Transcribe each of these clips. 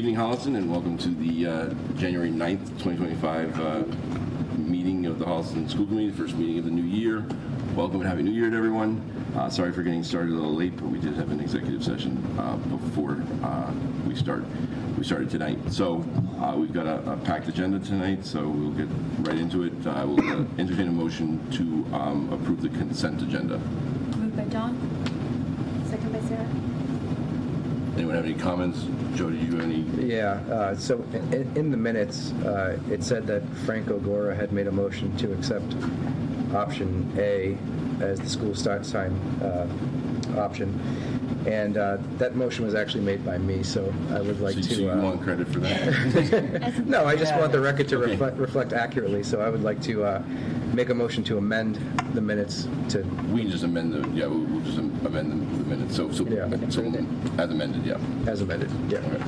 Good evening, Holliston, and welcome to the January 9th, 2025 meeting of the Holliston School Committee, the first meeting of the new year. Welcome and Happy New Year to everyone. Sorry for getting started a little late, but we did have an executive session before we started tonight. So we've got a packed agenda tonight, so we'll get right into it. I will entertain a motion to approve the consent agenda. Moved by Dawn, second by Sarah. Anyone have any comments? Joe, do you have any? Yeah, so in the minutes, it said that Frank O'Gora had made a motion to accept option A as the school start time option. And that motion was actually made by me, so I would like to... So you want credit for that? No, I just want the record to reflect accurately, so I would like to make a motion to amend the minutes to... We can just amend we'll just amend the minutes. So as amended, yeah. As amended, yeah. Okay.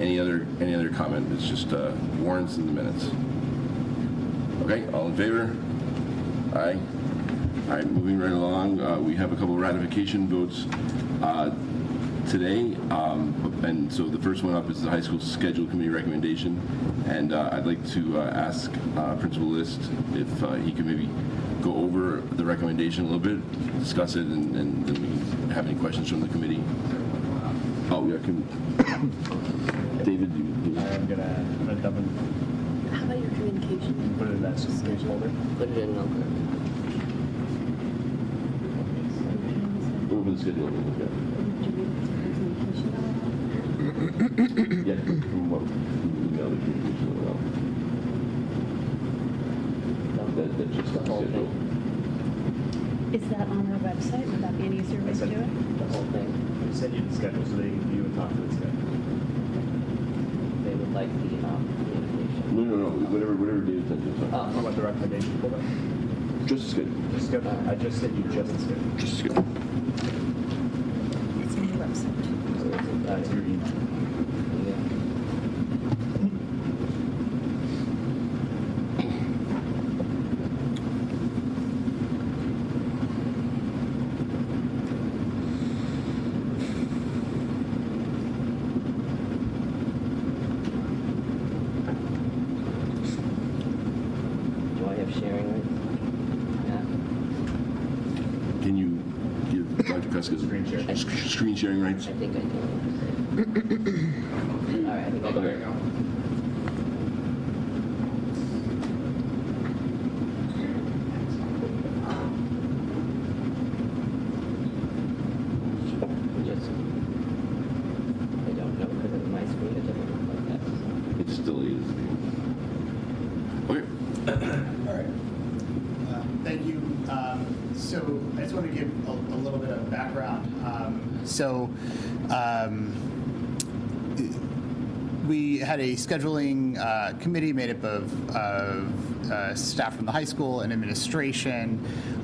Any other comment? It's just warrants in the minutes. Okay, all in favor? Aye. All right, moving right along, we have a couple of ratification votes today, and so the first one up is the high school schedule committee recommendation, and I'd like to ask Principal List if he could maybe go over the recommendation a little bit, discuss it, and then we can have any questions from the committee. Oh, yeah, David, I'm gonna dump in. How about your communication? Put it in that schedule folder. Put it in, okay. over the schedule. Yeah, from what email the communication as well. That's just the whole schedule. Is that on our website? Would that be an easier way to do it? The whole thing. We send you the schedule so they can view and talk to the schedule. They would like the communication. No. Whatever David sent you. Oh. How about the recommendation folder? Just the schedule. Just schedule. I just sent you just the schedule. Just the schedule. It's on the website. That's your email. Screen sharing rights? I think I do. All right, I think I do. Okay. I don't know because of my screen it doesn't look like that. So. It still is. Okay. All right. Thank you. So I just want to give a little bit of background. We had a scheduling committee made up of staff from the high school and administration,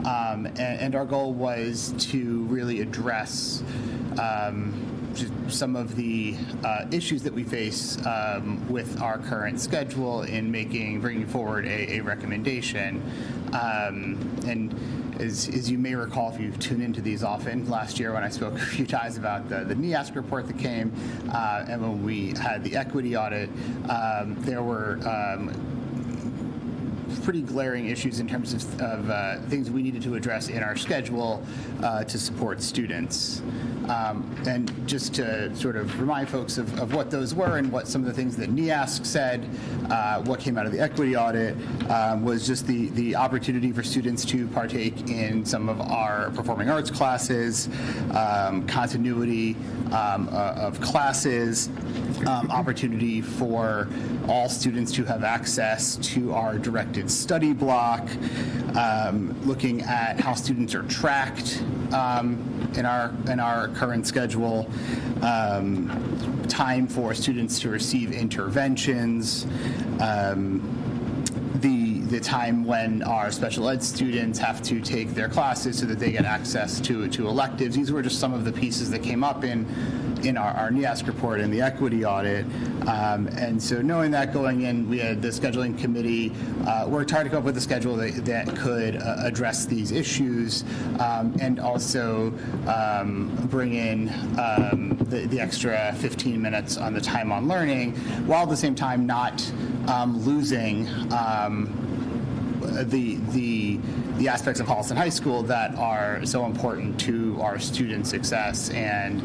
and our goal was to really address some of the issues that we face with our current schedule in bringing forward a recommendation. And as you may recall, if you tune into these often, last year when I spoke a few times about the NEASC report that came, and when we had the equity audit, there were pretty glaring issues in terms of things we needed to address in our schedule to support students. And just to sort of remind folks of what those were and what some of the things that NEASC said, what came out of the equity audit was just the opportunity for students to partake in some of our performing arts classes, continuity of classes, opportunity for all students to have access to our directed study block, looking at how students are tracked in our current schedule, time for students to receive interventions, the the time when our special ed students have to take their classes so that they get access to electives. These were just some of the pieces that came up in our NEASC report and the equity audit. And so knowing that going in, we had the scheduling committee worked hard to come up with a schedule that could address these issues and also bring in the extra 15 minutes on the time on learning, while at the same time not losing the aspects of Holliston High School that are so important to our student success and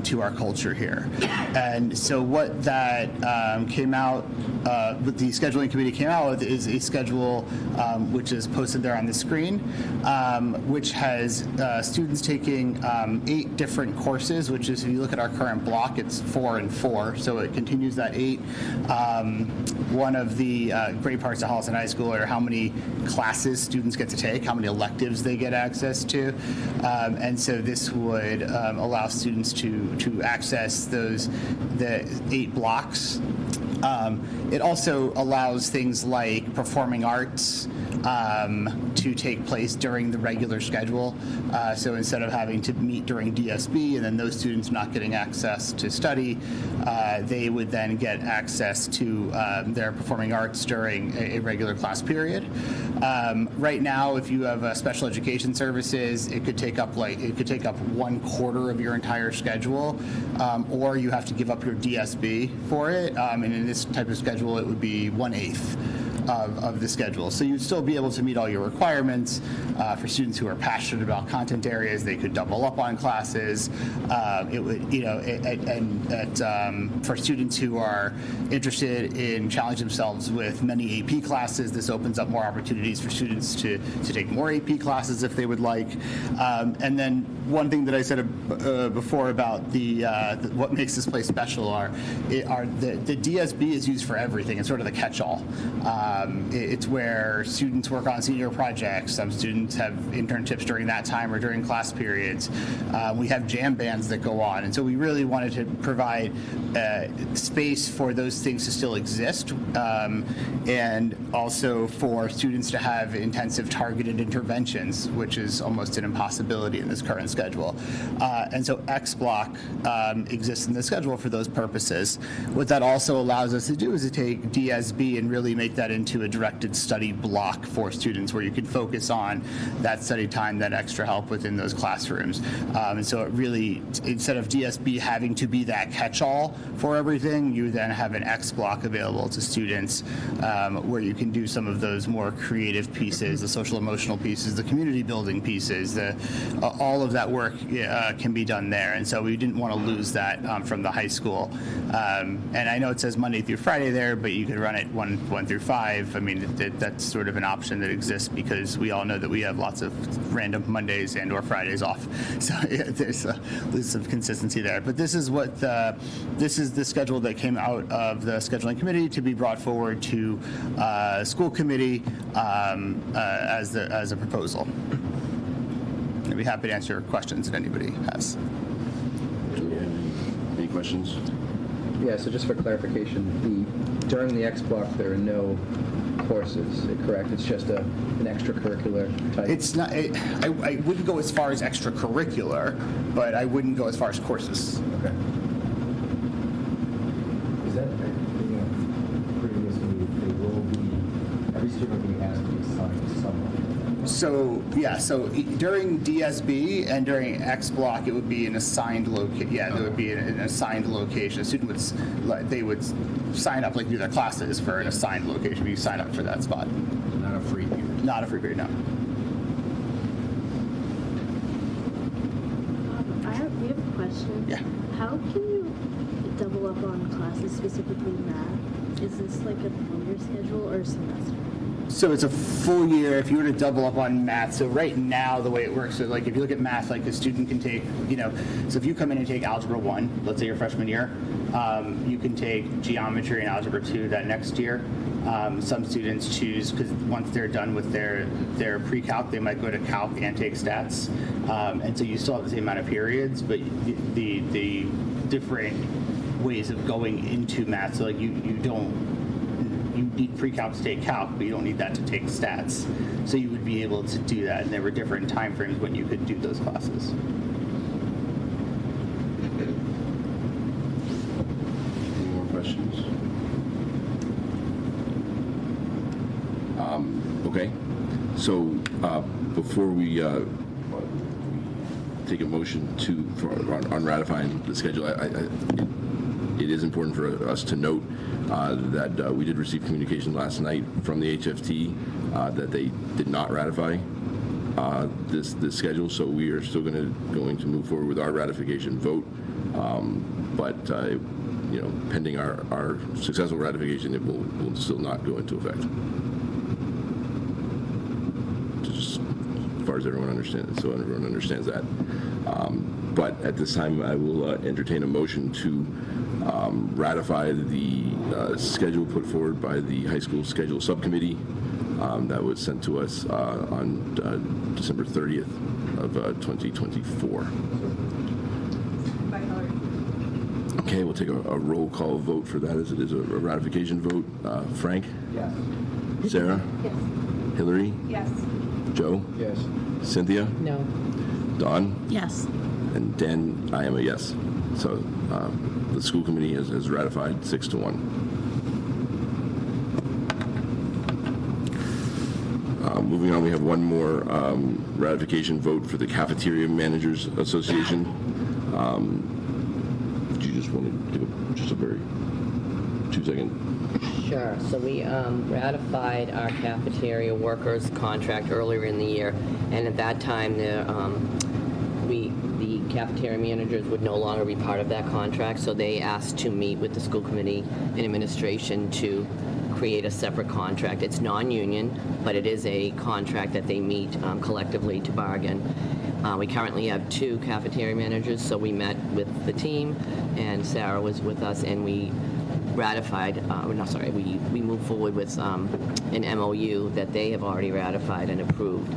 to our culture here. And so what that came out, what the scheduling committee came out with is a schedule which is posted there on the screen, which has students taking 8 different courses, which is, if you look at our current block, it's 4 and 4, so it continues that 8. One of the great parts of Holliston High School are how many classes students get to take, how many electives they get access to, and so this would allow students to access the 8 blocks. It also allows things like performing arts to take place during the regular schedule. So instead of having to meet during DSB and then those students not getting access to study, they would then get access to their performing arts during a regular class period. Right now, if you have special education services, it could take up 1/4 of your entire schedule, or you have to give up your DSB for it. And in this type of schedule, it would be 1/8 of the schedule. So you'd still be able to meet all your requirements. For students who are passionate about content areas, they could double up on classes. It would, for students who are interested in challenging themselves with many AP classes, this opens up more opportunities for students to take more AP classes if they would like. And then one thing that I said before about what makes this place special are the DSB is used for everything. It's sort of the catch-all. It's where students work on senior projects. Some students have internships during that time or during class periods. We have jam bands that go on. And so we really wanted to provide space for those things to still exist, and also for students to have intensive targeted interventions, which is almost an impossibility in this current schedule. And so X block exists in the schedule for those purposes. What that also allows us to do is to take DSB and really make that into a directed study block for students where you can focus on that study time, that extra help within those classrooms. And so it really, instead of DSB having to be that catch-all for everything, you then have an X block available to students where you can do some of those more creative pieces, the social emotional pieces, the community building pieces, all of that work can be done there. And so we didn't want to lose that from the high school. And I know it says Monday through Friday there, but you could run it 1 through 5. I mean, that's sort of an option that exists because we all know that we have lots of random Mondays and or Fridays off. So there's some consistency there. But this is the schedule that came out of the scheduling committee to be brought forward to school committee as a proposal. I'd be happy to answer questions that anybody has. Do we have any questions? Yeah, so just for clarification, during the X block, there are no courses, correct? It's just an extracurricular type? It's not. I wouldn't go as far as extracurricular, but I wouldn't go as far as courses. Okay. Is that, previously, they will be, every student will be asked to be assigned to someone? So during DSB and during X block, it would be an assigned location. Yeah, there would be an assigned location. A student would sign up, like do their classes for an assigned location. You sign up for that spot. Not a free period? Not a free period, no. We have a question. Yeah. How can you double up on classes, specifically math? Is this like a full-year schedule or a semester? So it's a full year if you were to double up on math. So right now, the way it works, so like if you look at math, like a student can take, so if you come in and take Algebra 1, let's say your freshman year, you can take Geometry and Algebra 2 that next year. Some students choose, because once they're done with their pre-calc, they might go to calc and take stats. And so you still have the same amount of periods, but the different ways of going into math, so like you don't you need pre-calc to take calc, but you don't need that to take stats. So you would be able to do that, and there were different timeframes when you could do those classes. Any more questions? Okay, so before we take a motion on ratifying the schedule, it is important for us to note that we did receive communication last night from the HFT that they did not ratify this schedule, so we are still going to move forward with our ratification vote, but pending our successful ratification, it will still not go into effect. Just as far as everyone understands, so everyone understands that. But at this time, I will entertain a motion to ratify the schedule put forward by the high school schedule subcommittee that was sent to us on December 30th of 2024. Okay, we'll take a roll call vote for that, as it is a ratification vote. Frank? Yes. Sarah? Yes. Hillary? Yes. Joe? Yes. Cynthia? No. Don? Yes. And Dan, I am a yes. So the school committee has ratified 6-1. Moving on, we have one more ratification vote for the Cafeteria Managers Association. Do you just want to give just a very 2-second? Sure. So we ratified our cafeteria workers contract earlier in the year, and at that time, the cafeteria managers would no longer be part of that contract, so they asked to meet with the school committee and administration to create a separate contract. It's non-union, but it is a contract that they meet collectively to bargain. We currently have 2 cafeteria managers, so we met with the team, and Sarah was with us, and we ratified, we moved forward with an MOU that they have already ratified and approved.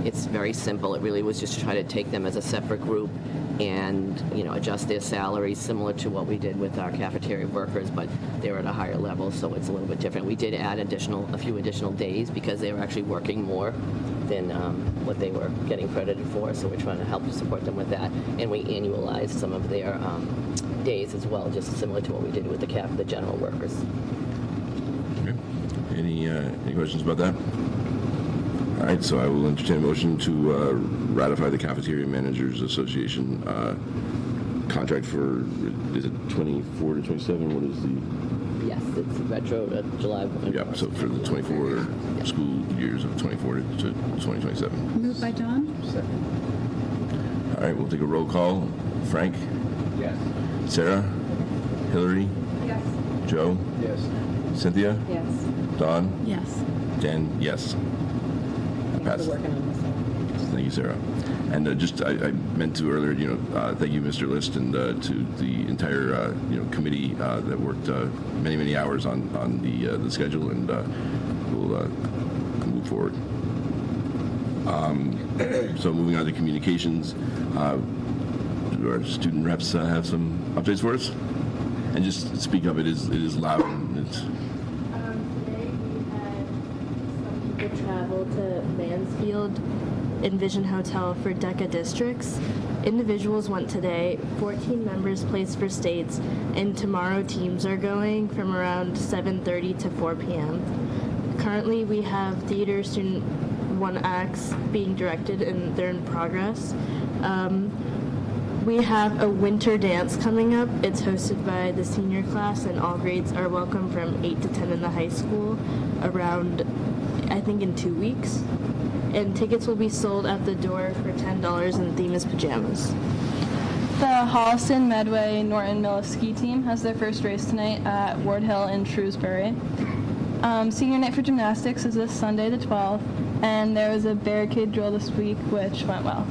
It's very simple. It really was just to try to take them as a separate group and, adjust their salaries similar to what we did with our cafeteria workers, but they're at a higher level, so it's a little bit different. We did add a few additional days because they were actually working more than what they were getting credited for, so we're trying to help support them with that. And we annualized some of their days as well, just similar to what we did with the general workers. Okay. Any questions about that? All right, so I will entertain a motion to ratify the Cafeteria Managers Association contract for, is it 24 to 27? What is the? Yes, it's retro to July 1. Yeah, so for the 24 school years of 24 to 2027. Moved by John? Second. All right, we'll take a roll call. Frank? Yes. Sarah? Hillary? Yes. Joe? Yes. Cynthia? Yes. Don? Yes. Dan? Yes. Thanks Passed. for working on this. Thank you, Sarah. And I meant to earlier, thank you, Mr. List, and to the entire, committee that worked many, many hours on the schedule, and we'll move forward. So moving on to communications, do our student reps have some updates for us? And just speak up, it is loud. And it's, Today we had some people travel to Mansfield Envision Hotel for DECA districts. Individuals went today, 14 members placed for states, and tomorrow teams are going from around 7:30 to 4 p.m. Currently we have theater student 1 acts being directed, and they're in progress. We have a winter dance coming up. It's hosted by the senior class, and all grades are welcome from 8 to 10 in the high school around, I think, in 2 weeks. And tickets will be sold at the door for $10, and the theme is pajamas. The Holliston, Medway, Norton, Millis ski team has their first race tonight at Ward Hill in Shrewsbury. Senior night for gymnastics is this Sunday the 12th, and there was a barricade drill this week, which went well.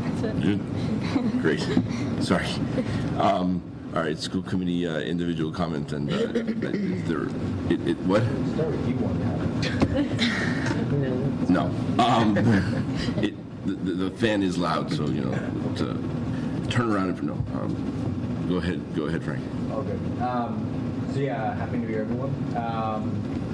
That's it. Good. Great. Sorry. All right, school committee individual comment, and what? Start with you one now. No. No. the fan is loud, so, you know, to turn around if no. Go ahead, Frank. All good. So yeah, Happy New Year, everyone.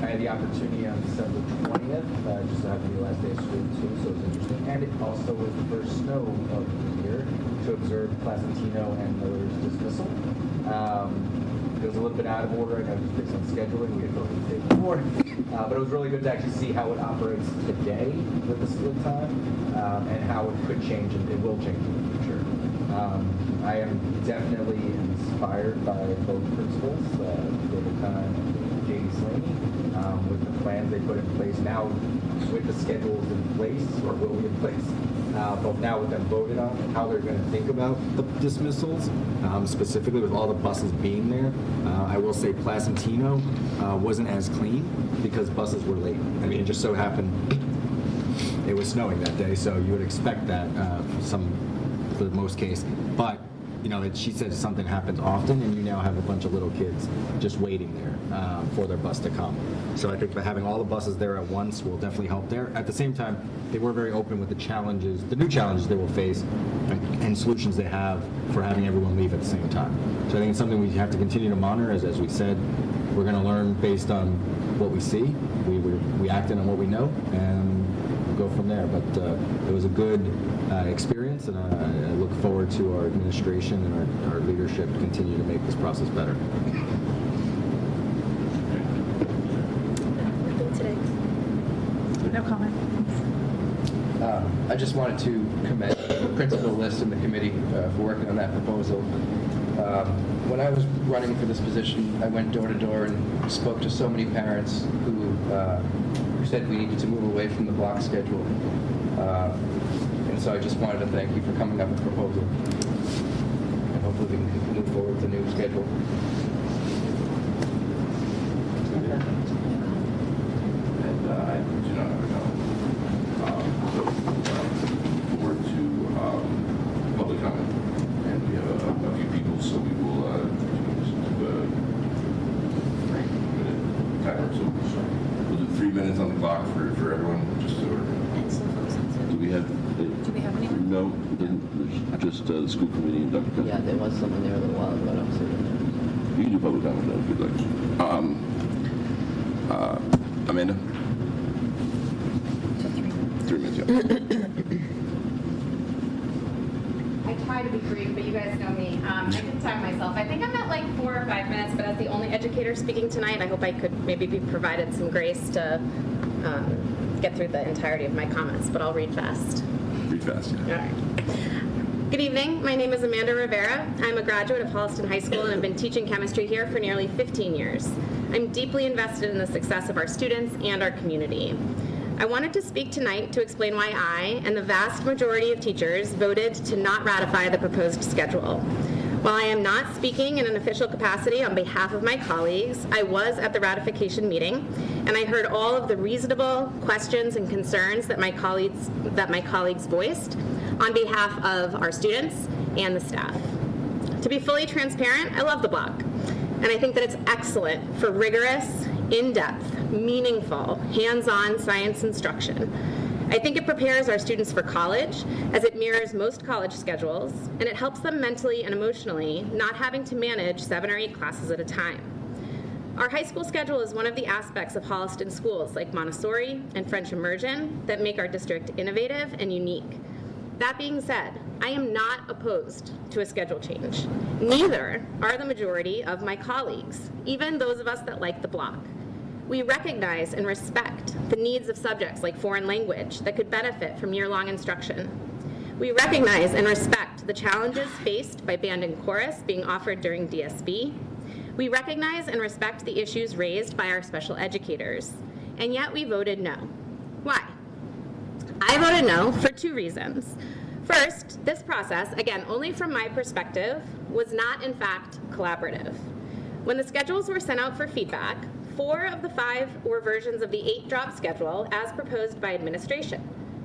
I had the opportunity on December 20th, just to have the last day of school too, so it was interesting. And it also was the first snow of the year to observe Placentino and Miller's dismissal. It was a little bit out of order, I know just based on scheduling, we had both the day before. But it was really good to actually see how it operates today with the split time, and how it could change and it will change in the future. I am definitely inspired by both principals, David Kahn and J.D. Slaney, with the plans they put in place now, with the schedules in place, or will be in place, both now with them voted on, and how they're going to think about the dismissals, specifically with all the buses being there. I will say Placentino wasn't as clean because buses were late. I mean, it just so happened it was snowing that day, so you would expect that for the most case. But you know, she said something happens often, and you now have a bunch of little kids just waiting there for their bus to come. So I think by having all the buses there at once will definitely help there. At the same time, they were very open with the challenges, the new challenges they will face, and solutions they have for having everyone leave at the same time. So I think it's something we have to continue to monitor. As we said, we're going to learn based on what we see. We act on what we know, and we'll go from there. But it was a good experience, and I look forward to our administration and our leadership to continue to make this process better. No comment. I just wanted to commend Principal List and the committee for working on that proposal. When I was running for this position, I went door to door and spoke to so many parents who said we needed to move away from the block schedule. And so I just wanted to thank you for coming up with a proposal. And hopefully we can move forward with the new schedule. And I do not have a comment. So, forward to public comment. And we have a few people, so we will just do a timer. So we'll do 3 minutes on the clock for everyone, just so. Do we have anyone? No, just the school committee and Dr. Kessler. Yeah, there was someone there a little while ago, but I'm sure. You can do public comment though, if you'd like. Amanda? 3 minutes, yeah. I try to be brief, but you guys know me. I can time myself. I think I'm at like 4 or 5 minutes, but as the only educator speaking tonight, I hope I could maybe be provided some grace to get through the entirety of my comments, but I'll read fast. Read fast, yeah. All right. Good evening. My name is Amanda Rivera. I'm a graduate of Holliston High School and have been teaching chemistry here for nearly 15 years. I'm deeply invested in the success of our students and our community. I wanted to speak tonight to explain why I and the vast majority of teachers voted to not ratify the proposed schedule. While I am not speaking in an official capacity on behalf of my colleagues, I was at the ratification meeting, and I heard all of the reasonable questions and concerns that my colleagues voiced on behalf of our students and the staff. To be fully transparent, I love the block, and I think that it's excellent for rigorous, in-depth, meaningful, hands-on science instruction. I think it prepares our students for college, as it mirrors most college schedules, and it helps them mentally and emotionally, not having to manage 7 or 8 classes at a time. Our high school schedule is one of the aspects of Holliston schools, like Montessori and French immersion, that make our district innovative and unique. That being said, I am not opposed to a schedule change. Neither are the majority of my colleagues, even those of us that like the block. We recognize and respect the needs of subjects like foreign language that could benefit from year-long instruction. We recognize and respect the challenges faced by band and chorus being offered during DSB. We recognize and respect the issues raised by our special educators, and yet we voted no. Why? I voted no for 2 reasons. First, this process, again, only from my perspective, was not in fact collaborative. When the schedules were sent out for feedback, 4 of the 5 were versions of the 8-drop schedule as proposed by administration,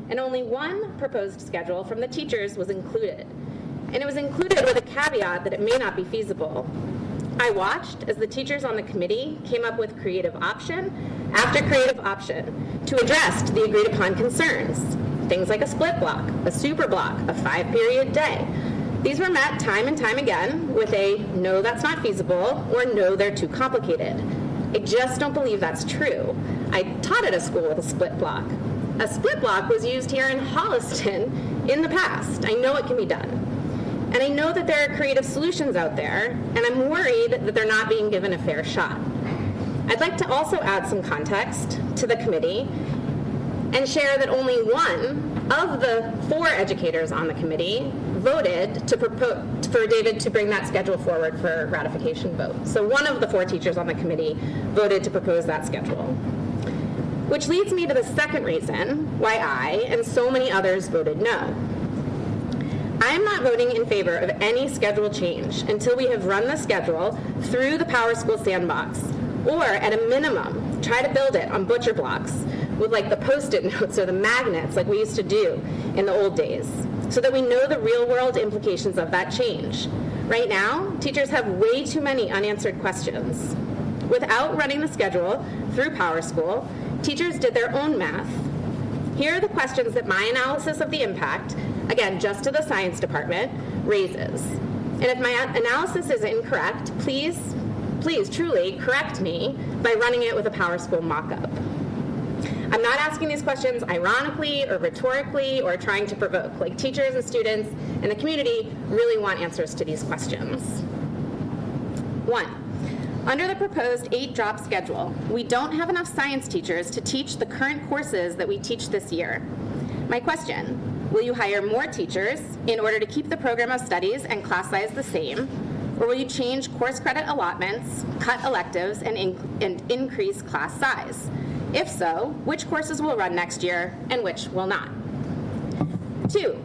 and only 1 proposed schedule from the teachers was included. And it was included with a caveat that it may not be feasible. I watched as the teachers on the committee came up with creative option after creative option to address the agreed upon concerns. Things like a split block, a super block, a 5-period day. These were met time and time again with a no, that's not feasible, or no, they're too complicated. I just don't believe that's true. I taught at a school with a split block. A split block was used here in Holliston in the past. I know it can be done. And I know that there are creative solutions out there, and I'm worried that they're not being given a fair shot. I'd like to also add some context to the committee and share that only one of the 4 educators on the committee voted to propose for David to bring that schedule forward for ratification vote. So one of the 4 teachers on the committee voted to propose that schedule. Which leads me to the second reason why I and so many others voted no. I am not voting in favor of any schedule change until we have run the schedule through the Power School Sandbox, or at a minimum, try to build it on butcher blocks with like the Post-it notes or the magnets like we used to do in the old days, so that we know the real-world implications of that change. Right now, teachers have way too many unanswered questions. Without running the schedule through Power School, teachers did their own math. Here are the questions that my analysis of the impact, again, just to the science department, raises. And if my analysis is incorrect, please truly correct me by running it with a Power School mock-up. I'm not asking these questions ironically or rhetorically or trying to provoke. Like, teachers and students and the community really want answers to these questions. 1. Under the proposed 8-drop schedule, we don't have enough science teachers to teach the current courses that we teach this year. My question, will you hire more teachers in order to keep the program of studies and class size the same, or will you change course credit allotments, cut electives, and increase class size? If so, which courses will run next year and which will not? 2,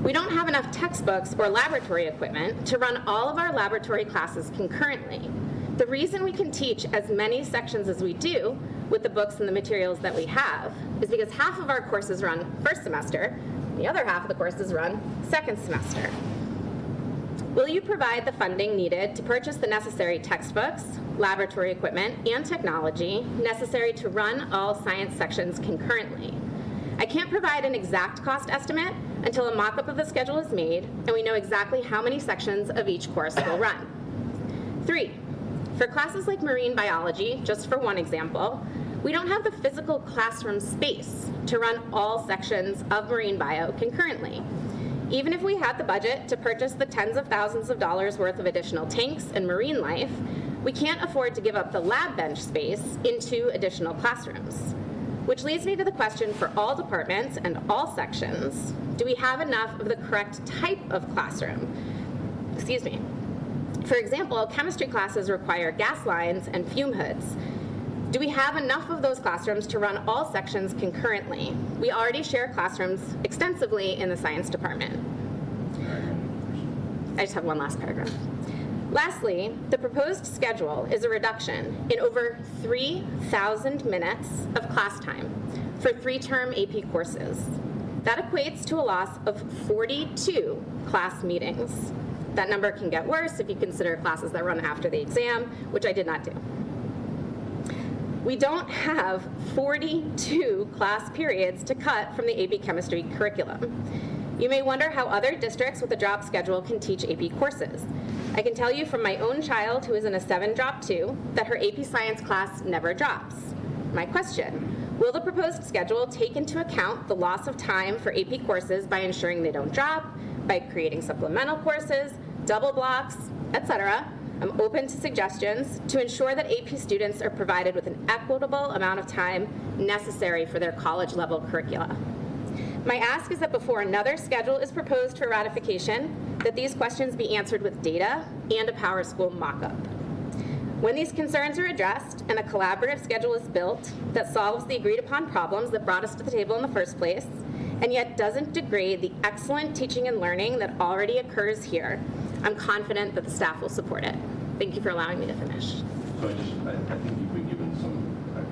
we don't have enough textbooks or laboratory equipment to run all of our laboratory classes concurrently. The reason we can teach as many sections as we do with the books and the materials that we have is because half of our courses run first semester, the other half of the courses run second semester. Will you provide the funding needed to purchase the necessary textbooks, laboratory equipment, and technology necessary to run all science sections concurrently? I can't provide an exact cost estimate until a mock-up of the schedule is made and we know exactly how many sections of each course will run. 3, for classes like marine biology, just for one example, we don't have the physical classroom space to run all sections of marine bio concurrently. Even if we had the budget to purchase the tens of thousands of dollars worth of additional tanks and marine life, we can't afford to give up the lab bench space in 2 additional classrooms. Which leads me to the question for all departments and all sections, do we have enough of the correct type of classroom? Excuse me. For example, chemistry classes require gas lines and fume hoods. Do we have enough of those classrooms to run all sections concurrently? We already share classrooms extensively in the science department. I just have one last paragraph. Lastly, the proposed schedule is a reduction in over 3,000 minutes of class time for 3-term AP courses. That equates to a loss of 42 class meetings. That number can get worse if you consider classes that run after the exam, which I did not do. We don't have 42 class periods to cut from the AP Chemistry curriculum. You may wonder how other districts with a drop schedule can teach AP courses. I can tell you from my own child who is in a 7-drop 2 that her AP Science class never drops. My question, will the proposed schedule take into account the loss of time for AP courses by ensuring they don't drop, by creating supplemental courses, double blocks, etc.? I'm open to suggestions to ensure that AP students are provided with an equitable amount of time necessary for their college-level curricula. My ask is that before another schedule is proposed for ratification, that these questions be answered with data and a Power School mock-up. When these concerns are addressed and a collaborative schedule is built that solves the agreed-upon problems that brought us to the table in the first place, and yet doesn't degrade the excellent teaching and learning that already occurs here, I'm confident that the staff will support it. Thank you for allowing me to finish. So I think you've been given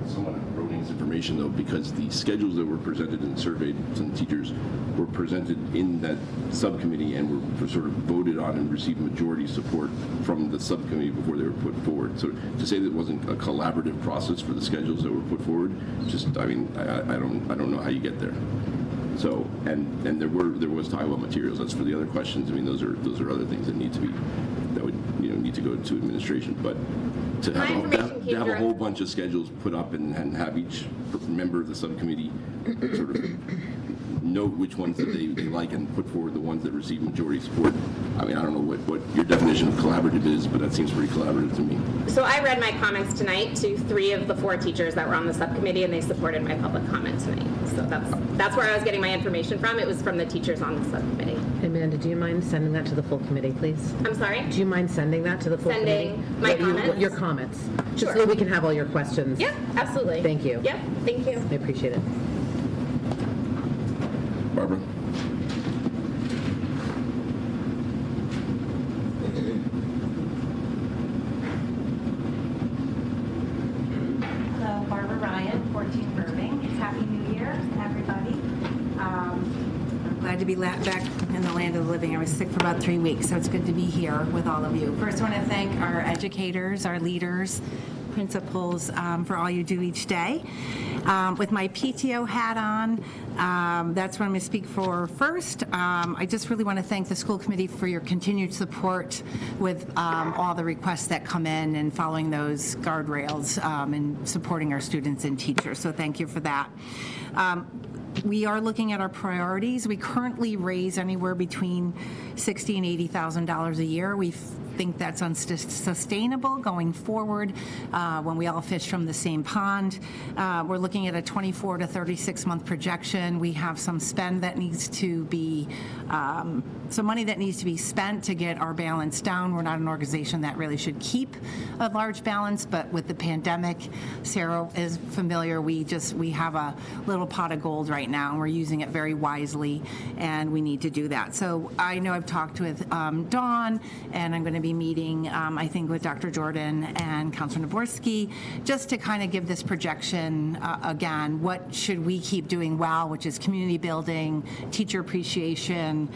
somewhat erroneous information, though, because the schedules that were presented and surveyed some teachers were presented in that subcommittee and were sort of voted on and received majority support from the subcommittee before they were put forward. So to say that it wasn't a collaborative process for the schedules that were put forward, just, I mean, I don't know how you get there. So, and there was talk about materials. As for the other questions, I mean, those are other things that need to be, that would, need to go to administration. But to My information came have a through. whole bunch of schedules put up and have each member of the subcommittee sort of note which ones that they like and put forward the ones that receive majority support. I mean, I don't know what your definition of collaborative is, but that seems pretty collaborative to me. So I read my comments tonight to 3 of the 4 teachers that were on the subcommittee, and they supported my public comment tonight. So that's where I was getting my information from. It was from the teachers on the subcommittee. Amanda, do you mind sending that to the full committee, please? I'm sorry? Do you mind sending that to the full committee? Sending my comments? Your comments. Just Sure. so we can have all your questions. Yeah, absolutely. Thank you. Yep, thank you. I appreciate it. Barbara? Hello, Barbara Ryan, 14 Burbank. Happy New Year, everybody. I'm glad to be back in the land of the living. I was sick for about 3 weeks, so it's good to be here with all of you. First, I want to thank our educators, our leaders, principals for all you do each day. With my PTO hat on, that's what I'm going to speak for first. I just really want to thank the school committee for your continued support with all the requests that come in and following those guardrails and supporting our students and teachers. So thank you for that. We are looking at our priorities. We currently raise anywhere between $60,000 and $80,000 a year. We think that's unsustainable going forward when we all fish from the same pond. We're looking at a 24 to 36 month projection. We have some spend that needs to be, some money that needs to be spent to get our balance down. We're not an organization that really should keep a large balance, but with the pandemic, Sarah is familiar, we have a little pot of gold right now, and we're using it very wisely, and we need to do that. So I know I've talked with Dawn, and I'm going to be meeting, I think, with Dr. Jordan and Counselor Naborski, just to kind of give this projection again. What should we keep doing well, which is community building, teacher appreciation,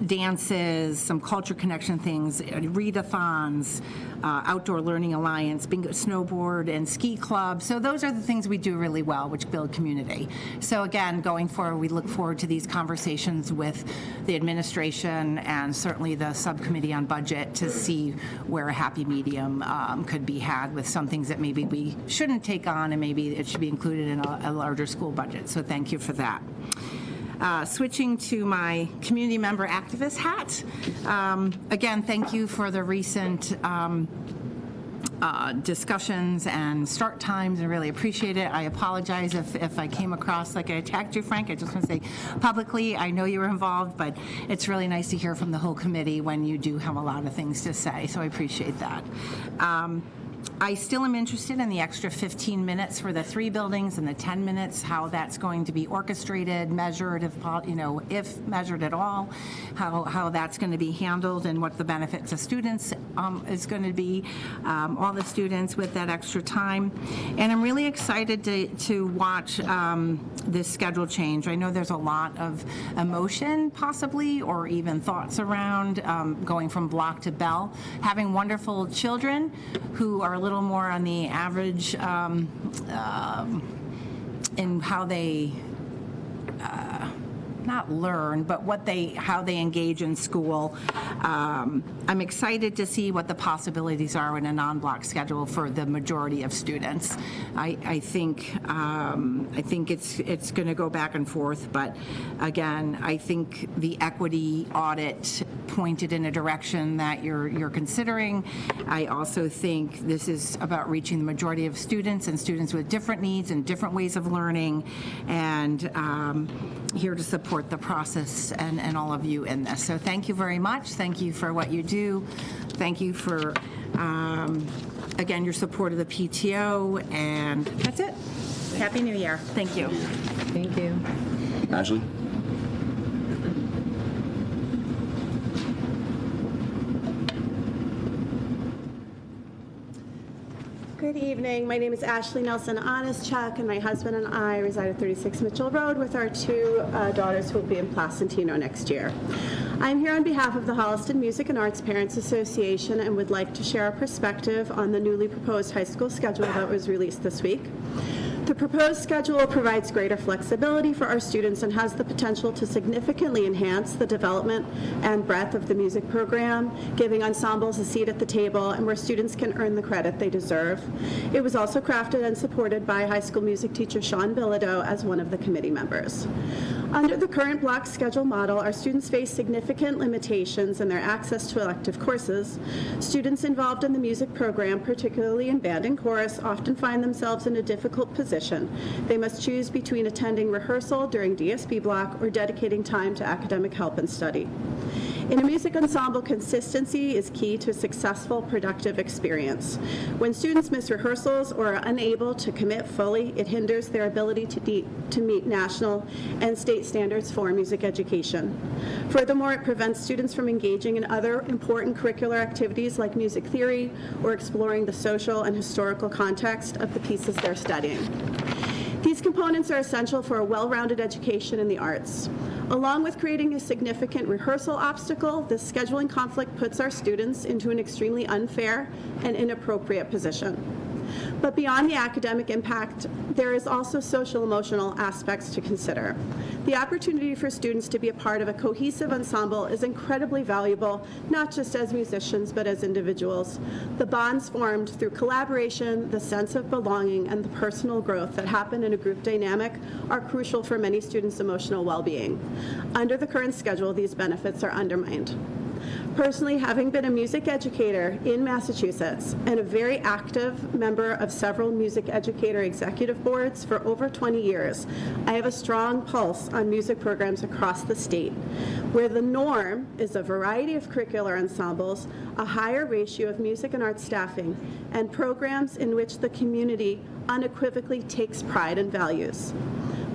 dances, some culture connection things, readathons, outdoor learning alliance, bingo, snowboard, and ski club. So those are the things we do really well, which build community. So again, going forward, we look forward to these conversations with the administration and certainly the subcommittee on budget to see where a happy medium could be had with some things that maybe we shouldn't take on and maybe it should be included in a larger school budget. So thank you for that. Switching to my community member activist hat. Again, thank you for the recent discussions and start times. I really appreciate it. I apologize if I came across like I attacked you, Frank. I just want to say publicly, I know you were involved, but it's really nice to hear from the whole committee when you do have a lot of things to say, so I appreciate that. I still am interested in the extra 15 minutes for the 3 buildings and the 10 minutes, how that's going to be orchestrated, measured, if measured at all, how that's going to be handled and what the benefit to students is going to be, all the students with that extra time. And I'm really excited to watch this schedule change. I know there's a lot of emotion possibly, or even thoughts around going from block to bell. Having wonderful children who are a little more on the average in how they not learn, but how they engage in school. I'm excited to see what the possibilities are in a non-block schedule for the majority of students. I think it's going to go back and forth, but again, I think the equity audit pointed in a direction that you're considering. I also think this is about reaching the majority of students and students with different needs and different ways of learning, and here to support the process and all of you in this. So thank you very much. Thank you for what you do. Thank you for, again, your support of the PTO, and that's it. Happy New Year. Thank you. Thank you. Ashley? Good evening. My name is Ashley Nelson Honest-Chuck, and my husband and I reside at 36 Mitchell Road with our 2 daughters who will be in Placentino next year. I'm here on behalf of the Holliston Music and Arts Parents Association and would like to share our perspective on the newly proposed high school schedule that was released this week. The proposed schedule provides greater flexibility for our students and has the potential to significantly enhance the development and breadth of the music program, giving ensembles a seat at the table and where students can earn the credit they deserve. It was also crafted and supported by high school music teacher Sean Bilodeau as one of the committee members. Under the current block schedule model, our students face significant limitations in their access to elective courses. Students involved in the music program, particularly in band and chorus, often find themselves in a difficult position. They must choose between attending rehearsal during DSP block or dedicating time to academic help and study. In a music ensemble, consistency is key to a successful, productive experience. When students miss rehearsals or are unable to commit fully, it hinders their ability to meet national and state standards for music education. Furthermore, it prevents students from engaging in other important curricular activities like music theory or exploring the social and historical context of the pieces they're studying. These components are essential for a well-rounded education in the arts. Along with creating a significant rehearsal obstacle, this scheduling conflict puts our students into an extremely unfair and inappropriate position. But beyond the academic impact, there is also social-emotional aspects to consider. The opportunity for students to be a part of a cohesive ensemble is incredibly valuable, not just as musicians, but as individuals. The bonds formed through collaboration, the sense of belonging, and the personal growth that happen in a group dynamic are crucial for many students' emotional well-being. Under the current schedule, these benefits are undermined. Personally, having been a music educator in Massachusetts and a very active member of several music educator executive boards for over 20 years, I have a strong pulse on music programs across the state, where the norm is a variety of curricular ensembles, a higher ratio of music and art staffing, and programs in which the community unequivocally takes pride and values.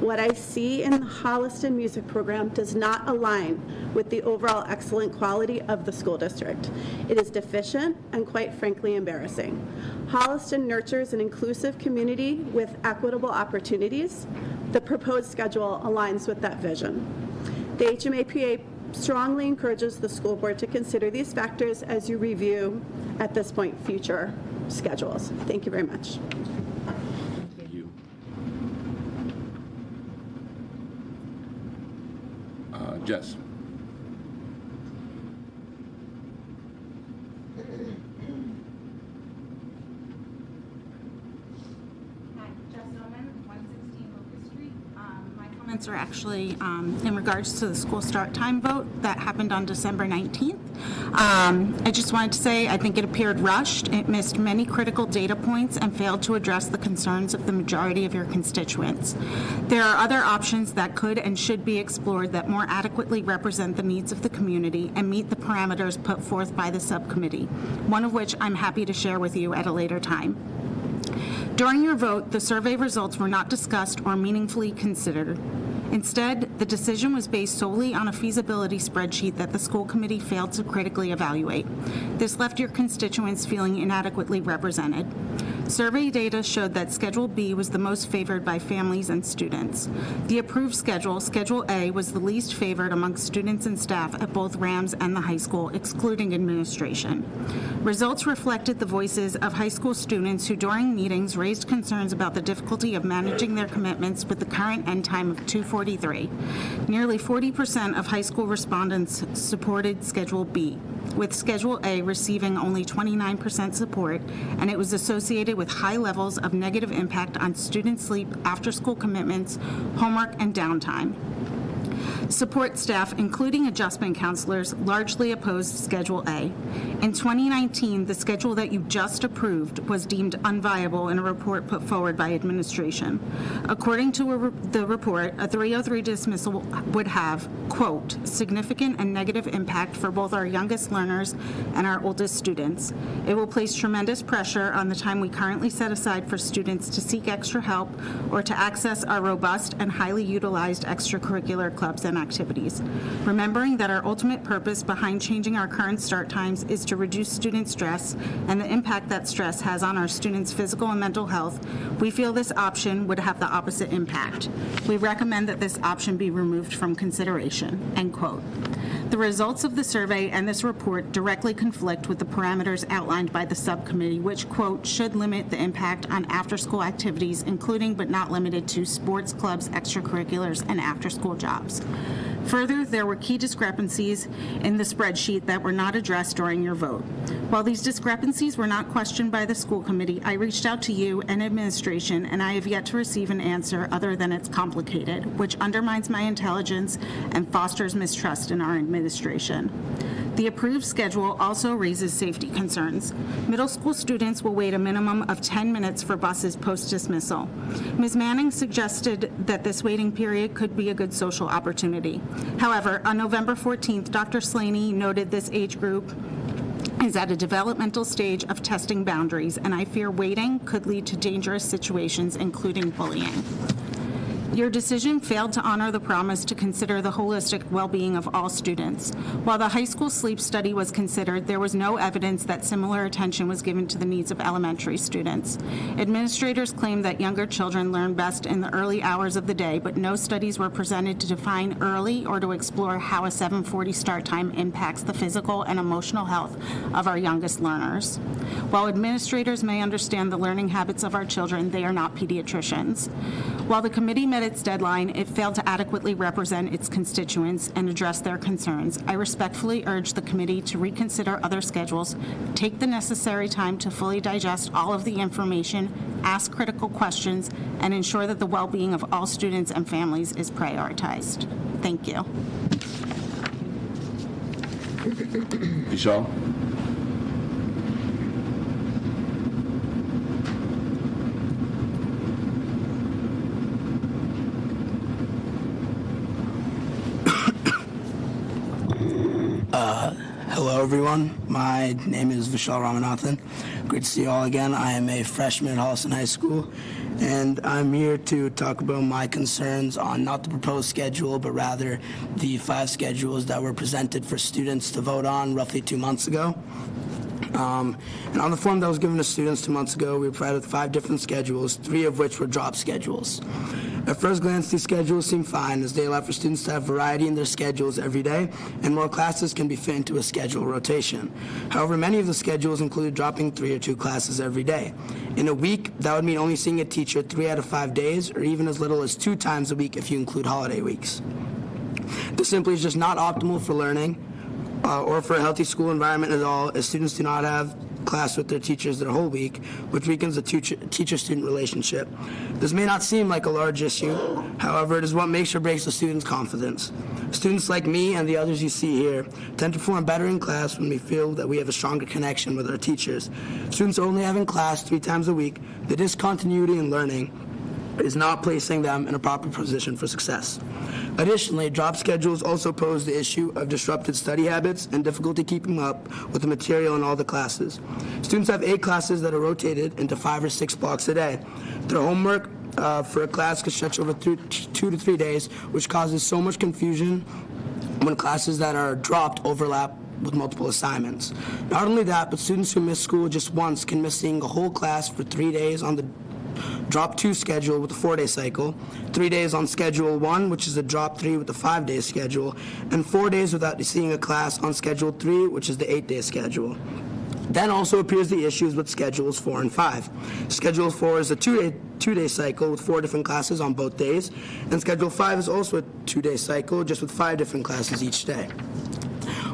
What I see in the Holliston music program does not align with the overall excellent quality of the school district. It is deficient and, quite frankly, embarrassing. Holliston nurtures an inclusive community with equitable opportunities. The proposed schedule aligns with that vision. The HMAPA strongly encourages the school board to consider these factors as you review, at this point, future schedules. Thank you very much. Jess. Hi, Jess Oman, 116 Locust Street. My comments are actually in regards to the school start time vote that happened on December 19th. I just wanted to say I think it appeared rushed. It missed many critical data points and failed to address the concerns of the majority of your constituents. There are other options that could and should be explored that more adequately represent the needs of the community and meet the parameters put forth by the subcommittee, one of which I'm happy to share with you at a later time. During your vote, the survey results were not discussed or meaningfully considered. Instead, the decision was based solely on a feasibility spreadsheet that the school committee failed to critically evaluate. This left your constituents feeling inadequately represented. Survey data showed that Schedule B was the most favored by families and students. The approved schedule, Schedule A, was the least favored among students and staff at both Rams and the high school, excluding administration. Results reflected the voices of high school students who, during meetings, raised concerns about the difficulty of managing their commitments with the current end time of 2:43. Nearly 40% of high school respondents supported Schedule B, with Schedule A receiving only 29% support, and it was associated with high levels of negative impact on student sleep, after-school commitments, homework, and downtime. Support staff, including adjustment counselors, largely opposed Schedule A. In 2019, the schedule that you just approved was deemed unviable in a report put forward by administration. According to the report, a 303 dismissal would have, quote, significant and negative impact for both our youngest learners and our oldest students. It will place tremendous pressure on the time we currently set aside for students to seek extra help or to access our robust and highly utilized extracurricular clubs and STEM activities. Remembering that our ultimate purpose behind changing our current start times is to reduce student stress and the impact that stress has on our students' physical and mental health, we feel this option would have the opposite impact. We recommend that this option be removed from consideration." End quote. The results of the survey and this report directly conflict with the parameters outlined by the subcommittee, which, quote, "should limit the impact on after-school activities, including but not limited to sports, clubs, extracurriculars, and after-school jobs." Further, there were key discrepancies in the spreadsheet that were not addressed during your vote. While these discrepancies were not questioned by the school committee, I reached out to you and administration, and I have yet to receive an answer other than it's complicated, which undermines my intelligence and fosters mistrust in our administration. The approved schedule also raises safety concerns. Middle school students will wait a minimum of 10 minutes for buses post-dismissal. Ms. Manning suggested that this waiting period could be a good social opportunity. However, on November 14th, Dr. Slaney noted this age group is at a developmental stage of testing boundaries, and I fear waiting could lead to dangerous situations, including bullying. Your decision failed to honor the promise to consider the holistic well-being of all students. While the high school sleep study was considered, there was no evidence that similar attention was given to the needs of elementary students. Administrators claim that younger children learn best in the early hours of the day, but no studies were presented to define early or to explore how a 7:40 start time impacts the physical and emotional health of our youngest learners. While administrators may understand the learning habits of our children, they are not pediatricians. While the committee met its deadline, it failed to adequately represent its constituents and address their concerns. I respectfully urge the committee to reconsider other schedules, take the necessary time to fully digest all of the information, ask critical questions, and ensure that the well-being of all students and families is prioritized. Thank you. Vishal? Hello, everyone. My name is Vishal Ramanathan. Great to see you all again. I am a freshman at Holliston High School, and I'm here to talk about my concerns on not the proposed schedule, but rather the 5 schedules that were presented for students to vote on roughly 2 months ago. And on the form that was given to students 2 months ago, we were provided with 5 different schedules, 3 of which were drop schedules. At first glance, these schedules seem fine, as they allow for students to have variety in their schedules every day, and more classes can be fit into a schedule rotation. However, many of the schedules include dropping 3 or 2 classes every day. In a week, that would mean only seeing a teacher 3 out of 5 days, or even as little as 2 times a week if you include holiday weeks. This simply is just not optimal for learning, or for a healthy school environment at all, as students do not have class with their teachers their whole week, which weakens the teacher-student relationship. This may not seem like a large issue, however, it is what makes or breaks a student's confidence. Students like me and the others you see here tend to perform better in class when we feel that we have a stronger connection with our teachers. Students only having class 3 times a week, the discontinuity in learning is not placing them in a proper position for success. Additionally, drop schedules also pose the issue of disrupted study habits and difficulty keeping up with the material in all the classes. Students have 8 classes that are rotated into 5 or 6 blocks a day. Their homework for a class could stretch over 2 to 3 days, which causes so much confusion when classes that are dropped overlap with multiple assignments. Not only that, but students who miss school just once can miss seeing a whole class for 3 days on the drop 2 schedule with a 4-day cycle, 3 days on schedule 1, which is the drop 3 with the 5-day schedule, and 4 days without seeing a class on schedule 3, which is the 8-day schedule. Then also appears the issues with schedules 4 and 5. Schedule 4 is a 2-day cycle with 4 different classes on both days, and schedule 5 is also a 2-day cycle, just with 5 different classes each day.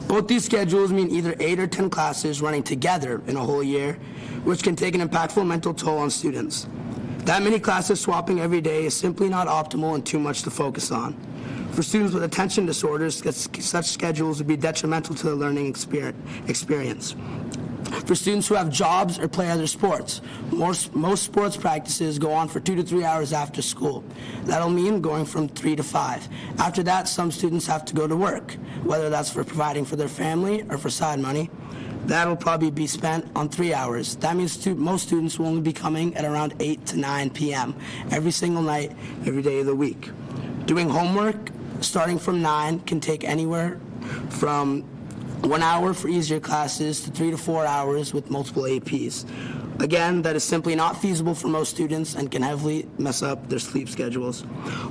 Both these schedules mean either 8 or 10 classes running together in a whole year, which can take an impactful mental toll on students. That many classes swapping every day is simply not optimal and too much to focus on. For students with attention disorders, such schedules would be detrimental to the learning experience. For students who have jobs or play other sports, most sports practices go on for 2 to 3 hours after school. That'll mean going from 3 to 5. After that, some students have to go to work, whether that's for providing for their family or for side money. That'll probably be spent on 3 hours. That means most students will only be coming at around 8 to 9 p.m. every single night, every day of the week. Doing homework starting from 9 can take anywhere from 1 hour for easier classes to 3 to 4 hours with multiple APs. Again, that is simply not feasible for most students and can heavily mess up their sleep schedules.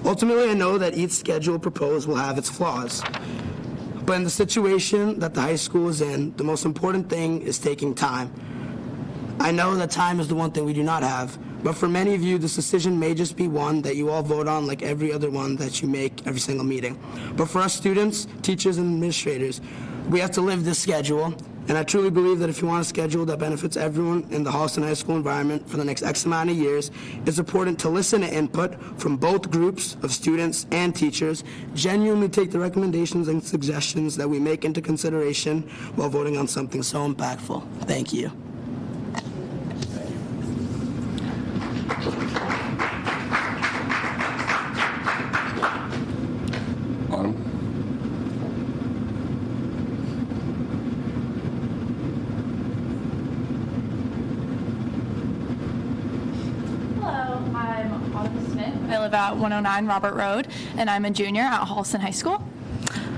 Ultimately, I know that each schedule proposed will have its flaws. But in the situation that the high school is in, the most important thing is taking time. I know that time is the one thing we do not have, but for many of you, this decision may just be one that you all vote on like every other one that you make every single meeting. But for us students, teachers, and administrators, we have to live this schedule, and I truly believe that if you want a schedule that benefits everyone in the Holliston High School environment for the next X amount of years, it's important to listen to input from both groups of students and teachers, genuinely take the recommendations and suggestions that we make into consideration while voting on something so impactful. Thank you. Autumn? Hello, I'm Autumn Smith. I live at 109 Robert Road, and I'm a junior at Holliston High School.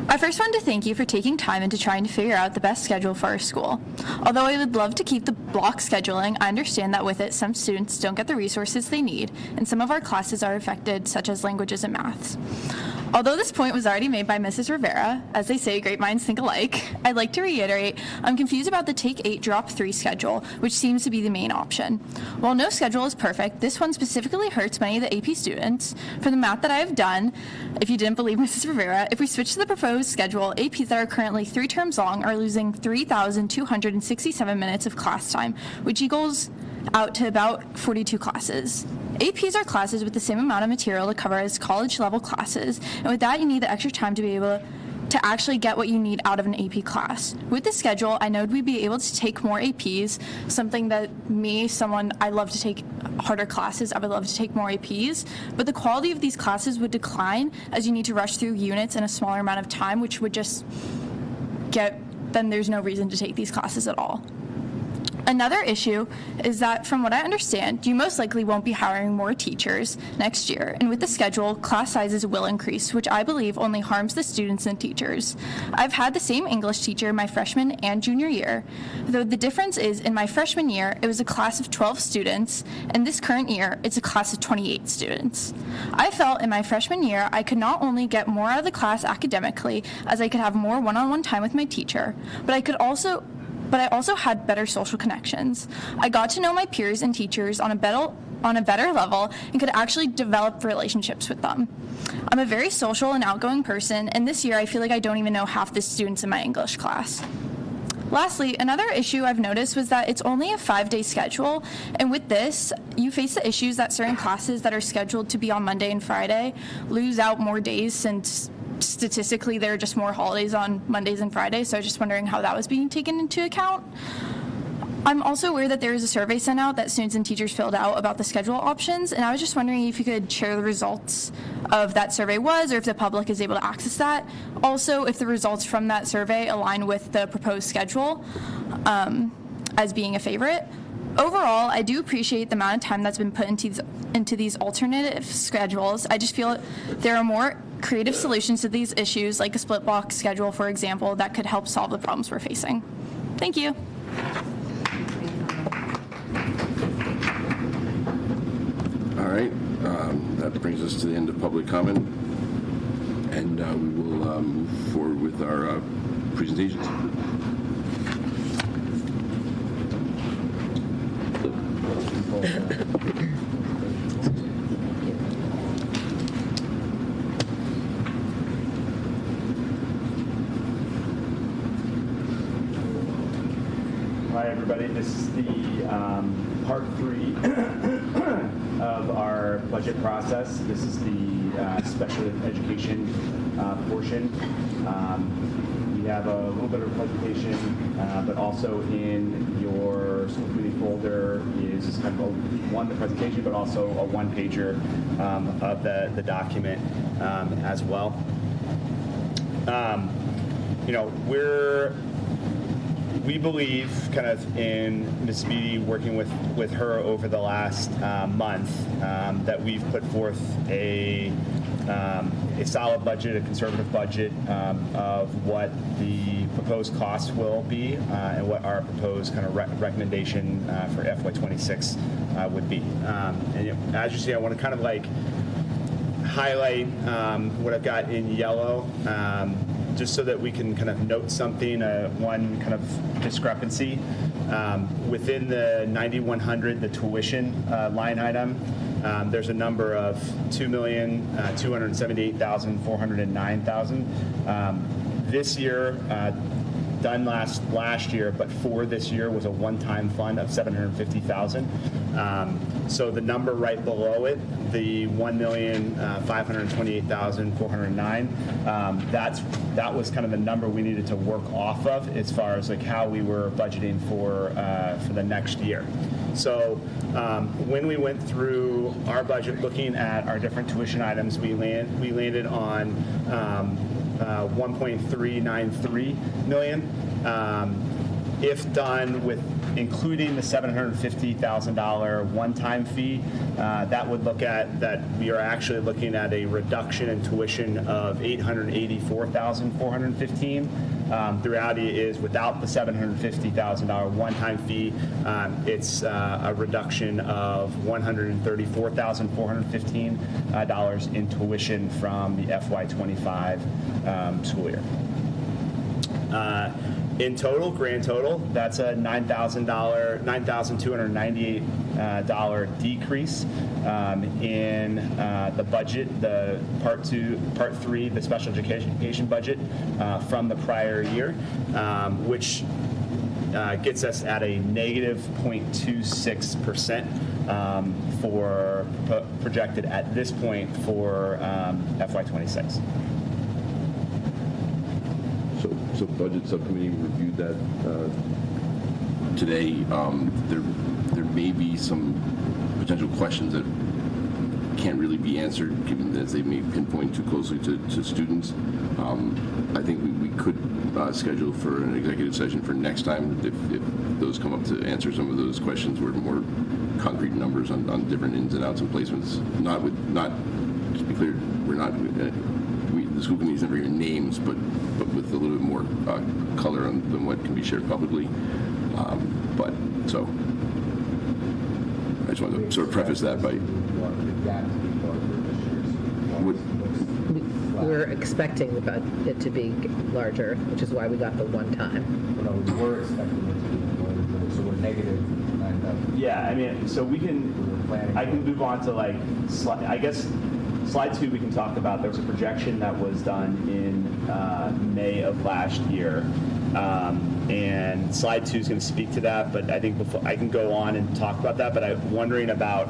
I first wanted to thank you for taking time into trying to figure out the best schedule for our school. Although I would love to keep the block scheduling, I understand that with it, some students don't get the resources they need, and some of our classes are affected, such as languages and maths. Although this point was already made by Mrs. Rivera, as they say, great minds think alike, I'd like to reiterate, I'm confused about the Take 8, Drop 3 schedule, which seems to be the main option. While no schedule is perfect, this one specifically hurts many of the AP students. For the math that I have done, if you didn't believe Mrs. Rivera, if we switch to the proposed schedule, APs that are currently 3 terms long are losing 3,267 minutes of class time, which equals out to about 42 classes. APs are classes with the same amount of material to cover as college-level classes, and with that, you need the extra time to be able to actually get what you need out of an AP class. With this schedule, I know we'd be able to take more APs, something that I love to take harder classes, I would love to take more APs, but the quality of these classes would decline as you need to rush through units in a smaller amount of time, which would just then there's no reason to take these classes at all. Another issue is that, from what I understand, you most likely won't be hiring more teachers next year, and with the schedule, class sizes will increase, which I believe only harms the students and teachers. I've had the same English teacher my freshman and junior year, though the difference is in my freshman year, it was a class of 12 students, and this current year, it's a class of 28 students. I felt in my freshman year, I could not only get more out of the class academically, as I could have more one-on-one time with my teacher, but I also had better social connections. I got to know my peers and teachers on a better level and could actually develop relationships with them. I'm a very social and outgoing person, and this year I feel like I don't even know half the students in my English class. Lastly, another issue I've noticed was that it's only a 5-day schedule, and with this, you face the issues that certain classes that are scheduled to be on Monday and Friday lose out more days since statistically there are just more holidays on Mondays and Fridays, so I was just wondering how that was being taken into account. I'm also aware that there is a survey sent out that students and teachers filled out about the schedule options, and I was just wondering if you could share the results of that survey or if the public is able to access that. Also, if the results from that survey align with the proposed schedule as being a favorite. Overall, I do appreciate the amount of time that's been put into these alternative schedules. I just feel there are more creative solutions to these issues, like a split block schedule, for example, that could help solve the problems we're facing. Thank you. All right, that brings us to the end of public comment, and we will move forward with our presentations. Hi, everybody. This is the part 3 of our budget process. This is the special education portion. We have a little bit of a presentation, but also in your school committee folder is kind of the presentation, but also a one-pager of the document as well. We believe, kind of in Ms. Beatty, working with her over the last month, that we've put forth a a solid budget, a conservative budget of what the proposed costs will be and what our proposed kind of recommendation for FY26 would be. And as you see, I want to kind of like highlight what I've got in yellow, just so that we can kind of note something, one kind of discrepancy. Within the 9,100, the tuition line item, there's a number of $2,278,409,000. This year, done last year, but for this year was a one-time fund of $750,000. So the number right below it, the $1,528,409, that was kind of the number we needed to work off of as far as like how we were budgeting for the next year. So when we went through our budget, looking at our different tuition items, we landed on 1.393 million. If done with including the $750,000 one-time fee, that would look at that we are actually looking at a reduction in tuition of $884,415. The reality is, without the $750,000 one-time fee, it's a reduction of $134,415 in tuition from the FY25 school year. In total, grand total, that's a $9,298 decrease in the budget, the Part 3, the special education budget from the prior year, which gets us at a negative 0.26% for projected at this point for FY26. So budget subcommittee reviewed that today. There may be some potential questions that can't really be answered, given that they may pinpoint too closely to students. I think we could schedule for an executive session for next time if those come up to answer some of those questions with more concrete numbers on different ins and outs and placements. Not just to be clear, we're not. The school committee's never given names, but with a little bit more color than what can be shared publicly. So I just want to sort of preface that by we're expecting it to be larger, which is why we got the one time. No, we were expecting it to be larger, so we're negative 9,000. Yeah, I mean, so I can move on to like, I guess, slide 2 we can talk about. There was a projection that was done in May of last year, and slide 2 is going to speak to that, but I think before I can go on and talk about that, but I'm wondering about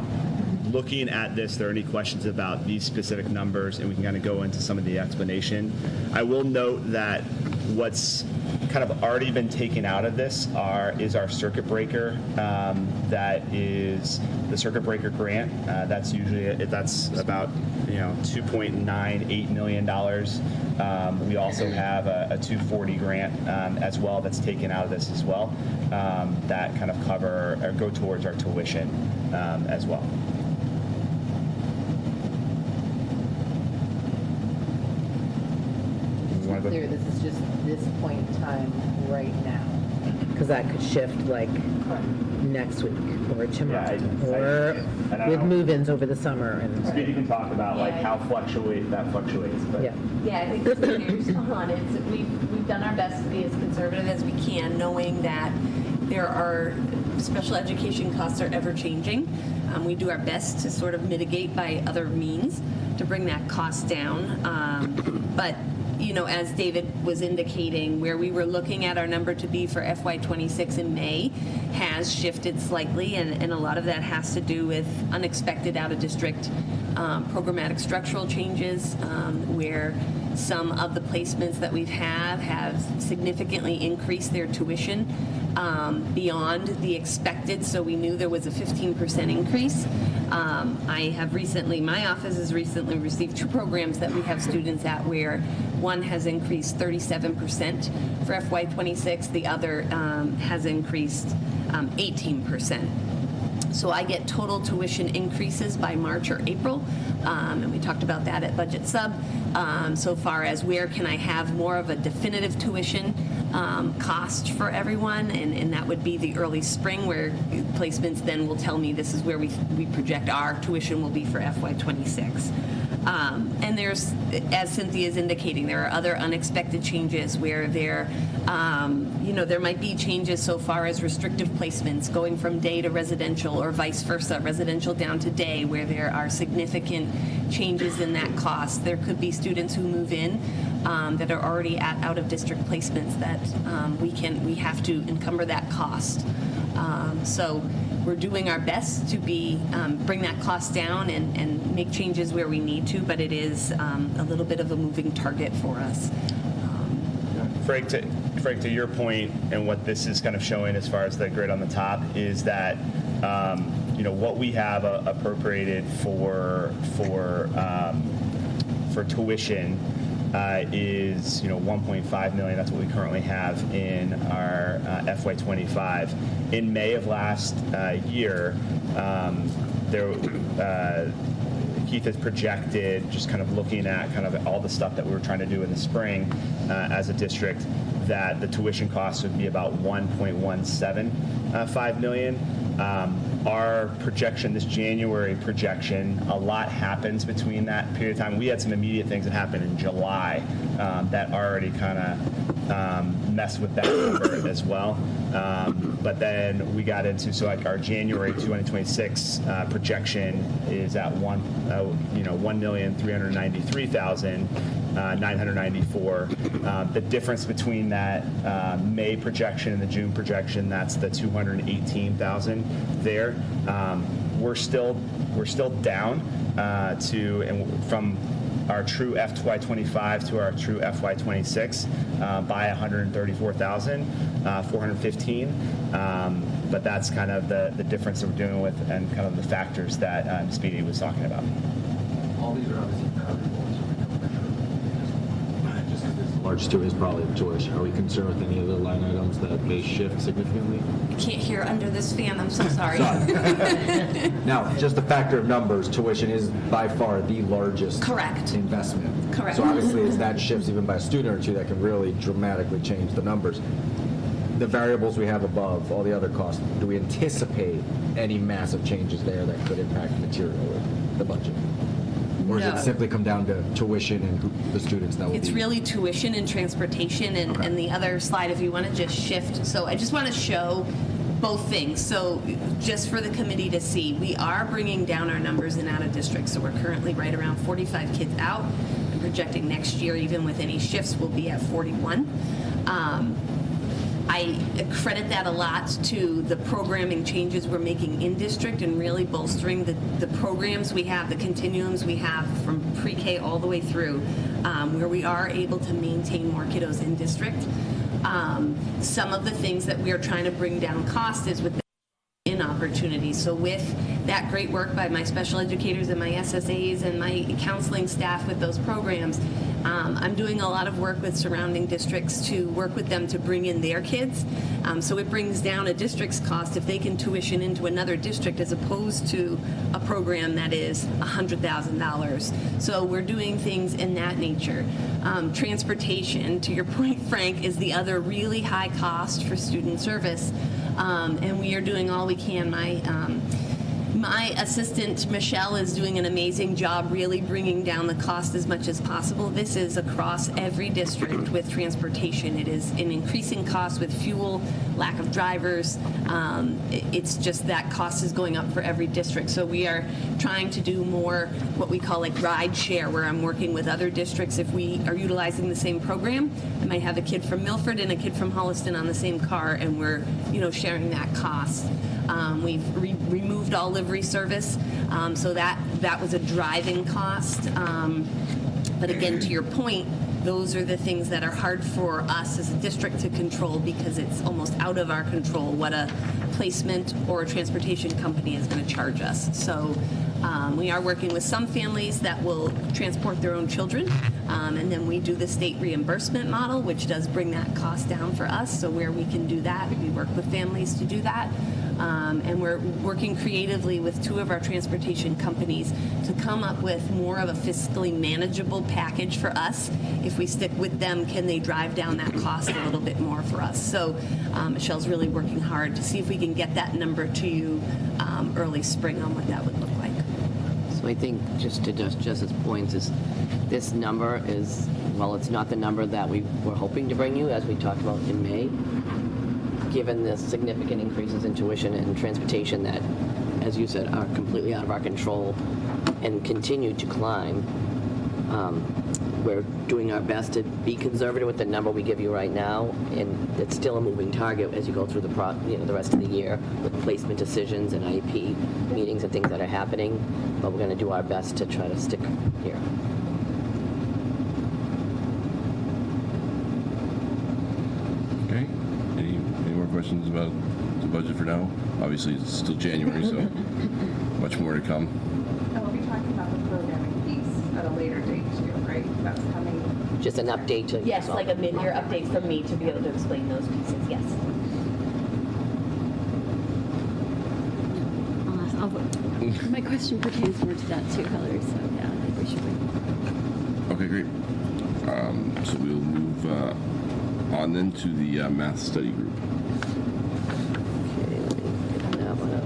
looking at this, there are any questions about these specific numbers, and we can kind of go into some of the explanation. I will note that what's kind of already been taken out of this is our circuit breaker. That is the circuit breaker grant. That's about $2.98 million. We also have a 240 grant as well that's taken out of this as well. That kind of cover or go towards our tuition as well. Clear, this is just this point in time right now, because that could shift like next week or tomorrow, or with move-ins over the summer. And Steve can talk about like how that fluctuates. But I think the seniors on it. We've done our best to be as conservative as we can, knowing that there are special education costs are ever changing. We do our best to sort of mitigate by other means to bring that cost down, but. As David was indicating, where we were looking at our number to be for FY26 in May has shifted slightly, and a lot of that has to do with unexpected out-of-district programmatic structural changes, where some of the placements that we've had have significantly increased their tuition beyond the expected, so we knew there was a 15% increase. My office has recently received 2 programs that we have students at where one has increased 37% for FY26, the other has increased 18%. So I get total tuition increases by March or April, and we talked about that at Budget Sub. So far as where can I have more of a definitive tuition cost for everyone, and that would be the early spring, where placements then will tell me this is where we project our tuition will be for FY26. And there's, as Cynthia is indicating, there are other unexpected changes where there might be changes so far as restrictive placements going from day to residential or vice versa, residential down to day, where there are significant changes in that cost. There could be students who move in that are already at out-of-district placements that we have to encumber that cost. So we're doing our best to bring that cost down and make changes where we need to, but it is a little bit of a moving target for us. Frank, to your point, and what this is kind of showing as far as the grid on the top is that what we have appropriated for tuition is 1.5 million. That's what we currently have in our FY25. In May of last year, Keith has projected, just kind of looking at kind of all the stuff that we were trying to do in the spring as a district, that the tuition costs would be about 1.175 million. Our projection, this January projection, a lot happens between that period of time. We had some immediate things that happened in July that already kind of messed with that number as well. But then we got into, so like our January 2026 projection is at 1,393,994. The difference between that May projection and the June projection, that's the 218,000 there. We're still down from our true FY25 to our true FY26 by 134,415. But that's kind of the difference that we're dealing with, and kind of the factors that Speedy was talking about. All these are obviously variables. Just because it's the largest two is probably the tuition. Are we concerned with any of the line items that may shift significantly? Can't hear under this fan. I'm so sorry. Now, just the factor of numbers, tuition is by far the largest investment. Correct. So obviously, as that shifts even by a student or two, that can really dramatically change the numbers. The variables we have above, all the other costs, do we anticipate any massive changes there that could impact materially the budget? Or does it simply come down to tuition and the students that will It's really tuition and transportation, and the other slide, if you want to just shift. So I just want to show both things. So just for the committee to see, we are bringing down our numbers in out of district. So we're currently right around 45 kids out. I'm projecting next year, even with any shifts, we'll be at 41. I credit that a lot to the programming changes we're making in district and really bolstering the programs we have, the continuums we have from pre-K all the way through, where we are able to maintain more kiddos in district. Some of the things that we are trying to bring down cost is with the in opportunities. So with that great work by my special educators and my SSAs and my counseling staff with those programs, I'm doing a lot of work with surrounding districts to work with them to bring in their kids. So it brings down a district's cost if they can tuition into another district as opposed to a program that is $100,000. So we're doing things in that nature. Transportation, to your point, Frank, is the other really high cost for student service. And we are doing all we can. My assistant, Michelle, is doing an amazing job really bringing down the cost as much as possible. This is across every district with transportation. It is an increasing cost with fuel, lack of drivers. It's just that cost is going up for every district. So we are trying to do more what we call like ride share, where I'm working with other districts. If we are utilizing the same program, I might have a kid from Milford and a kid from Holliston on the same car, and we're sharing that cost. We've removed all livery service, so that was a driving cost. But again, to your point, those are the things that are hard for us as a district to control because it's almost out of our control what a placement or a transportation company is going to charge us. So we are working with some families that will transport their own children, and then we do the state reimbursement model, which does bring that cost down for us. So where we can do that, we work with families to do that. And we're working creatively with 2 of our transportation companies to come up with more of a fiscally manageable package for us. If we stick with them, can they drive down that cost a little bit more for us? So Michelle's really working hard to see if we can get that number to you early spring on what that would look like. So I think just to Jess's points is this number is, well, it's not the number that we were hoping to bring you, as we talked about in May, given the significant increases in tuition and transportation that, as you said, are completely out of our control and continue to climb. We're doing our best to be conservative with the number we give you right now, and it's still a moving target as you go through the rest of the year with placement decisions and IEP meetings and things that are happening. But we're going to do our best to try to stick here. Okay. Any more questions about the budget for now? Obviously, it's still January, so much more to come. And we'll be talking about the programming piece at a later date too, right? That's coming. Just an update to Yes, like a mid-year update from me to be able to explain those pieces, yes. My question pertains more to that too, Hillary, so yeah, I think we should wait. Okay, great. So we'll move on then to the math study group. Okay, let me get that one up.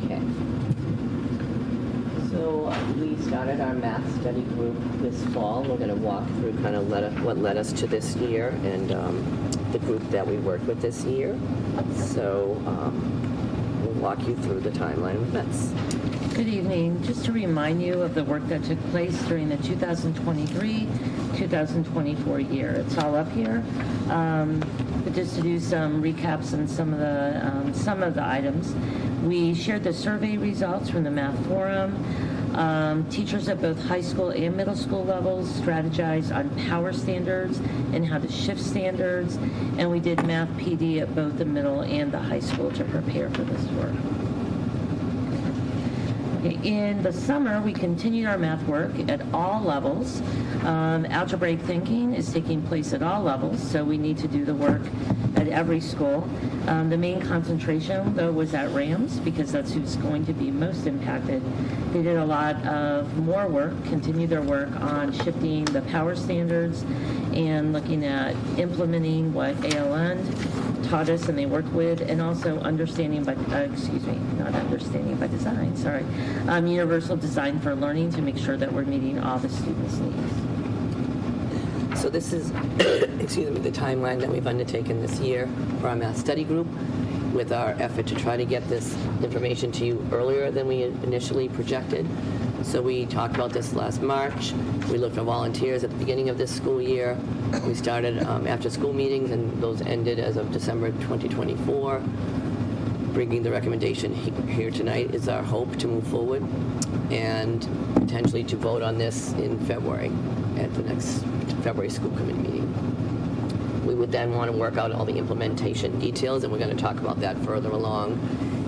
Okay. So we started our math study group this fall. We're going to walk through kind of what led us to this year and the group that we worked with this year. So we'll walk you through the timeline of events. Good evening. Just to remind you of the work that took place during the 2023-2024 year. It's all up here. But just to do some recaps on some of the items. We shared the survey results from the Math Forum. Teachers at both high school and middle school levels strategized on power standards and how to shift standards. And we did Math PD at both the middle and the high school to prepare for this work. In the summer, we continued our math work at all levels. Algebraic thinking is taking place at all levels, so we need to do the work at every school. The main concentration, though, was at Rams, because that's who's going to be most impacted. They did a lot of more work, continued their work on shifting the power standards and looking at implementing what ALN taught us and they worked with, and also understanding by, not understanding by design, sorry, universal design for learning to make sure that we're meeting all the students' needs. So this is, the timeline that we've undertaken this year for our math study group, with our effort to try to get this information to you earlier than we initially projected. So we talked about this last March. We looked for volunteers at the beginning of this school year. We started after school meetings, and those ended as of December 2024. Bringing the recommendation here tonight is our hope to move forward and potentially to vote on this in February at the next February school committee meeting. We would then want to work out all the implementation details, and we're going to talk about that further along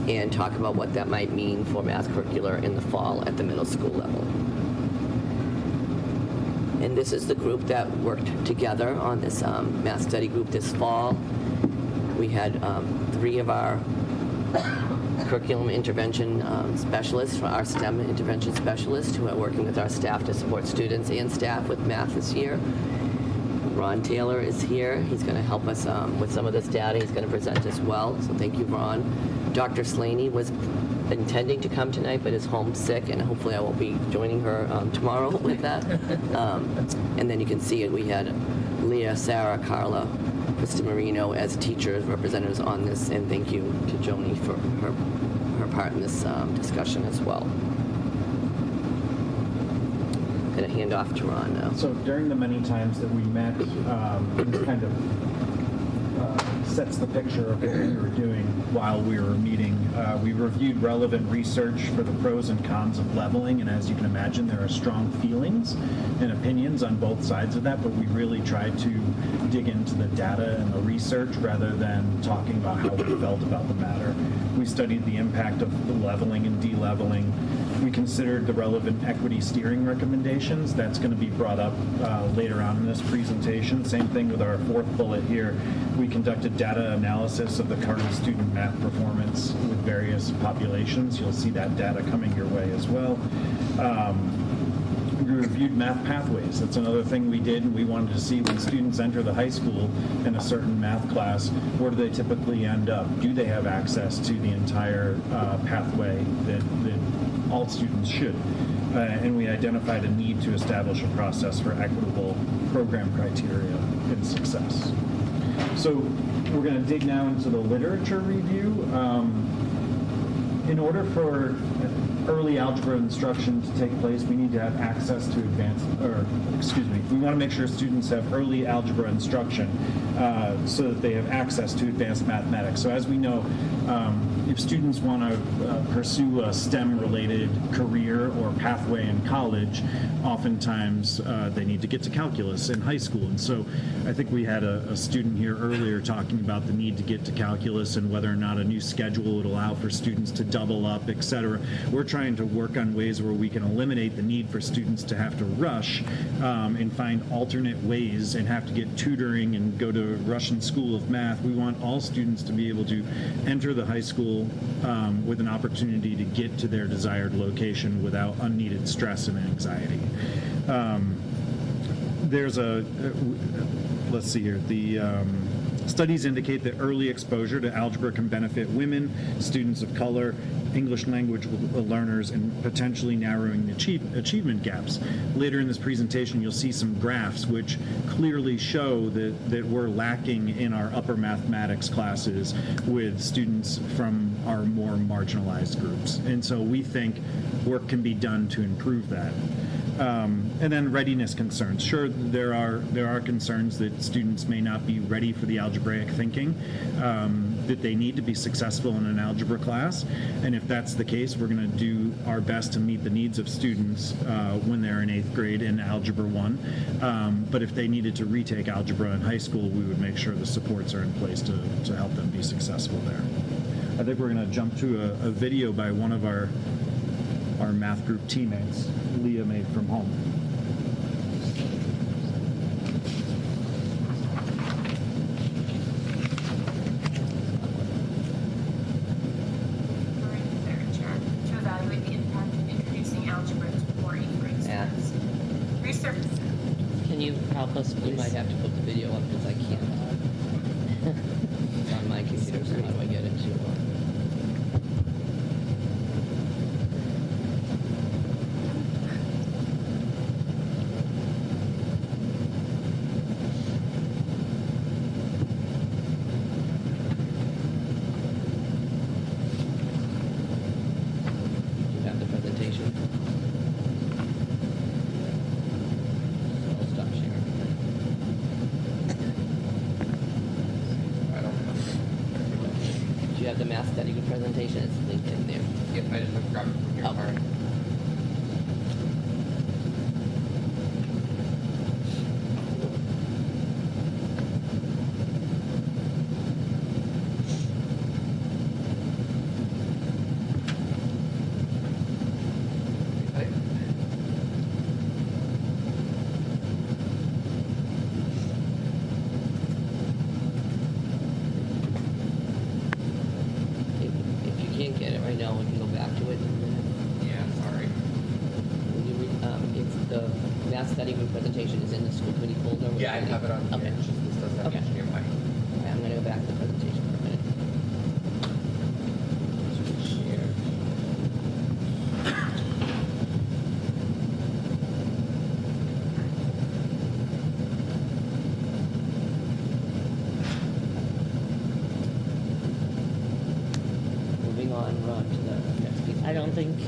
and talk about what that might mean for math curricular in the fall at the middle school level. And this is the group that worked together on this math study group this fall. We had 3 of our curriculum intervention specialists, our STEM intervention specialists, who are working with our staff to support students and staff with math this year. Ron Taylor is here. He's going to help us with some of this data. He's going to present as well, so thank you, Ron. Dr. Slaney was intending to come tonight, but is homesick, and hopefully I will be joining her tomorrow with that. And then you can see it. We had Leah, Sarah, Carla, Krista Marino as teachers, representatives on this, and thank you to Joni for her part in this discussion as well. Going to hand off to Ron now. So during the many times that we met, this kind of sets the picture of what we were doing while we were meeting. We reviewed relevant research for the pros and cons of leveling, and as you can imagine, there are strong feelings and opinions on both sides of that, but we really tried to dig into the data and the research rather than talking about how we felt about the matter. We studied the impact of the leveling and de-leveling. We considered the relevant equity steering recommendations. That's going to be brought up later on in this presentation. Same thing with our fourth bullet here. We conducted data analysis of the current student math performance with various populations. You'll see that data coming your way as well. We reviewed math pathways. That's another thing we did, and we wanted to see when students enter the high school in a certain math class, where do they typically end up? Do they have access to the entire pathway that all students should? And we identified a need to establish a process for equitable program criteria and success. So we're going to dig now into the literature review. In order for early algebra instruction to take place, we need to have access to we want to make sure students have early algebra instruction so that they have access to advanced mathematics. So as we know, if students want to pursue a STEM-related career or pathway in college, oftentimes they need to get to calculus in high school. And so I think we had a student here earlier talking about the need to get to calculus and whether or not a new schedule would allow for students to double up, et cetera. We're trying to work on ways where we can eliminate the need for students to have to rush and find alternate ways and have to get tutoring and go to Russian School of Math. We want all students to be able to enter the high school with an opportunity to get to their desired location without unneeded stress and anxiety. Let's see here, studies indicate that early exposure to algebra can benefit women, students of color, English language learners, and potentially narrowing the achievement gaps. Later in this presentation, you'll see some graphs which clearly show that we're lacking in our upper mathematics classes with students from our more marginalized groups. And so we think work can be done to improve that. And then readiness concerns. Sure, there are concerns that students may not be ready for the algebraic thinking that they need to be successful in an algebra class. And if that's the case, we're going to do our best to meet the needs of students when they're in 8th grade in Algebra 1. But if they needed to retake algebra in high school, we would make sure the supports are in place to help them be successful there. I think we're going to jump to a video by one of our math group teammates, Leah, made from home. To evaluate the impact of introducing algebra to more 8th grade students. Research. Can you help us? You might have to put the video up because I can't. It's on my computer, so how do I get it to? The math study group presentation is linked in there. Yep, I just grabbed it from here. Oh. Sorry. Can't get it right now, we can go back to it in a minute. Yeah, sorry. It's the math study group presentation is in the school committee folder. Yeah, I have it on here. Okay. It's just this doesn't have HDMI. Okay, I'm going to go back to the presentation for a minute. Share. Moving on, Ron, to the next piece. I don't think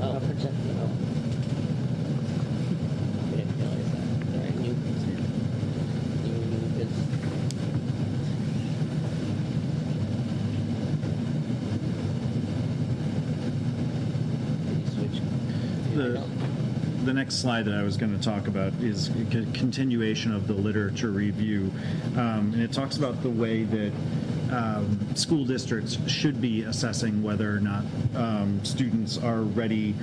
I'll project it. Oh. I didn't realize that. All right, new business. the next slide that I was going to talk about is a continuation of the literature review. And it talks about the way that school districts should be assessing whether or not students are ready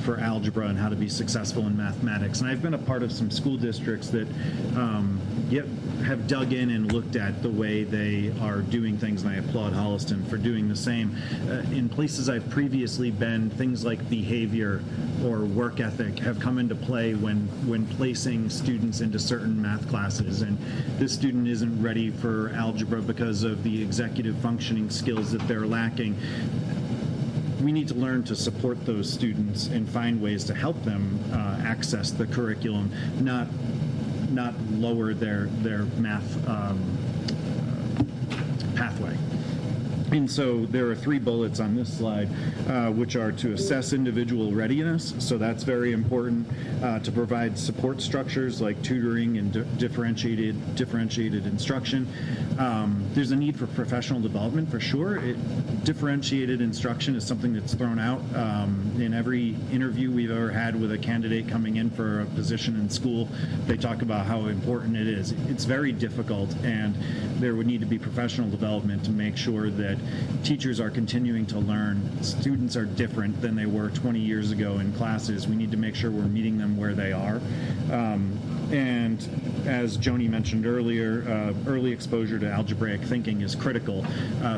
for algebra and how to be successful in mathematics. And I've been a part of some school districts that have dug in and looked at the way they are doing things, and I applaud Holliston for doing the same. In places I've previously been, things like behavior or work ethic have come into play when placing students into certain math classes, and this student isn't ready for algebra because of the executive functioning skills that they're lacking. We need to learn to support those students and find ways to help them access the curriculum, not lower their math pathway. And so there are 3 bullets on this slide, which are to assess individual readiness. So that's very important. To provide support structures like tutoring and differentiated instruction. There's a need for professional development for sure. Differentiated instruction is something that's thrown out in every interview we've ever had with a candidate coming in for a position in school. They talk about how important it is. It's very difficult, and there would need to be professional development to make sure that teachers are continuing to learn. Students are different than they were 20 years ago in classes. We need to make sure we're meeting them where they are. And as Joni mentioned earlier, early exposure to algebraic thinking is critical,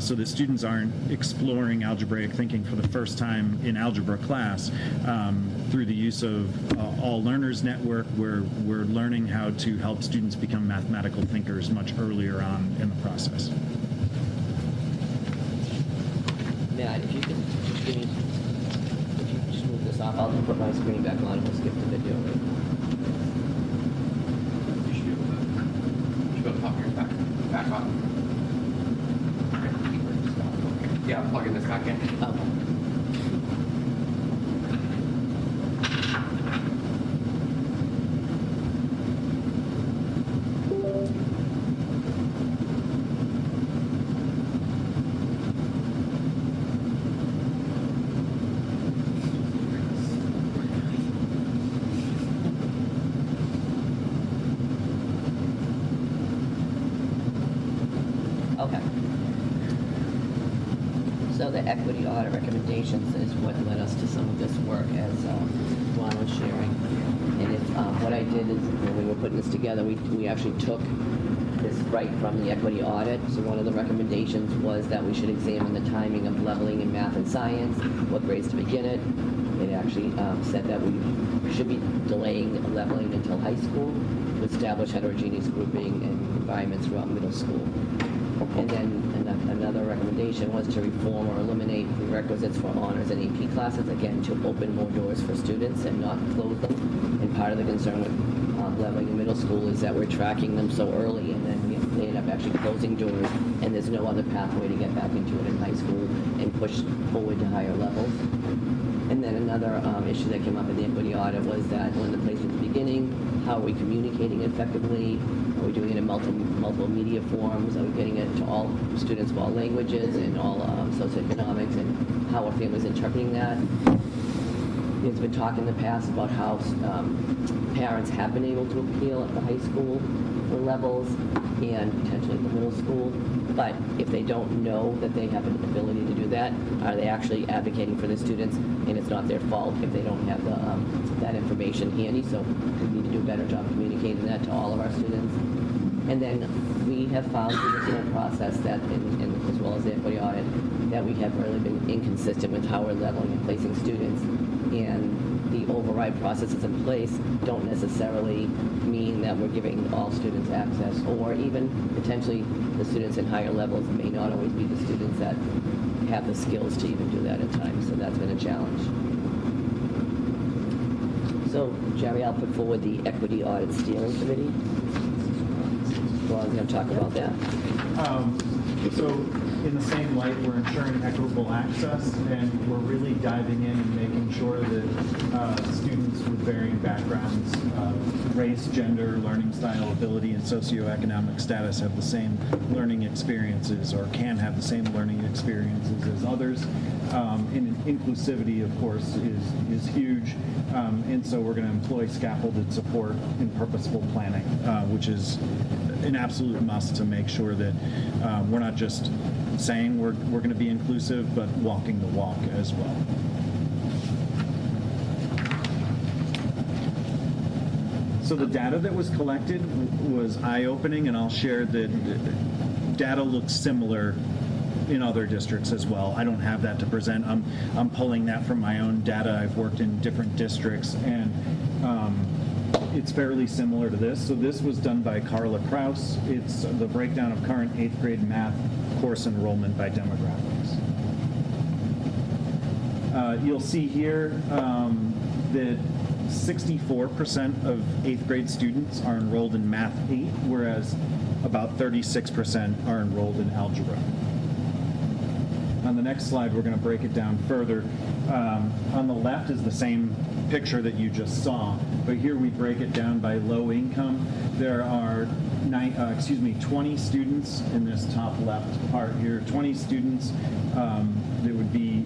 so that students aren't exploring algebraic thinking for the first time in algebra class. Through the use of All Learners Network, we're learning how to help students become mathematical thinkers much earlier on in the process. Matt, if you could just give me, if you could just move this off, I'll just put my screen back on and we'll skip the video. You should be able to pop yours back on. Yeah, I'm plugging this back in. Oh. Okay. So the equity audit recommendations is what led us to some of this work, as Ron was sharing. And what I did is, when we were putting this together, we actually took this right from the equity audit. So one of the recommendations was that we should examine the timing of leveling in math and science, what grades to begin it. It actually said that we should be delaying leveling until high school to establish heterogeneous grouping and environments throughout middle school. And then another recommendation was to reform or eliminate prerequisites for honors and AP classes, again, to open more doors for students and not close them. And part of the concern with leveling in middle school is that we're tracking them so early, and then we end up actually closing doors, and there's no other pathway to get back into it in high school and push forward to higher levels. And then another issue that came up in the equity audit was that when the placement's beginning, how are we communicating effectively? Are we doing it in multiple media forms? Are we getting it to all students of all languages and all socioeconomics? And how are families interpreting that? There's been talk in the past about how parents have been able to appeal at the high school for levels and potentially at the middle school. But if they don't know that they have an ability to do that, are they actually advocating for the students? And it's not their fault if they don't have that information handy. So we need to do a better job communicating that to all of our students. And then we have found through this whole process that, as well as the equity audit, that we have really been inconsistent with how we're leveling and placing students. And the override processes in place don't necessarily mean that we're giving all students access, or even potentially the students in higher levels may not always be the students that have the skills to even do that at times. So that's been a challenge. So, Jerry, I'll put forward the Equity Audit Steering Committee. Well, I'm going to talk about that. So in the same light, we're ensuring equitable access, and we're really diving in and making sure that students with varying backgrounds, race, gender, learning style, ability, and socioeconomic status have the same learning experiences or can have the same learning experiences as others. Inclusivity, of course, is huge, and so we're going to employ scaffolded support in purposeful planning, which is an absolute must to make sure that we're not just saying we're going to be inclusive, but walking the walk as well. So the data that was collected was eye-opening, and I'll share that data looks similar in other districts as well. I don't have that to present. I'm pulling that from my own data. I've worked in different districts, and it's fairly similar to this. So this was done by Carla Kraus. It's the breakdown of current 8th grade math course enrollment by demographics. You'll see here that 64% of 8th grade students are enrolled in Math 8, whereas about 36% are enrolled in Algebra. On the next slide, we're going to break it down further. On the left is the same picture that you just saw, but here we break it down by low income. There are 20 students in this top left part here, 20 students that would be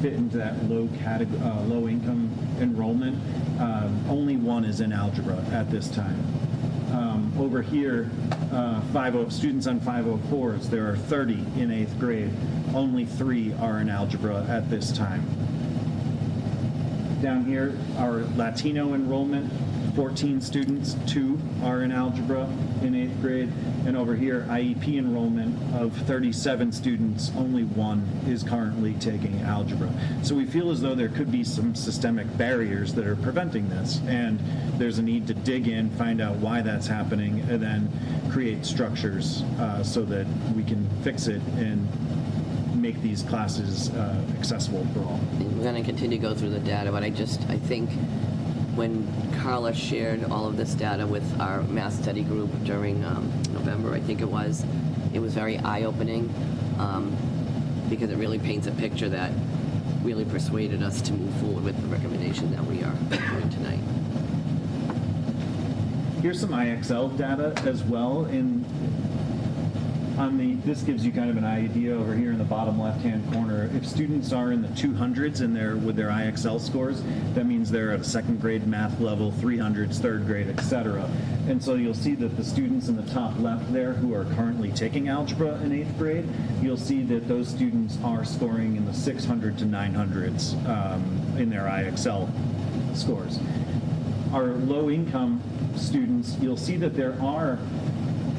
fit into that low income enrollment. Only one is in algebra at this time. Over here, students on 504s, there are 30 in 8th grade. Only 3 are in algebra at this time. Down here, our Latino enrollment, 14 students, 2 are in algebra in 8th grade. And over here, IEP enrollment of 37 students, only 1 is currently taking algebra. So we feel as though there could be some systemic barriers that are preventing this. And there's a need to dig in, find out why that's happening, and then create structures so that we can fix it and make these classes accessible for all. We're going to continue to go through the data, but I think when Carla shared all of this data with our math study group during November, I think it was very eye-opening because it really paints a picture that really persuaded us to move forward with the recommendation that we are doing tonight. Here's some IXL data as well. This gives you kind of an idea over here in the bottom left-hand corner. If students are in the 200s with their IXL scores, that means they're at a 2nd grade math level, 300s, 3rd grade, etc. And so you'll see that the students in the top left there who are currently taking algebra in 8th grade, you'll see that those students are scoring in the 600 to 900s in their IXL scores. Our low-income students, you'll see that there are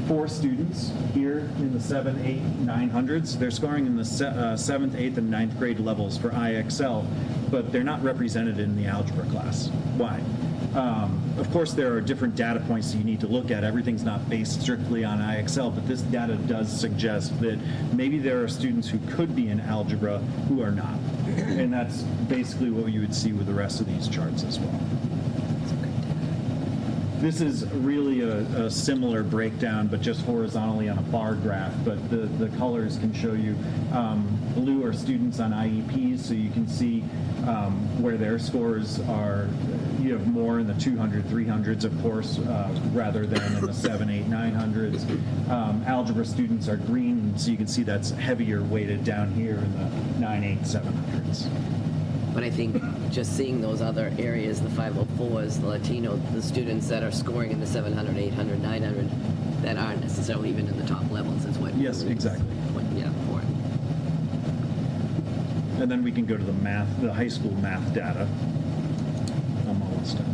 4 students here in the 7, 8, 900s. They're scoring in the 7th, 8th, and 9th grade levels for IXL, but they're not represented in the algebra class. Why? Of course, there are different data points that you need to look at. Everything's not based strictly on IXL, but this data does suggest that maybe there are students who could be in algebra who are not. And that's basically what you would see with the rest of these charts as well. This is really a similar breakdown, but just horizontally on a bar graph, but the colors can show you. Blue are students on IEPs, so you can see where their scores are. You have more in the 200, 300s, of course, rather than in the 7, 8, 900s. Algebra students are green, so you can see that's heavier weighted down here in the 9, 8, 700s. But I think just seeing those other areas, the 504s, the Latino, the students that are scoring in the 700, 800, 900, that aren't necessarily even in the top levels is what. Yes, exactly. Important. And then we can go to the high school math data. I'm almost done.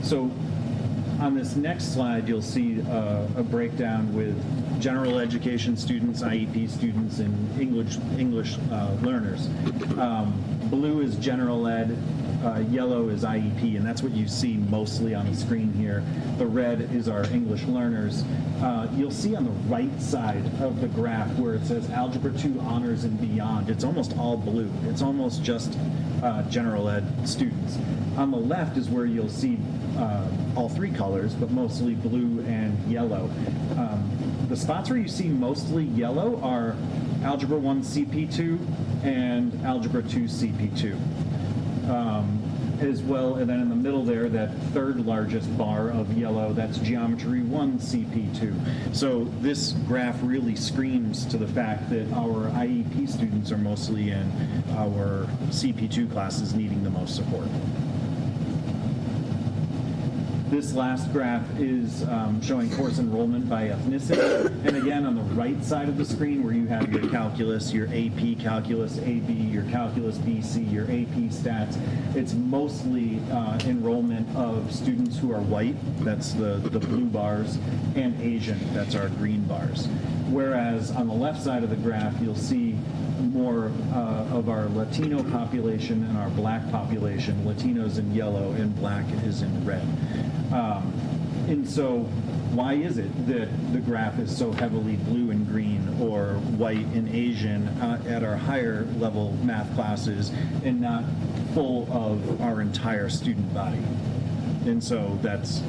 So on this next slide, you'll see a breakdown with general education students, IEP students, and English learners. Blue is general ed, Yellow is IEP, and that's what you see mostly on the screen here. The red is our English learners. You'll see on the right side of the graph where it says Algebra 2 Honors and Beyond, it's almost all blue. It's almost just general ed students. On the left is where you'll see all three colors, but mostly blue and yellow. The spots where you see mostly yellow are Algebra 1 CP2 and Algebra 2 CP2. As well, and then in the middle there, that third largest bar of yellow, that's Geometry 1 CP2. So this graph really screams to the fact that our IEP students are mostly in our CP2 classes needing the most support. This last graph is showing course enrollment by ethnicity. And again, on the right side of the screen where you have your calculus, your AP calculus, AB, your calculus BC, your AP stats, it's mostly enrollment of students who are white, that's the blue bars, and Asian, that's our green bars. Whereas on the left side of the graph, you'll see more of our Latino population and our black population. Latinos in yellow and black is in red. And so why is it that the graph is so heavily blue and green or white and Asian at our higher level math classes and not full of our entire student body? And so that's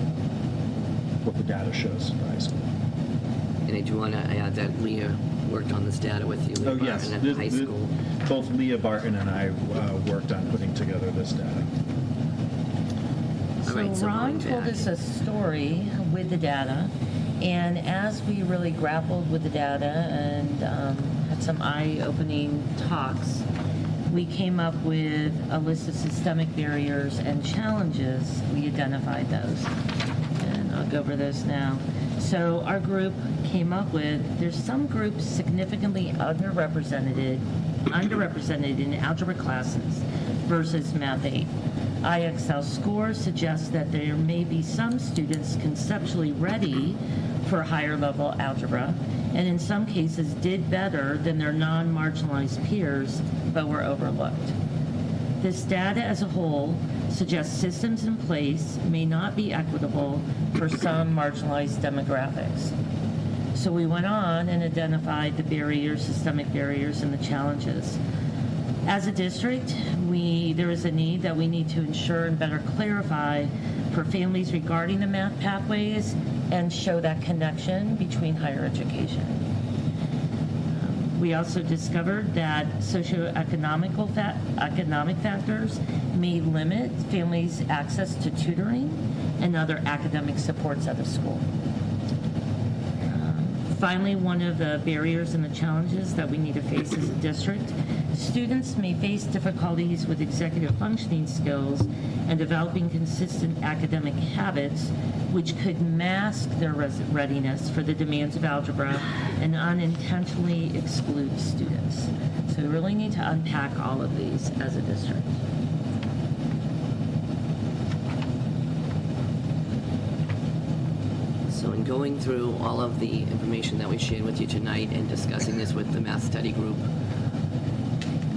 what the data shows for high school. And I do want to add that Leah worked on this data with you, Leah Barton, at the high school. Both Leah Barton and I worked on putting together this data. So Ron told us a story with the data, and as we really grappled with the data and had some eye-opening talks, we came up with a list of systemic barriers and challenges. We identified those, and I'll go over those now. So our group came up with, there's some groups significantly underrepresented in algebra classes versus Math 8. IXL scores suggest that there may be some students conceptually ready for higher level algebra, and in some cases did better than their non-marginalized peers, but were overlooked. This data as a whole suggests systems in place may not be equitable for some marginalized demographics. So we went on and identified the barriers, systemic barriers, and the challenges. As a district, there is a need that we need to ensure and better clarify for families regarding the math pathways and show that connection between higher education. We also discovered that socioeconomic factors may limit families' access to tutoring and other academic supports out of school. Finally, one of the barriers and the challenges that we need to face as a district, students may face difficulties with executive functioning skills and developing consistent academic habits, which could mask their readiness for the demands of algebra and unintentionally exclude students. So we really need to unpack all of these as a district. So in going through all of the information that we shared with you tonight and discussing this with the math study group,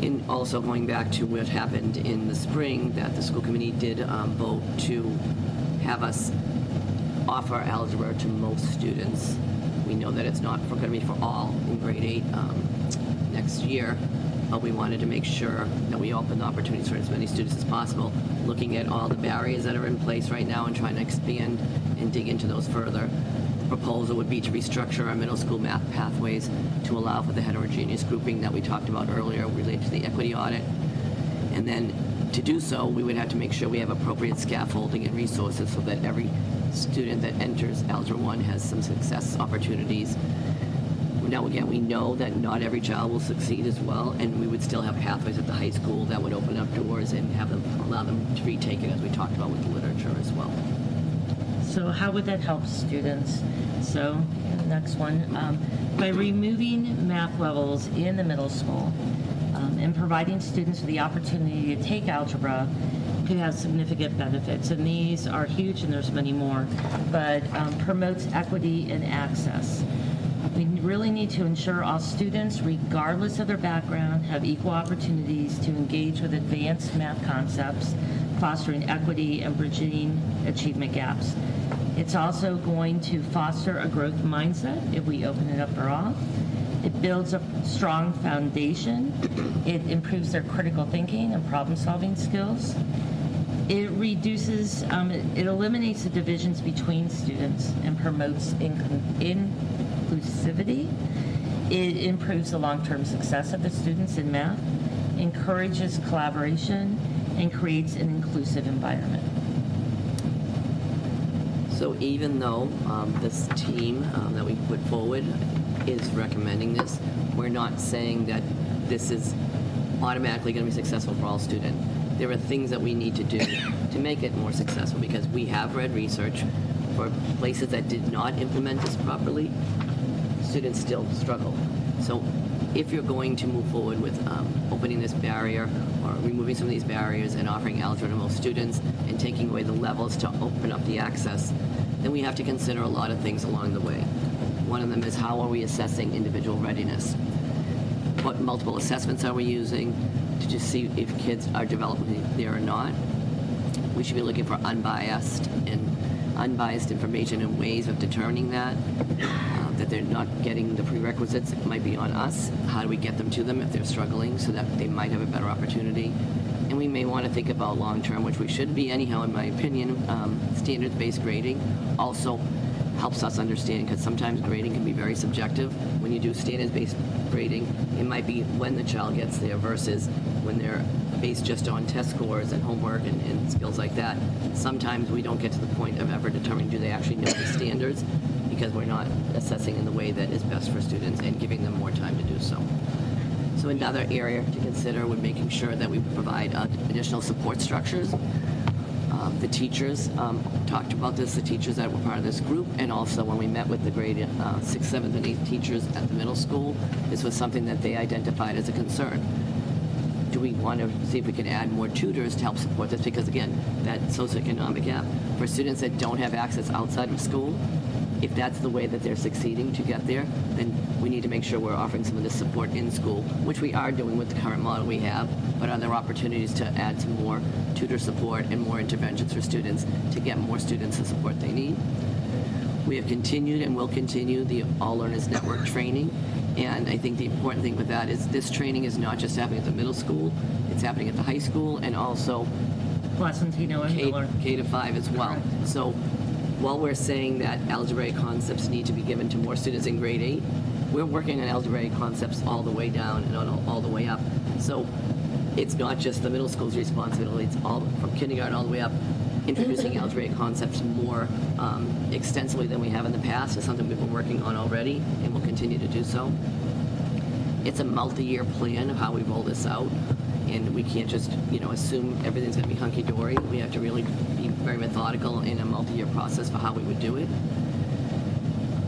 and also going back to what happened in the spring, that the school committee did vote to have us offer algebra to most students. We know that it's not going to be for all in grade 8 next year, but we wanted to make sure that we opened opportunities for as many students as possible, looking at all the barriers that are in place right now and trying to expand and dig into those further. The proposal would be to restructure our middle school math pathways to allow for the heterogeneous grouping that we talked about earlier related to the equity audit. And then to do so, we would have to make sure we have appropriate scaffolding and resources so that every student that enters Algebra 1 has some success opportunities. Now, again, we know that not every child will succeed as well, and we would still have pathways at the high school that would open up doors and have them allow them to retake it, as we talked about with the literature as well. So how would that help students? So the next one, by removing math levels in the middle school and providing students with the opportunity to take algebra could have significant benefits. And these are huge, and there's many more, but promotes equity and access. We really need to ensure all students, regardless of their background, have equal opportunities to engage with advanced math concepts, fostering equity and bridging achievement gaps. It's also going to foster a growth mindset if we open it up for all. It builds a strong foundation. It improves their critical thinking and problem-solving skills. It reduces, it eliminates the divisions between students and promotes inclusivity. It improves the long-term success of the students in math, encourages collaboration, and creates an inclusive environment. So even though this team that we put forward is recommending this, we're not saying that this is automatically going to be successful for all students. There are things that we need to do to make it more successful, because we have read research for places that did not implement this properly, students still struggle. So if you're going to move forward with opening this barrier or removing some of these barriers and offering algebra to most students and taking away the levels to open up the access, then we have to consider a lot of things along the way. One of them is, how are we assessing individual readiness? What multiple assessments are we using to just see if kids are developing there or not? We should be looking for unbiased information and ways of determining that they're not getting the prerequisites. It might be on us. How do we get them to them if they're struggling, so that they might have a better opportunity? And we may want to think about long-term, which we should be anyhow, in my opinion. Standards-based grading also helps us understand, because sometimes grading can be very subjective. When you do standards-based grading, it might be when the child gets there versus when they're based just on test scores and homework and skills like that. Sometimes we don't get to the point of ever determining, do they actually know the standards, because we're not assessing in the way that is best for students and giving them more time to do so. So another area to consider would making sure that we provide additional support structures. The teachers talked about this, the teachers that were part of this group, and also when we met with the grade 6th, 7th, and 8th teachers at the middle school, this was something that they identified as a concern. Do we want to see if we can add more tutors to help support this? Because again, that socioeconomic gap for students that don't have access outside of school, if that's the way that they're succeeding to get there, then we need to make sure we're offering some of this support in school, which we are doing with the current model we have, but are there opportunities to add some more tutor support and more interventions for students to get more students the support they need? We have continued and will continue the All Learners Network training, and I think the important thing with that is this training is not just happening at the middle school, it's happening at the high school, and also Placentino and Miller. K to 5 as well. So while we're saying that algebraic concepts need to be given to more students in grade 8, we're working on algebraic concepts all the way down and all the way up. So it's not just the middle school's responsibility, it's all from kindergarten all the way up. Introducing algebraic concepts more extensively than we have in the past is something we've been working on already and will continue to do so. It's a multi-year plan of how we roll this out, and we can't just assume everything's going to be hunky-dory. We have to really be very methodical in a multi-year process for how we would do it.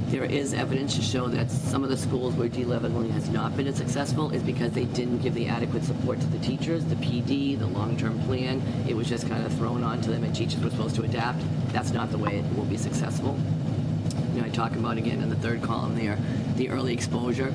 There is evidence to show that some of the schools where de-leveling has not been as successful is because they didn't give the adequate support to the teachers, the PD, the long-term plan. It was just kind of thrown onto them and teachers were supposed to adapt. That's not the way it will be successful. I talk about, again, in the third column there, the early exposure.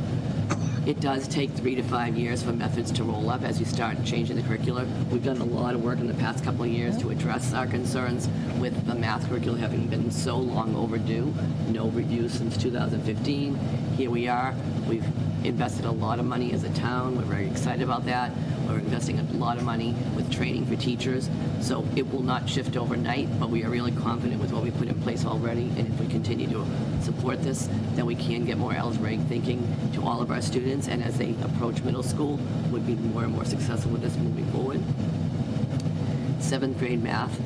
It does take 3 to 5 years for methods to roll up as you start changing the curriculum. We've done a lot of work in the past couple of years to address our concerns with the math curriculum having been so long overdue. No review since 2015. Here we are. We've invested a lot of money as a town. We're very excited about that. We're investing a lot of money with training for teachers. So it will not shift overnight, but we are really confident with what we put in place already. And if we continue to support this, then we can get more algebraic thinking to all of our students. And as they approach middle school, would be more and more successful with this moving forward. 7th grade math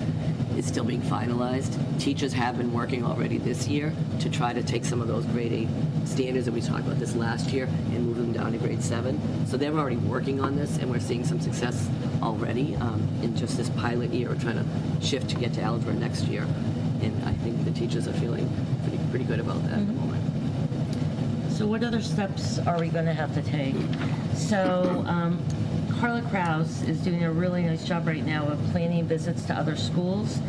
is still being finalized. Teachers have been working already this year to try to take some of those grade 8 standards that we talked about this last year and move them down to grade 7. So they're already working on this, and we're seeing some success already in just this pilot year. We're trying to shift to get to algebra next year, and I think the teachers are feeling pretty good about that at the moment. So what other steps are we going to have to take? So Carla Krause is doing a really nice job right now of planning visits to other schools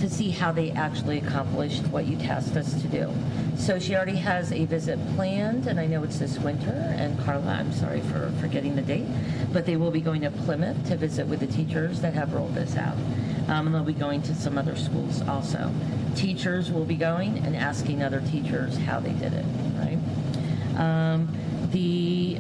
to see how they actually accomplished what you tasked us to do. So she already has a visit planned, and I know it's this winter, and Carla, I'm sorry for forgetting the date, but they will be going to Plymouth to visit with the teachers that have rolled this out. And they'll be going to some other schools also. Teachers will be going and asking other teachers how they did it, right? The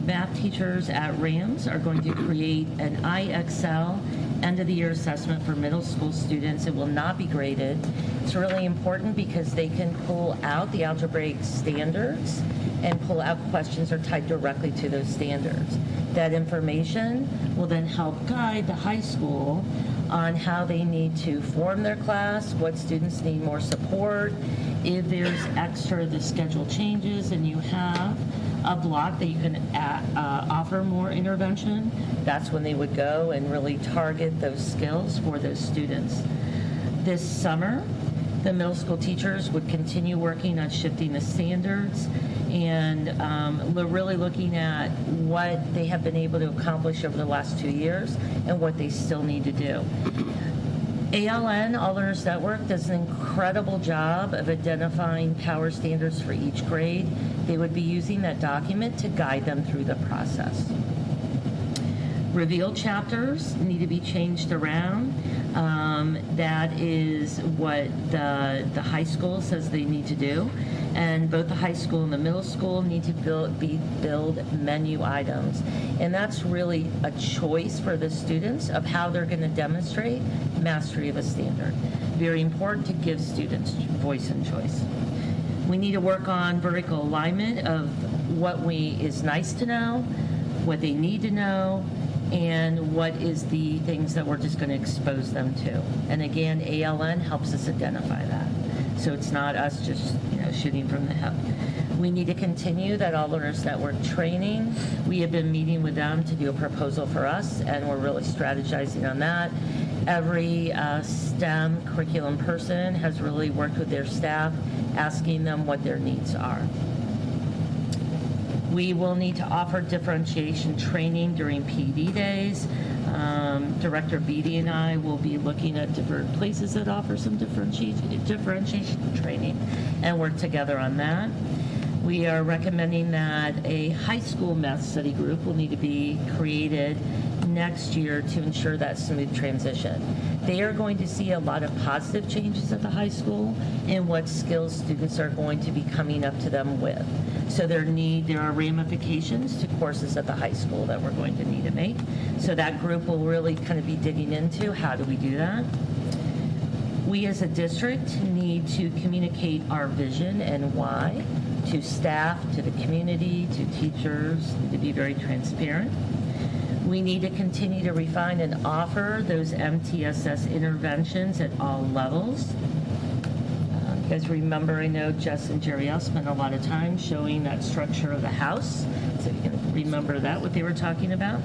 math teachers at Rams are going to create an IXL end-of-the-year assessment for middle school students. It will not be graded. It's really important because they can pull out the algebraic standards and pull out questions that are tied directly to those standards. That information will then help guide the high school on how they need to form their class, what students need more support. If there's extra, the schedule changes and you have a block that you can offer more intervention, that's when they would go and really target those skills for those students. This summer, the middle school teachers would continue working on shifting the standards and really looking at what they have been able to accomplish over the last 2 years and what they still need to do. ALN, All Learners Network, does an incredible job of identifying power standards for each grade. They would be using that document to guide them through the process. Reveal chapters need to be changed around. That is what the high school says they need to do. And both the high school and the middle school need to build menu items. And that's really a choice for the students of how they're going to demonstrate mastery of a standard. Very important to give students voice and choice. We need to work on vertical alignment of what is nice to know, what they need to know, and what is the things that we're just going to expose them to. And again, ALN helps us identify that. So it's not us just shooting from the hip. We need to continue that All Learners Network training. We have been meeting with them to do a proposal for us, and we're really strategizing on that. Every STEM curriculum person has really worked with their staff, asking them what their needs are. We will need to offer differentiation training during PD days. Director Beatty and I will be looking at different places that offer some differentiation training and work together on that. We are recommending that a high school math study group will need to be created next year to ensure that smooth transition. They are going to see a lot of positive changes at the high school and what skills students are going to be coming up to them with. So there are ramifications to courses at the high school that we're going to need to make. So that group will really kind of be digging into how do we do that. We as a district need to communicate our vision and why to staff, to the community, to teachers, to be very transparent. We need to continue to refine and offer those MTSS interventions at all levels. You guys remember, I know Jess and Jerry L spent a lot of time showing that structure of the house. So you can remember that, what they were talking about.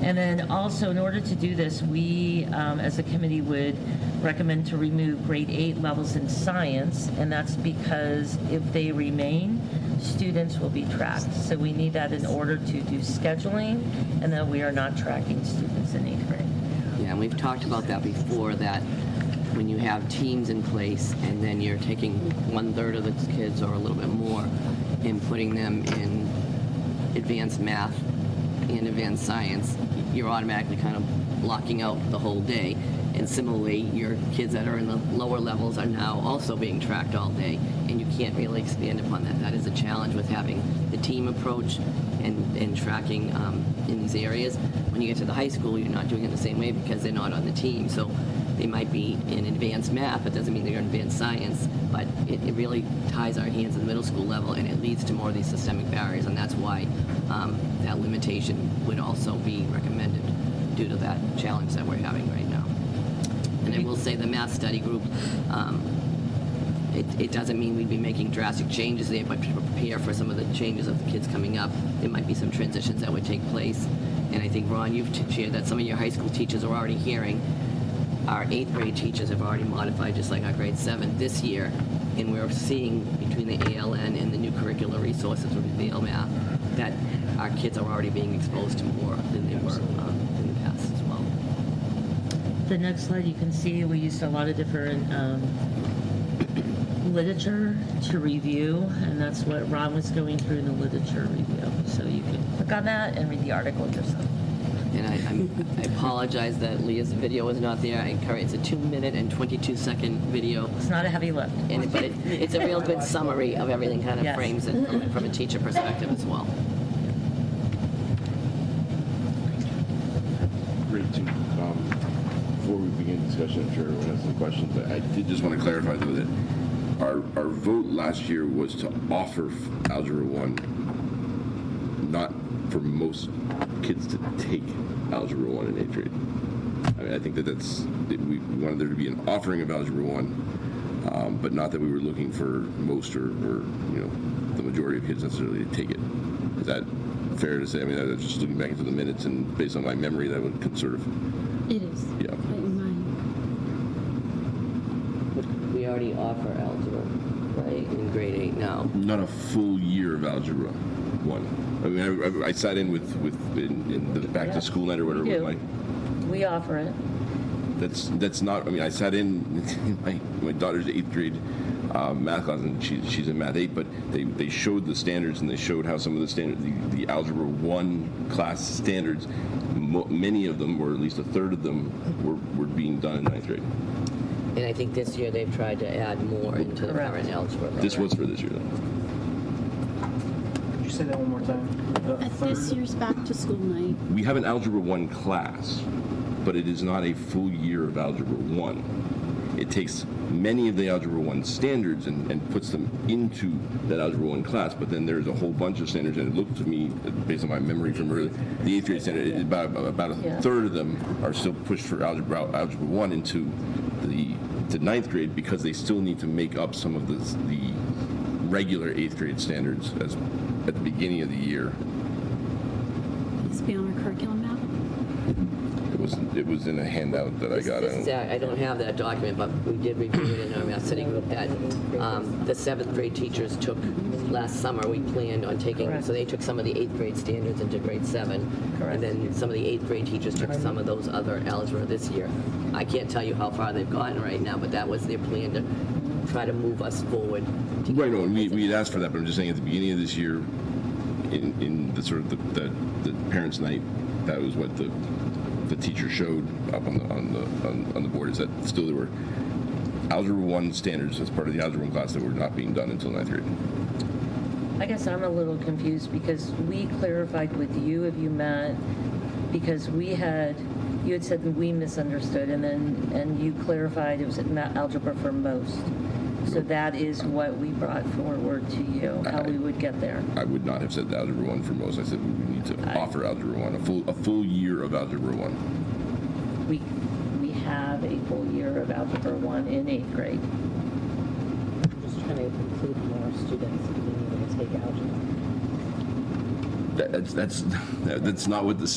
And then also, in order to do this, we, as a committee, would recommend to remove grade 8 levels in science, and that's because if they remain, students will be tracked. So we need that in order to do scheduling, and that we are not tracking students in 8th grade. Yeah, and we've talked about that before, that when you have teams in place and then you're taking 1/3 of the kids or a little bit more and putting them in advanced math and advanced science, you're automatically kind of blocking out the whole day. And similarly, your kids that are in the lower levels are now also being tracked all day, and you can't really expand upon that. That is a challenge with having the team approach and tracking in these areas. When you get to the high school, you're not doing it the same way because they're not on the team. So they might be in advanced math, it doesn't mean they're in advanced science, but it really ties our hands at the middle school level, and it leads to more of these systemic barriers, and that's why that limitation would also be recommended due to that challenge that we're having right now. And I will say the math study group, it doesn't mean we'd be making drastic changes there, but to prepare for some of the changes of the kids coming up, there might be some transitions that would take place. And I think, Ron, you've shared that some of your high school teachers are already hearing our 8th grade teachers have already modified, just like our grade 7 this year, and we're seeing between the ALN and the new curricular resources with Reveal Math that our kids are already being exposed to more than they were in the past as well. The next slide, you can see we used a lot of different literature to review, and that's what Ron was going through in the literature review. So you can click on that and read the article yourself. And I apologize that Leah's video was not there. I encourage, it's a 2-minute and 22-second video. It's not a heavy lift. But it's a real good summary of everything, kind of Yes. frames it from a teacher perspective as well. Great, too. Before we begin discussion, I'm sure everyone has some questions. I did just want to clarify, though, that our vote last year was to offer Algebra 1, not for most kids to take Algebra 1 in 8th grade. I mean, I think we wanted there to be an offering of Algebra 1, but not that we were looking for most or the majority of kids necessarily to take it. Is that fair to say? I mean, I was just looking back into the minutes, and based on my memory, that would sort of... It is. Yeah. We already offer algebra, right, in grade 8 now. Not a full year of Algebra 1. I mean, I sat in in the back to school night or whatever. We offer it. That's not. I mean, I sat in my daughter's 8th grade math class, and she's in Math 8. But they showed the standards, and they showed how some of the standards, the Algebra 1 class standards, many of them, or at least a third of them, were being done in 9th grade. And I think this year they've tried to add more into the current algebra. This was for this year, though. Could you say that one more time? At this year's back to school night. We have an Algebra 1 class, but it is not a full year of Algebra 1. It takes many of the Algebra 1 standards and puts them into that Algebra 1 class, but then there's a whole bunch of standards, and it looked to me, based on my memory from earlier, the 8th grade standard, about a third of them are still pushed for Algebra 1 into to 9th grade, because they still need to make up some of the regular 8th grade standards at the beginning of the year. Will this be on our curriculum map? It was in a handout that I got. I don't have that document, but we did review it in our math study group that the 7th grade teachers took last summer. We planned on taking, so they took some of the 8th grade standards into grade 7. And then some of the 8th grade teachers took some of those other algebra this year. I can't tell you how far they've gotten right now, but that was their plan to try to move us forward. Right, no, we had asked for that, but I'm just saying at the beginning of this year, in the sort of the parents' night, that was what the teacher showed up on the board, is that still there were Algebra 1 standards as part of the Algebra 1 class that were not being done until 9th grade. I guess I'm a little confused because we clarified with you, if you met, because you had said that we misunderstood, and you clarified it was algebra for most. So that is what we brought forward to you, how we would get there. I would not have said Algebra 1 for most. I said we need to offer Algebra 1, a full year of Algebra 1. We have a full year of Algebra 1 in 8th grade. Just trying to include more students being able to take algebra. That's not what the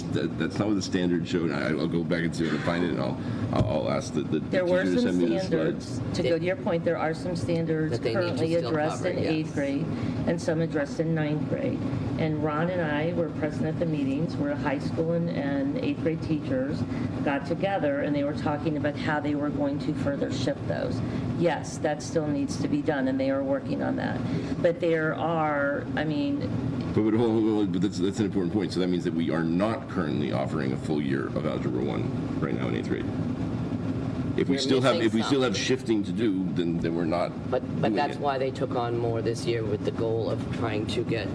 standard showed. I'll go back and see if I can find it, and I'll ask the There were teacher to some send me the standards, slides. to go to your point, there are some standards That they need to currently still addressed cover, in yes. 8th grade and some addressed in 9th grade. And Ron and I were present at the meetings where high school and 8th grade teachers got together and they were talking about how they were going to further shift those. Yes, that still needs to be done, and they are working on that. But there are, But that's an important point. So that means that we are not currently offering a full year of Algebra 1 right now in 8th grade. If we still have shifting to do, then we're not. But that's why they took on more this year with the goal of trying to get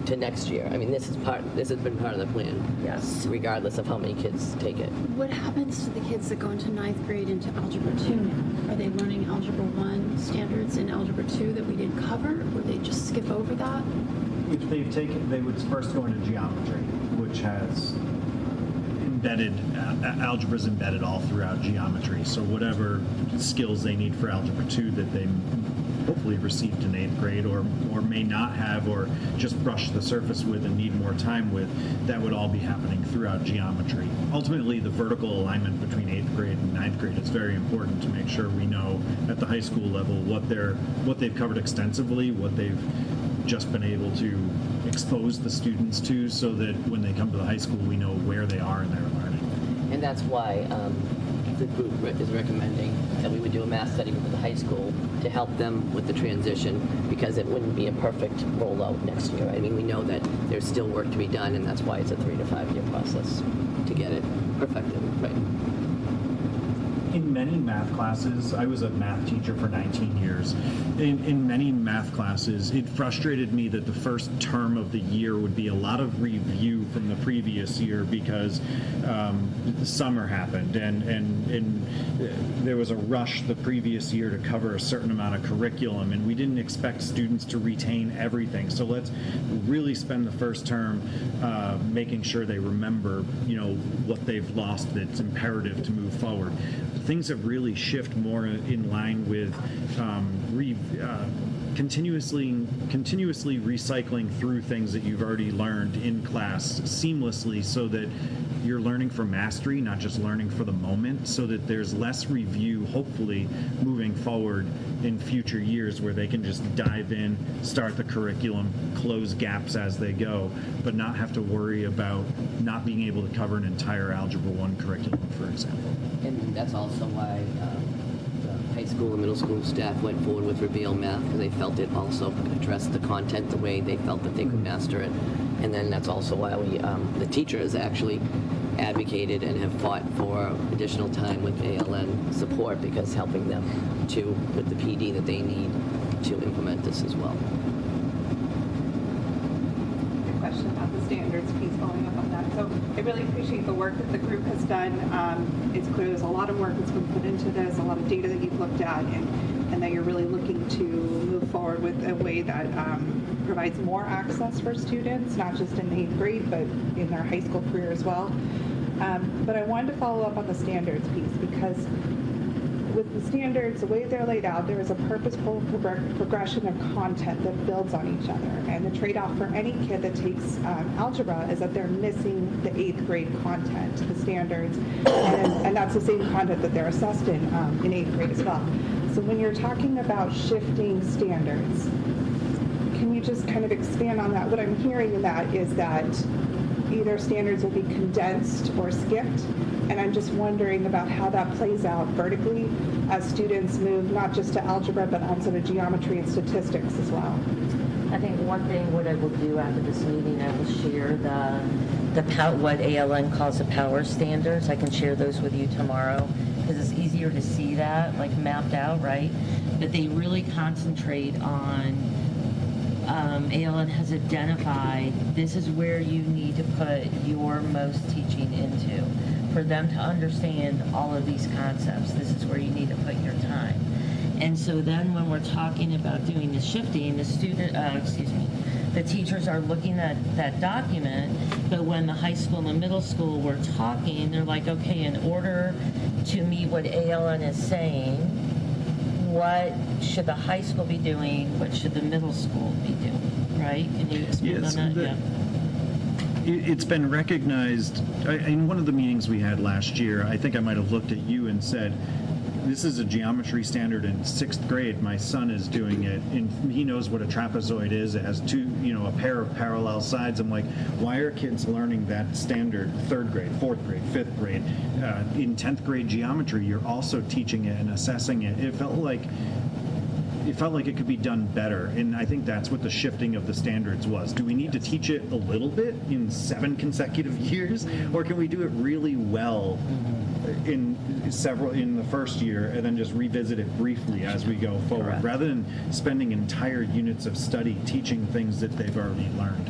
to next year. I mean, this has been part of the plan. Yes. Regardless of how many kids take it. What happens to the kids that go into 9th grade into Algebra 2 now? Are they learning Algebra 1 standards in Algebra 2 that we didn't cover? Or they just skip over that? If they've taken, they would first go into geometry, which has embedded, algebra's embedded all throughout geometry. So whatever skills they need for Algebra 2 that they hopefully received in 8th grade or may not have, or just brush the surface with and need more time with, that would all be happening throughout geometry. Ultimately, the vertical alignment between 8th grade and 9th grade is very important to make sure we know at the high school level what they've covered extensively, what they've just been able to expose the students to, so that when they come to the high school, we know where they are in their learning. And that's why the group is recommending that we would do a math study with the high school to help them with the transition, because it wouldn't be a perfect rollout next year. I mean, we know that there's still work to be done, and that's why it's a 3 to 5 year process to get it perfected, right? In many math classes, I was a math teacher for 19 years. In many math classes, it frustrated me that the first term of the year would be a lot of review from the previous year because the summer happened and there was a rush the previous year to cover a certain amount of curriculum, and we didn't expect students to retain everything. So let's really spend the first term making sure they remember, what they've lost that's imperative to move forward. Things have really shifted more in line with continuously recycling through things that you've already learned in class seamlessly, so that you're learning for mastery, not just learning for the moment, so that there's less review, hopefully, moving forward in future years, where they can just dive in, start the curriculum, close gaps as they go, but not have to worry about not being able to cover an entire Algebra 1 curriculum, for example. And that's also why the high school and middle school staff went forward with Reveal Math, because they felt it also addressed the content the way they felt that they could master it. And then that's also why we, the teachers actually advocated and have fought for additional time with ALN support, because helping them with the PD that they need to implement this as well. Good question about the standards piece, following up on that. So I really appreciate the work that the group has done. It's clear there's a lot of work that's been put into this, a lot of data that you've looked at, and that you're really looking to move forward with a way that provides more access for students, not just in 8th grade, but in their high school career as well. But I wanted to follow up on the standards piece, because with the standards, the way they're laid out, there is a purposeful progression of content that builds on each other. And the trade-off for any kid that takes algebra is that they're missing the 8th grade content, the standards, and that's the same content that they're assessed in 8th grade as well. So when you're talking about shifting standards, can you just kind of expand on that? What I'm hearing in that is that either standards will be condensed or skipped, and I'm just wondering about how that plays out vertically as students move not just to algebra, but also to geometry and statistics as well. I think one thing what I will do after this meeting, I will share what ALN calls the power standards. I can share those with you tomorrow, because it's easier to see that, like, mapped out, right? But they really concentrate on, ALN has identified this is where you need to put your most teaching into. For them to understand all of these concepts, this is where you need to put your time. And so then when we're talking about doing the shifting, the teachers are looking at that document, but when the high school and the middle school were talking, they're like, okay, in order to meet what ALN is saying, what should the high school be doing? What should the middle school be doing? Right? Can you expand on that? Yeah. It's been recognized. In one of the meetings we had last year, I think I might have looked at you and said, this is a geometry standard in 6th grade. My son is doing it, and he knows what a trapezoid is. It has a pair of parallel sides. I'm like, why are kids learning that standard 3rd grade, 4th grade, 5th grade? In 10th grade geometry, you're also teaching it and assessing it. It felt like it could be done better, and I think that's what the shifting of the standards was. Do we need to teach it a little bit in 7 consecutive years, or can we do it really well in the first year and then just revisit it briefly as we go forward? Correct. Rather than spending entire units of study teaching things that they've already learned?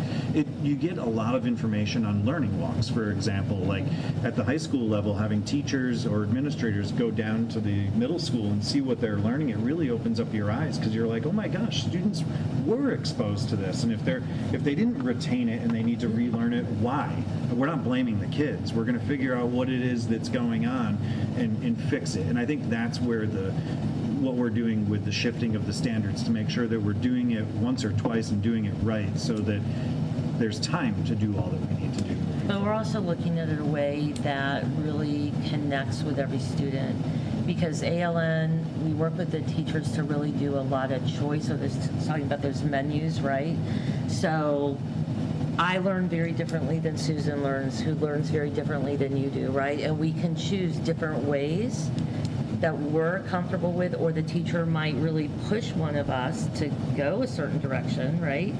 You get a lot of information on learning walks, for example, like at the high school level, having teachers or administrators go down to the middle school and see what they're learning. It really opens up your eyes, because you're like, oh my gosh, students were exposed to this, and if they didn't retain it and they need to relearn it, why? We're not blaming the kids. We're going to figure out what it is that's going on and fix it. And I think that's where what we're doing with the shifting of the standards, to make sure that we're doing it once or twice and doing it right, so that there's time to do all that we need to do. But we're also looking at it in a way that really connects with every student, because ALN, we work with the teachers to really do a lot of choice. So talking about those menus, right? So I learn very differently than Susan learns, who learns very differently than you do, right? And we can choose different ways that we're comfortable with, or the teacher might really push one of us to go a certain direction, right?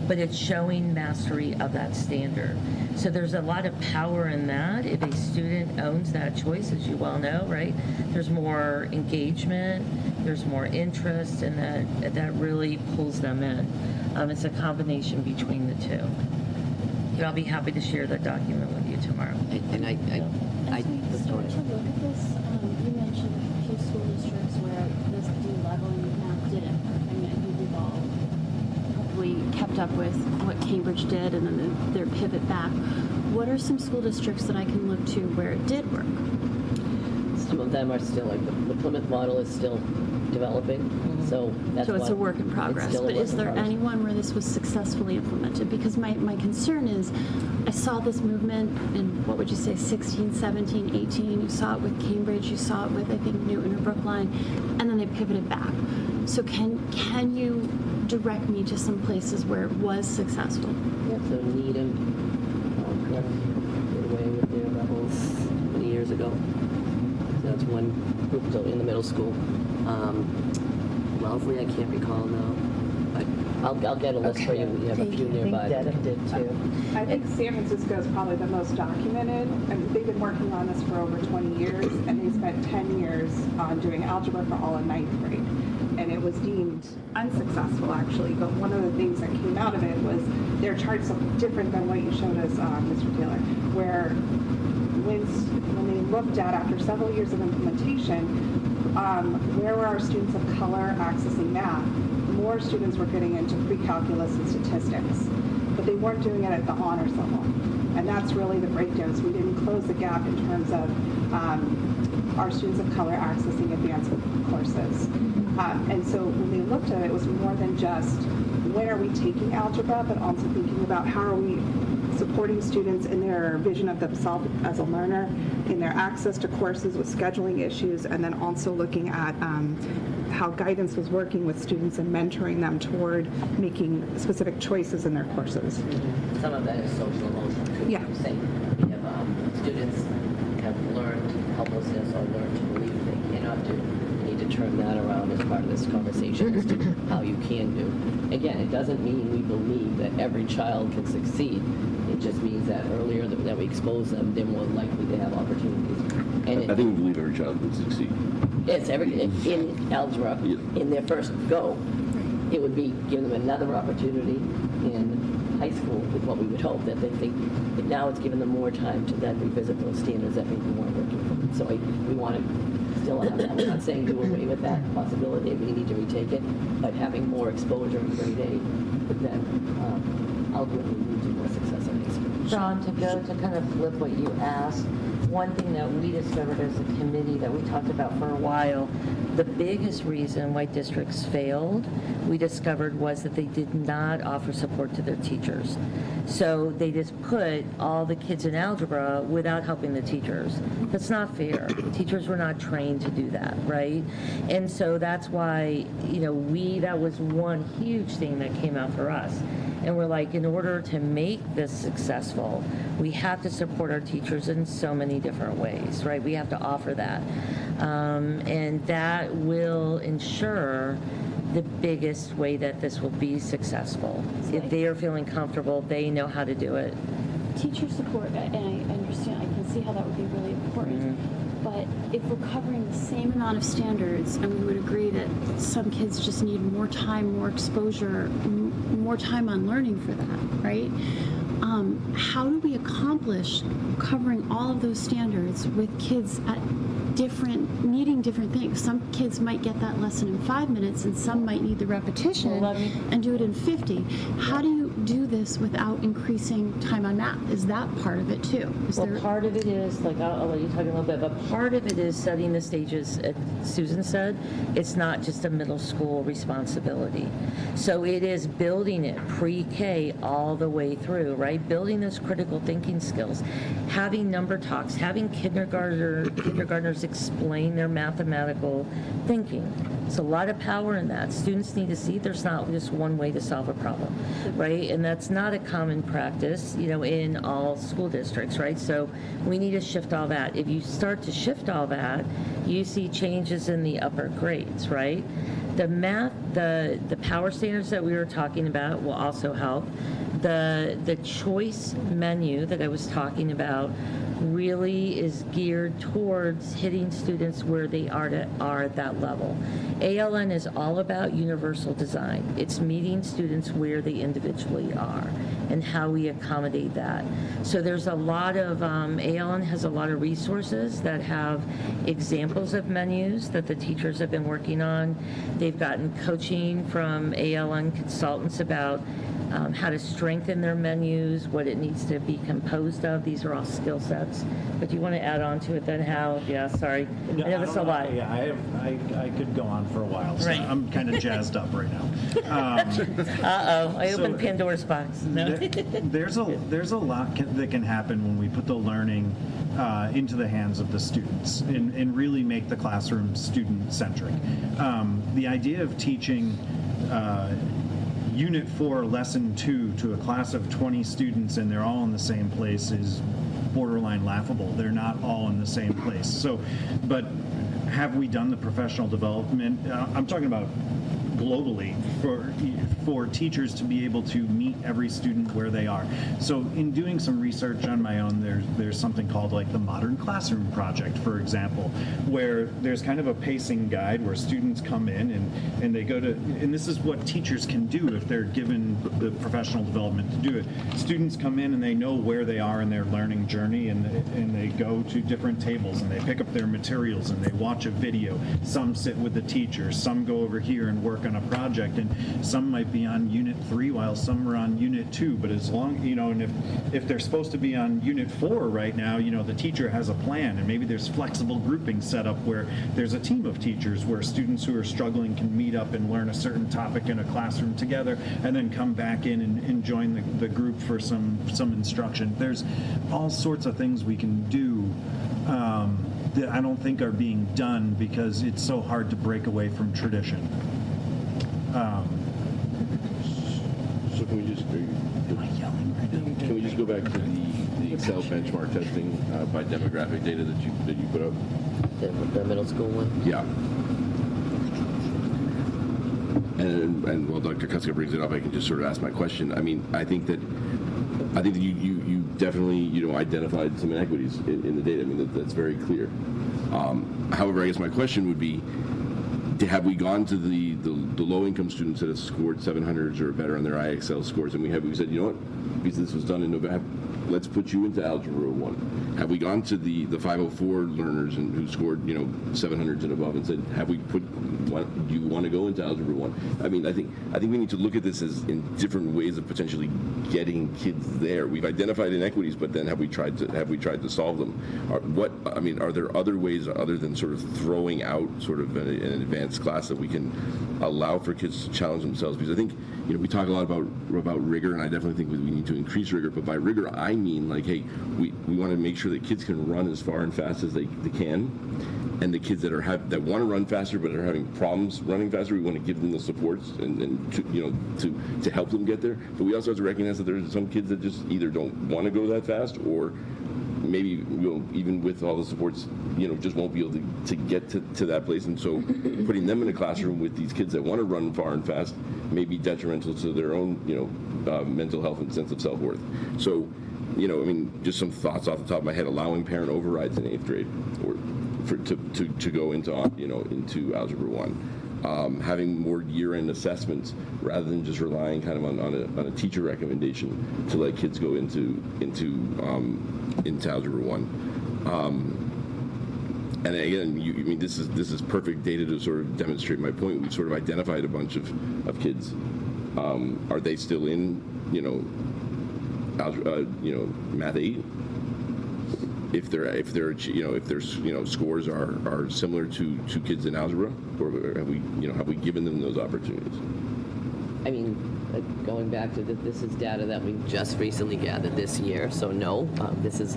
But it's showing mastery of that standard. So there's a lot of power in that. If a student owns that choice, as you well know, right? There's more engagement, there's more interest, and that really pulls them in. It's a combination between the two. I'll be happy to share that document with you tomorrow. And I As we start to look at this, you mentioned a few school districts where this de-leveling math didn't work. I mean, I think we've all probably kept up with what Cambridge did and then their pivot back. What are some school districts that I can look to where it did work? Some of them are still, like the Plymouth model is still developing, so that's So it's why a work in progress. But is there anyone where this was successfully implemented? Because my concern is, I saw this movement in, what would you say, 16, 17, 18. You saw it with Cambridge. You saw it with, I think, Newton or Brookline. And then they pivoted back. So can you direct me to some places where it was successful? Yep, so Needham, did away with their levels many years ago. So that's one group in the middle school. Wellesley, I can't recall now, but I'll get a list for you. We have a few nearby. Dedham did too. I think San Francisco is probably the most documented. I mean, they've been working on this for over 20 years, and they spent 10 years on doing algebra for all of 9th grade. And it was deemed unsuccessful, actually. But one of the things that came out of it was their charts are different than what you showed us, Mr. Taylor, where when they looked at, after several years of implementation, where were our students of color accessing math? More students were getting into pre-calculus and statistics, but they weren't doing it at the honors level. And that's really the breakdown. So we didn't close the gap in terms of our students of color accessing advanced courses. And so when they looked at it, it was more than just when are we taking algebra, but also thinking about how are we supporting students in their vision of themselves as a learner, in their access to courses with scheduling issues, and then also looking at how guidance was working with students and mentoring them toward making specific choices in their courses. Some of that is social emotional too. Yeah. We have students have learned helplessness or learned to believe they cannot do. We need to turn that around as part of this conversation as to how you can do. Again, it doesn't mean we believe that every child can succeed. It just means that earlier that we expose them, they're more likely to have opportunities. And I think we believe every child would succeed. It's in algebra, in their first go, it would be giving them another opportunity in high school with what we would hope that they think. But now it's given them more time to then revisit those standards that maybe weren't working for them. So we want to still have that. We're not saying do away with that possibility. We need to retake it, but having more exposure in grade 8 would then ultimately lead to more success in high school. John, to kind of flip what you asked, one thing that we discovered as a committee that we talked about for a while, the biggest reason why districts failed, we discovered, was that they did not offer support to their teachers. So they just put all the kids in algebra without helping the teachers. That's not fair. The teachers were not trained to do that, right? And so that's why, that was one huge thing that came out for us. And we're like, in order to make this successful, we have to support our teachers in so many different ways, right? We have to offer that. And that will ensure the biggest way that this will be successful. If they are feeling comfortable, they know how to do it. Teacher support, and I understand, I can see how that would be really important. But if we're covering the same amount of standards, and we would agree that some kids just need more time, more exposure, more time on learning for that, right? How do we accomplish covering all of those standards with kids at needing different things? Some kids might get that lesson in 5 minutes, and some might need the repetition and do it in 50. How do you do this without increasing time on math? Is that part of it too? Part of it is, I'll let you talk a little bit, but part of it is setting the stages. As Susan said, it's not just a middle school responsibility. So it is building it pre-K all the way through, right? Building those critical thinking skills, having number talks, having kindergartners explain their mathematical thinking. It's a lot of power in that. Students need to see there's not just one way to solve a problem, right? right? And that's not a common practice, in all school districts, right? So we need to shift all that. If you start to shift all that, you see changes in the upper grades, right? The math, the power standards that we were talking about will also help. The choice menu that I was talking about really is geared towards hitting students where they are at that level. ALN is all about universal design. It's meeting students where they individually are and how we accommodate that. So there's a lot of, ALN has a lot of resources that have examples of menus that the teachers have been working on. They've gotten coaching from ALN consultants about how to strengthen their menus, what it needs to be composed of. These are all skill sets. But do you want to add on to it then, Hal? Yeah, sorry. No, I know that's a lot. Yeah, I could go on for a while, so Right. I'm kind of jazzed up right now. Uh-oh, I opened Pandora's box. No. There's a lot that can happen when we put the learning into the hands of the students and really make the classroom student-centric. The idea of teaching Unit 4, Lesson 2 to a class of 20 students and they're all in the same place is borderline laughable. They're not all in the same place. So, but have we done the professional development? I'm talking about globally for teachers to be able to meet every student where they are. So in doing some research on my own, there's something called like the Modern Classroom Project, for example, where there's kind of a pacing guide where students come in and they go to, and this is what teachers can do if they're given the professional development to do it. Students come in and they know where they are in their learning journey and they go to different tables and they pick up their materials and they watch a video. Some sit with the teacher, some go over here and work on a project, and some might be on Unit 3 while some are on Unit 2, but as long, and if they're supposed to be on Unit 4 right now, the teacher has a plan, and maybe there's flexible grouping set up where there's a team of teachers where students who are struggling can meet up and learn a certain topic in a classroom together and then come back in and join the group for some instruction. There's all sorts of things we can do that I don't think are being done because it's so hard to break away from tradition. So can we just, can we just go back to the Excel benchmark testing by demographic data that you put up? The middle school one? Yeah. And while Dr. Kuska brings it up, I can just sort of ask my question. I mean, I think that you definitely identified some inequities in the data. I mean, that's very clear. However, I guess my question would be, have we gone to the low-income students that have scored 700s or better on their IXL scores, and we said, you know what, because this was done in November, let's put you into Algebra 1. Have we gone to the 504 learners who scored 700s and above and said, do you want to go into Algebra 1? I mean, I think we need to look at this as in different ways of potentially getting kids there. We've identified inequities, but then have we tried to solve them? Are there other ways other than sort of throwing out sort of an advanced class that we can allow for kids to challenge themselves? Because I think we talk a lot about rigor, and I definitely think we need to increase rigor. But by rigor, I mean like, hey, we want to make sure that kids can run as far and fast as they can, and the kids that want to run faster but are having problems running faster, we want to give them the supports and to help them get there. But we also have to recognize that there's some kids that just either don't want to go that fast, or maybe even with all the supports, just won't be able to get to that place. And so putting them in a classroom with these kids that want to run far and fast may be detrimental to their own, mental health and sense of self-worth. So, just some thoughts off the top of my head, allowing parent overrides in 8th grade or to go into Algebra 1. Having more year-end assessments rather than just relying kind of on a teacher recommendation to let kids go into Algebra 1. And again, this is perfect data to sort of demonstrate my point. We've sort of identified a bunch of kids. Are they still in Math 8? If their scores are similar to kids in algebra, or have we given them those opportunities? I mean, going back to this is data that we just recently gathered this year, so no, this is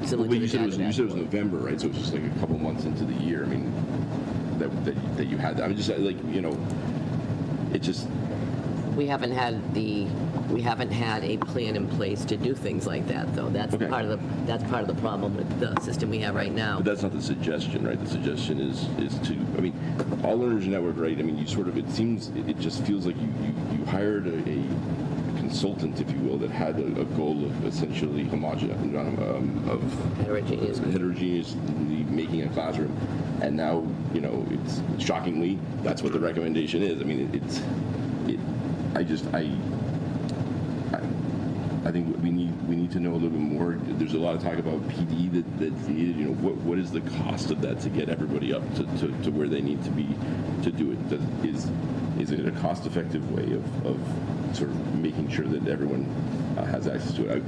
similar to you said the it was November, right? So it's just like a couple months into the year. I mean, that you had that. I mean, just like it just We haven't had a plan in place to do things like that, though. That's part of the problem with the system we have right now. But that's not the suggestion, right? The suggestion is to, I mean, All Learners Network, right? I mean, you sort of, it seems, it just feels like you hired a consultant, if you will, that had a goal of essentially heterogeneously making a classroom, and now, you know, it's shockingly that's what the recommendation is. I mean, I think we need to know a little bit more. There's a lot of talk about PD that's needed. You know, what is the cost of that to get everybody up to where they need to be to do it? Is it a cost-effective way of sort of making sure that everyone has access to it?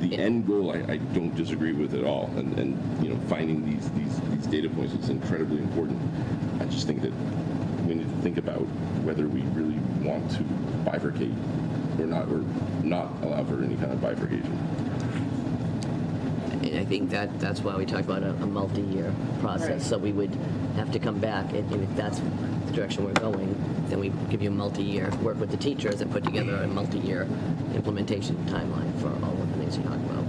The end goal, I don't disagree with at all, and you know, finding these data points is incredibly important. I just think that we need to think about whether we really want to bifurcate or not allow for any kind of bifurcation. And I think that's why we talked about a multi-year process. Right. So we would have to come back, and if that's the direction we're going, then we give you a multi-year, work with the teachers, and put together a multi-year implementation timeline for all of the things you talked about.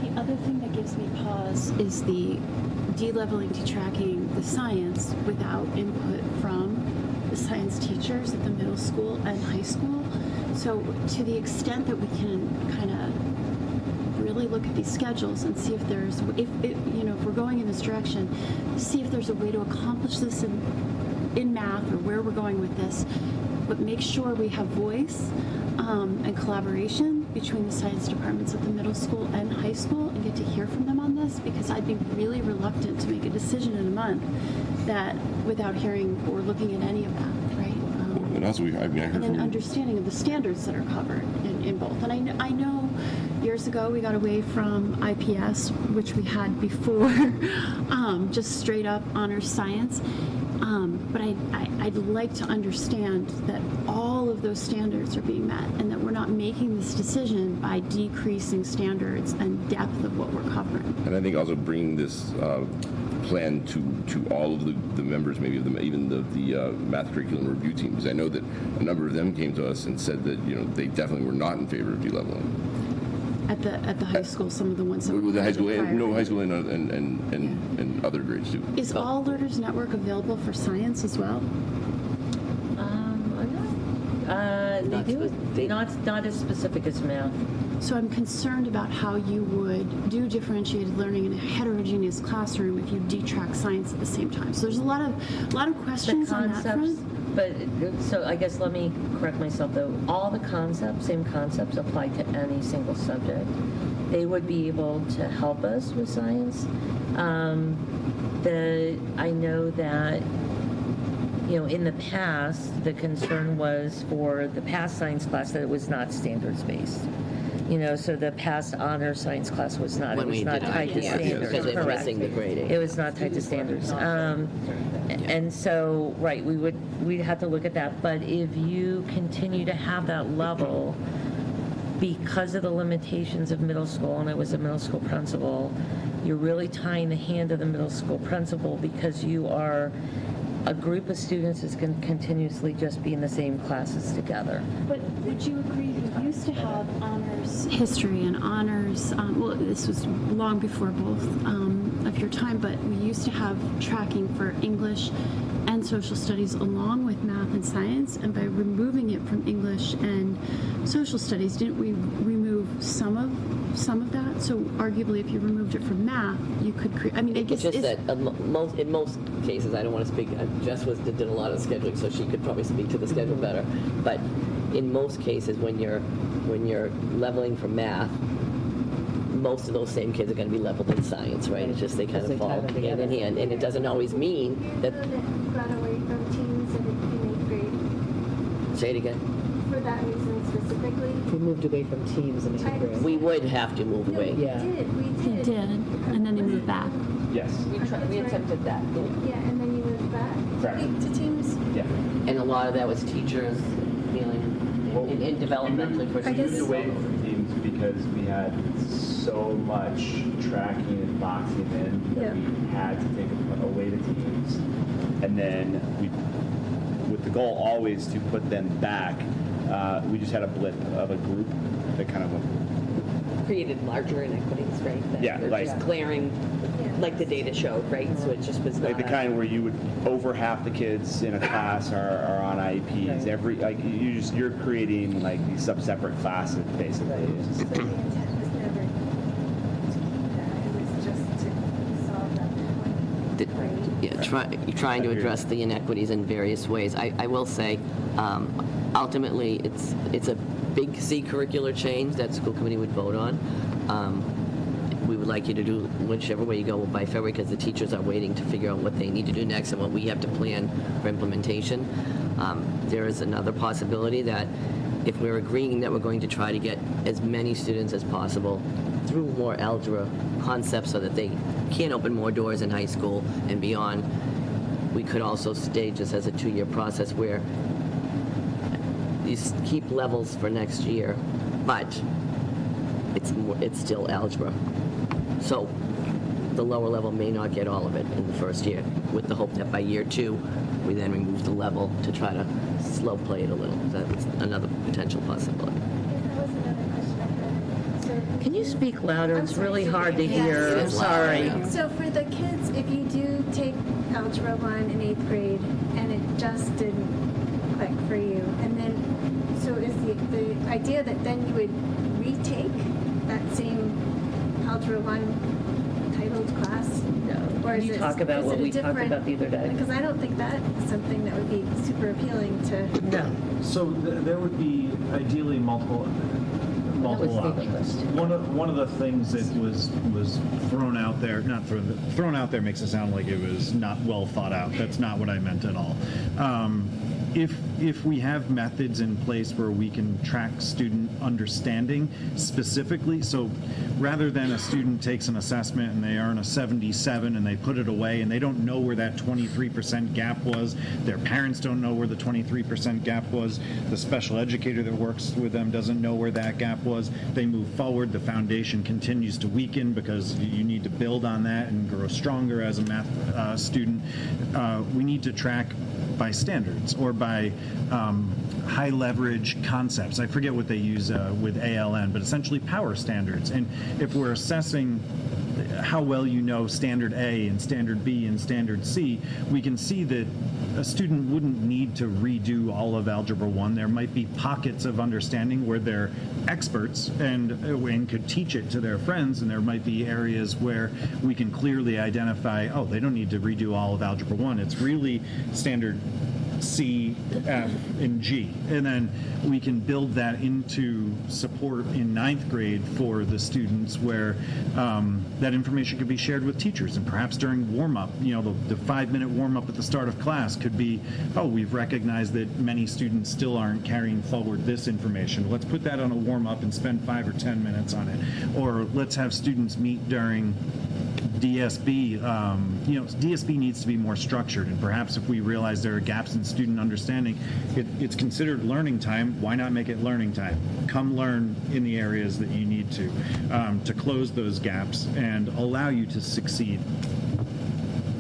The other thing that gives me pause is the de-leveling, detracking the science without input from the science teachers at the middle school and high school. So to the extent that we can kind of really look at these schedules and see if there's, if we're going in this direction, see if there's a way to accomplish this in math or where we're going with this, but make sure we have voice and collaboration between the science departments at the middle school and high school and get to hear from them on this, because I'd be really reluctant to make a decision in a month that without hearing or looking at any of that, right? And also, I heard and an understanding of the standards that are covered in both. And I know years ago we got away from IPS, which we had before, just straight up honors science. But I'd like to understand that all of those standards are being met and that we're not making this decision by decreasing standards and depth of what we're covering. And I think also bringing this plan to all of the members, maybe of even the math curriculum review teams. I know that a number of them came to us and said that, you know, they definitely were not in favor of de-leveling. At the high school, some of the ones that with the high school, prior. high school and other grades too. Is All Learners Network available for science as well? They do. Not as specific as math. So I'm concerned about how you would do differentiated learning in a heterogeneous classroom if you detract science at the same time. So there's a lot of questions on that front. But so I guess let me correct myself though. All the same concepts apply to any single subject. They would be able to help us with science. I know that, you know, in the past, the concern was for the past science class that it was not standards-based. You know, so the past honor science class was not. When it was we not did tied to IPS, standards. because they were Correct. missing the grading. It was not tied to standards. And so, right, we'd have to look at that. But if you continue to have that level, because of the limitations of middle school, and I was a middle school principal, you're really tying the hand of the middle school principal, because you are a group of students is going to continuously just be in the same classes together. But would you agree we used to have honors history and honors, well, this was long before both of your time, but we used to have tracking for English and social studies along with math and science, and by removing it from English and social studies, didn't we remove some of that? So arguably, if you removed it from math, you could create, I mean, I guess Just that in most cases, I don't want to speak, Jess did a lot of scheduling, so she could probably speak to the schedule better. But in most cases, when you're leveling for math, most of those same kids are going to be leveled in science, right? It's just they kind of fall hand in hand, and it doesn't always mean that. Got away from teams in 8th grade. Say it again. For that reason specifically. We moved away from teams in 8th grade. We would have to move away. We did, and then they moved back. Yes. We attempted that. Yeah, and then you moved back to teams. Yeah. And a lot of that was teachers feeling in developmentally for We moved away from teams because we had so much tracking and boxing in that we had to take away the teams, and then with the goal always to put them back we just had a blip of a group that kind of went. Created larger inequities, right? That Yeah, were like- just glaring, like the data showed, right? So it just was Like not the kind where you would over half the kids in a class are on IEPs. Every like you're creating like these separate classes basically. It's just- The intent was never to keep that. It was just to solve that point. Yeah, trying to address the inequities in various ways. I will say, ultimately, it's a big C curricular change that school committee would vote on. We would like you to do whichever way you go by February, because the teachers are waiting to figure out what they need to do next and what we have to plan for implementation. There is another possibility that if we're agreeing that we're going to try to get as many students as possible through more algebra concepts so that they can open more doors in high school and beyond, we could also stage this as a 2-year process where you keep levels for next year, but it's still algebra. So the lower level may not get all of it in the first year, with the hope that by year 2, we then remove the level to try to slow play it a little. That's another potential possibility. Can you speak louder? It's really hard to Yes. hear. I'm sorry. So for the kids, if you do take Algebra 1 in 8th grade and it just didn't click for you, and then, so is the idea that then you would retake that same Algebra 1 titled class? No. Or Can is you it, talk about is what it a we talked different- about the other day? Because I don't think that is something that would be super appealing to. No. So there would be ideally multiple options. One of the things that was thrown out there, not thrown out there makes it sound like it was not well thought out. That's not what I meant at all. If we have methods in place where we can track student understanding specifically, so rather than a student takes an assessment and they earn a 77 and they put it away and they don't know where that 23% gap was, their parents don't know where the 23% gap was, the special educator that works with them doesn't know where that gap was, they move forward, the foundation continues to weaken because you need to build on that and grow stronger as a math student. We need to track by standards or by high leverage concepts. I forget what they use with ALN, but essentially power standards. And if we're assessing how well you know standard A and standard B and standard C, we can see that a student wouldn't need to redo all of Algebra 1. There might be pockets of understanding where they're experts and could teach it to their friends, and there might be areas where we can clearly identify, oh, they don't need to redo all of Algebra 1. It's really standard C, F, and G. And then we can build that into support in 9th grade for the students where that information could be shared with teachers. And perhaps during warm-up, the 5-minute warm-up at the start of class could be, oh, we've recognized that many students still aren't carrying forward this information. Let's put that on a warm-up and spend 5 or 10 minutes on it. Or let's have students meet during DSB. DSB needs to be more structured, and perhaps if we realize there are gaps in student understanding, it's considered learning time. Why not make it learning time? Come learn in the areas that you need to close those gaps and allow you to succeed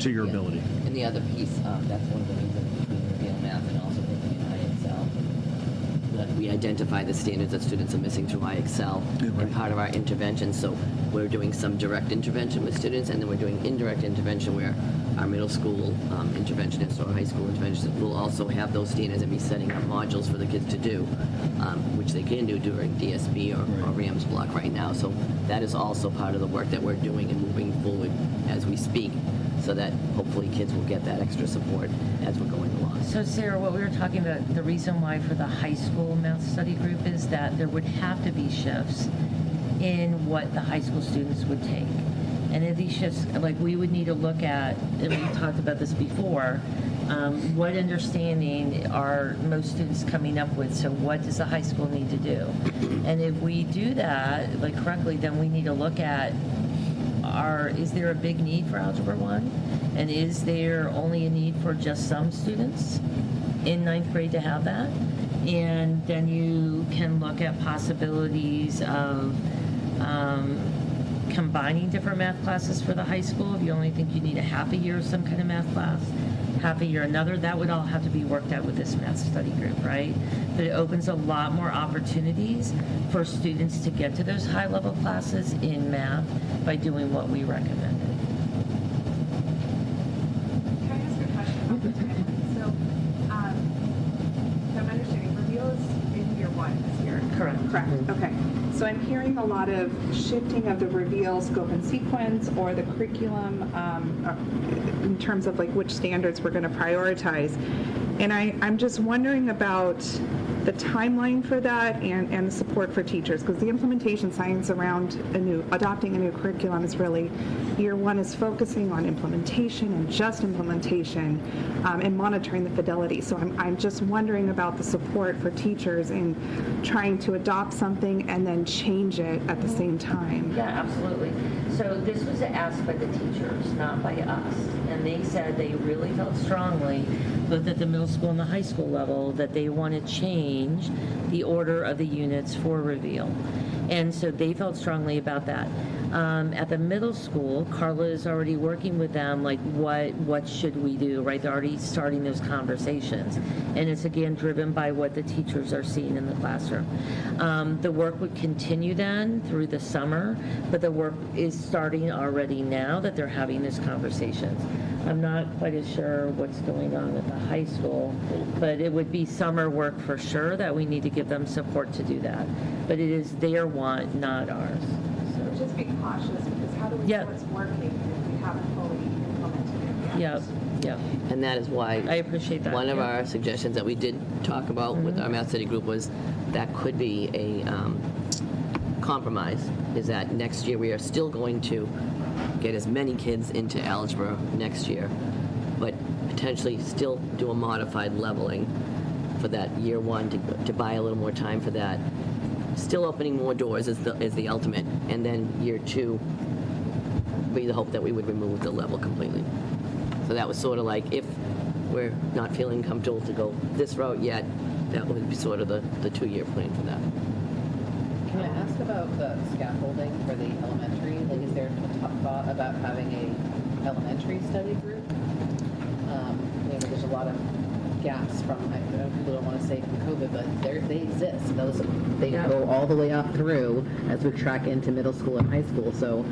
to your ability. And the other piece, that's one of the reasons between Reveal Math and also thinking in IXL, that we identify the standards that students are missing through IXL and part of our intervention. So we're doing some direct intervention with students, and then we're doing indirect intervention where our middle school interventionists or high school interventionists will also have those standards and be setting up modules for the kids to do, which they can do during DSB or RAMS block right now. So that is also part of the work that we're doing and moving forward as we speak, so that hopefully kids will get that extra support as we're going along. So Sarah, what we were talking about, the reason why for the high school math study group is that there would have to be shifts in what the high school students would take. And if these shifts, like we would need to look at, and we talked about this before, what understanding are most students coming up with? So what does the high school need to do? And if we do that, like correctly, then we need to look at, is there a big need for Algebra 1? And is there only a need for just some students in 9th grade to have that? And then you can look at possibilities of combining different math classes for the high school. If you only think you need a half a year of some kind of math class, half a year another, that would all have to be worked out with this math study group, right? But it opens a lot more opportunities for students to get to those high-level classes in math by doing what we recommended. Can I ask a question about the timeline? So, I'm understanding Reveal is in year 1 this year. Correct. Correct, okay. So I'm hearing a lot of shifting of the Reveal scope and sequence or the curriculum in terms of like which standards we're going to prioritize. And I'm just wondering about the timeline for that and the support for teachers, because the implementation science around adopting a new curriculum is really, year 1 is focusing on implementation and just implementation and monitoring the fidelity. So I'm just wondering about the support for teachers in trying to adopt something and then change it at the same time. Yeah, absolutely. So this was asked by the teachers, not by us. And they said they really felt strongly, both at the middle school and the high school level, that they want to change the order of the units for Reveal. And so they felt strongly about that. At the middle school, Carla is already working with them, like what should we do, right? They're already starting those conversations. And it's again driven by what the teachers are seeing in the classroom. The work would continue then through the summer, but the work is starting already now that they're having these conversations. I'm not quite as sure what's going on at the high school, but it would be summer work for sure that we need to give them support to do that. But it is their want, not ours. Just be cautious, because how do we know it's working if we haven't fully implemented it yet? Yeah. And that is why I appreciate that. One of our suggestions that we did talk about with our math study group was that could be a compromise, is that next year we are still going to get as many kids into algebra next year, but potentially still do a modified leveling for that year 1 to buy a little more time for that. Still opening more doors is the ultimate, and then year 2 be the hope that we would remove the level completely. So that was sort of like, if we're not feeling comfortable to go this route yet, that would be sort of the 2-year plan for that. Can I ask about the scaffolding for the elementary? Like, is there a thought about having a elementary study group? There's a lot of gaps from, I don't want to say from COVID, but they exist. They go all the way up through as we track into middle school and high school. So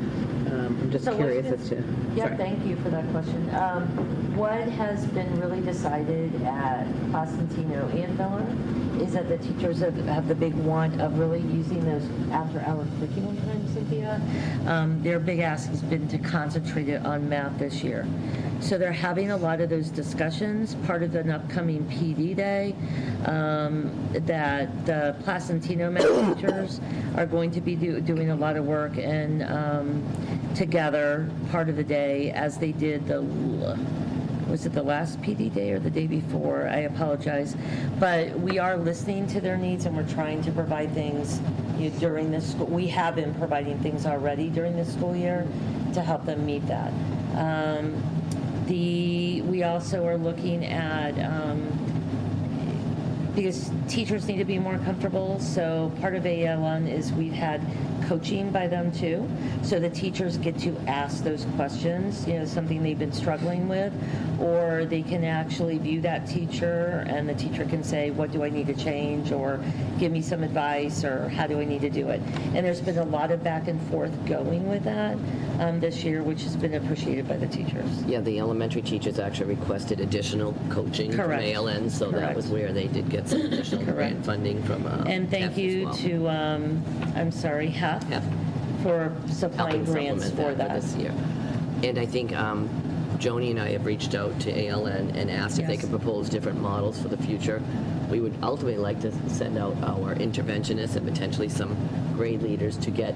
I'm just curious as to. Yeah, sorry. thank you for that question. What has been really decided at Constantino and Miller is that the teachers have the big want of really using those after-hour curriculum time, Cynthia. Their big ask has been to concentrate it on math this year. So they're having a lot of those discussions, part of an upcoming PD day, that the Placentino math teachers are going to be doing a lot of work and together part of the day, as they did was it the last PD day or the day before? I apologize. But we are listening to their needs, and we're trying to provide things during this school. We have been providing things already during this school year to help them meet that. We also are looking at, because teachers need to be more comfortable, so part of ALN is we've had coaching by them too, so the teachers get to ask those questions, something they've been struggling with, or they can actually view that teacher and the teacher can say, what do I need to change, or give me some advice, or how do I need to do it. And there's been a lot of back and forth going with that this year, which has been appreciated by the teachers. Yeah, the elementary teachers actually requested additional coaching from ALN, so that was where they did get some additional grant funding from and thank you to, I'm sorry, HEF for supplying grants for that this year. And I think Joni and I have reached out to ALN and asked if they could propose different models for the future. We would ultimately like to send out our interventionists and potentially some grade leaders to get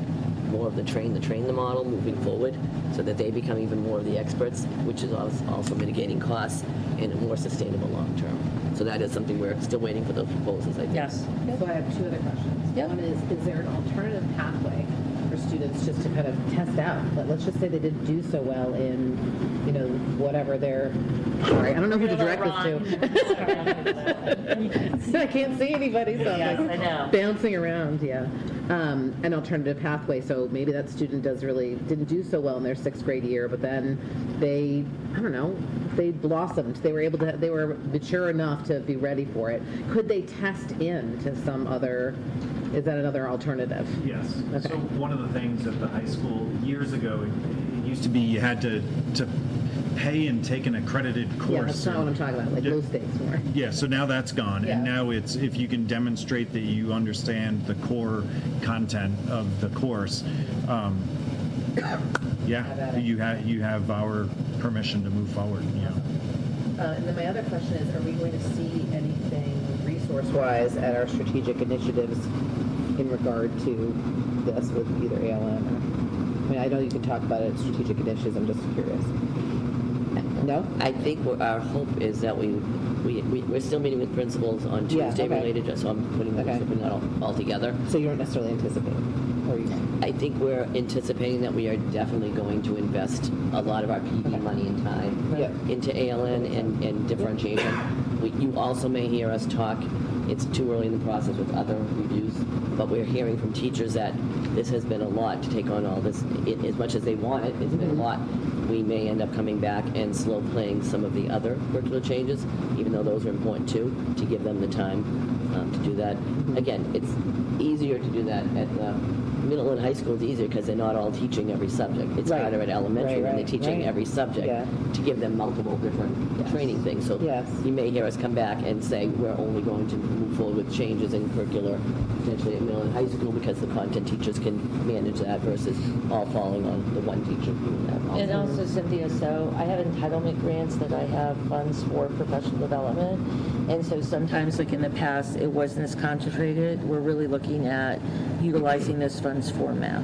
more of the train the model moving forward, so that they become even more of the experts, which is also mitigating costs and more sustainable long term. So that is something we're still waiting for those proposals, I think. Yes. So I have 2 other questions. One is there an alternative pathway for students just to kind of test out? Let's just say they didn't do so well in, whatever their Sorry, I don't know who to direct this to. I can't see anybody, so Yes, I'm I know. like bouncing around, yeah. An alternative pathway, so maybe that student didn't do so well in their 6th grade year, but then they, I don't know, they blossomed. They were mature enough to be ready for it. Could they test in to some other, is that another alternative? Yes. Okay. So one of the things at the high school years ago, it used to be you had to pay and take an accredited course. Yeah, that's not what I'm talking about, like low stakes more. Yeah, so now that's gone, Yeah. and now it's if you can demonstrate that you understand the core content of the course, you have our permission to move forward. And then my other question is, are we going to see anything resource-wise at our strategic initiatives in regard to this with either ALM or, I mean, I know you can talk about it at strategic initiatives, I'm just curious. No? I think our hope is that we're still meeting with principals on Yeah, Tuesday okay. related, so I'm putting that all together. So you don't necessarily anticipate? Or you I think we're anticipating that we are definitely going to invest a lot of our PD money and time into ALN and differentiation. You also may hear us talk, it's too early in the process with other reviews, but we're hearing from teachers that this has been a lot to take on all this. As much as they want it, it's been a lot. We may end up coming back and slow playing some of the other curricular changes, even though those are important too, to give them the time to do that. Again, it's easier to do that at the middle and high school. It's easier because they're not all teaching every subject. It's harder at elementary when they're teaching every subject to give them multiple different training things. So you may hear us come back and say we're only going to move forward with changes in curricular potentially at middle and high school because the content teachers can manage that versus all falling on the one teacher doing that. And also, Cynthia, so I have entitlement grants that I have funds for professional development. And so sometimes, like in the past, it wasn't as concentrated. We're really looking at utilizing those funds for math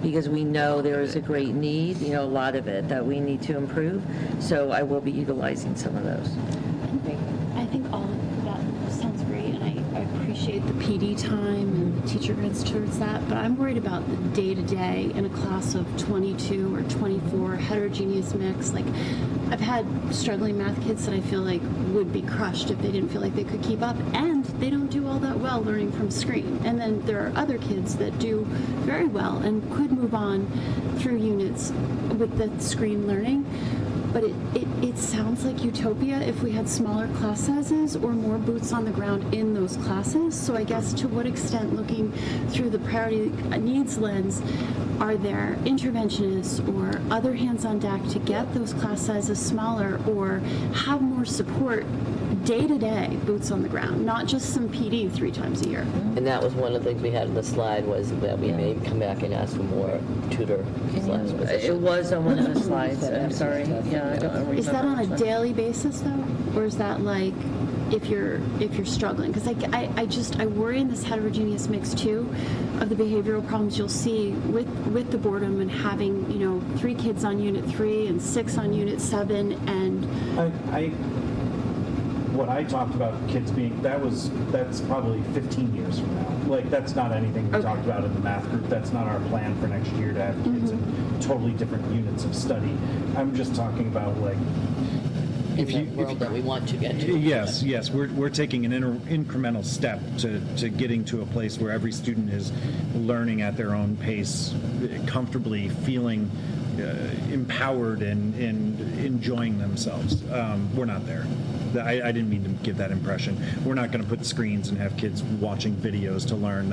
because we know there is a great need, a lot of it that we need to improve. So I will be utilizing some of those. I think all of that sounds great, and I appreciate the PD time and the teacher grants towards that, but I'm worried about the day-to-day in a class of 22 or 24, heterogeneous mix. Like, I've had struggling math kids that I feel like would be crushed if they didn't feel like they could keep up, and they don't do all that well learning from screen. And then there are other kids that do very well and could move on through units with the screen learning. But it sounds like utopia if we had smaller class sizes or more boots on the ground in those classes. So I guess to what extent, looking through the priority needs lens, are there interventionists or other hands on deck to get those class sizes smaller or have more support day-to-day, boots on the ground, not just some PD 3 times a year? And that was one of the things we had in the slide was that we may come back and ask for more tutor slash positions. It was on one of the slides. I'm sorry. Yeah, I don't remember. Is that on a which one. daily basis though, or is that like if you're struggling? Because I worry in this heterogeneous mix too of the behavioral problems you'll see with the boredom and having 3 kids on unit 3 and 6 on unit 7 and. What I talked about kids being, that's probably 15 years from now. Like, that's not anything we talked about in the math group. That's not our plan for next year to have kids in totally different units of study. I'm just talking about, like, that we want to get to. Yes, we're taking an incremental step to getting to a place where every student is learning at their own pace, comfortably feeling empowered and enjoying themselves. We're not there. I didn't mean to give that impression. We're not going to put screens and have kids watching videos to learn.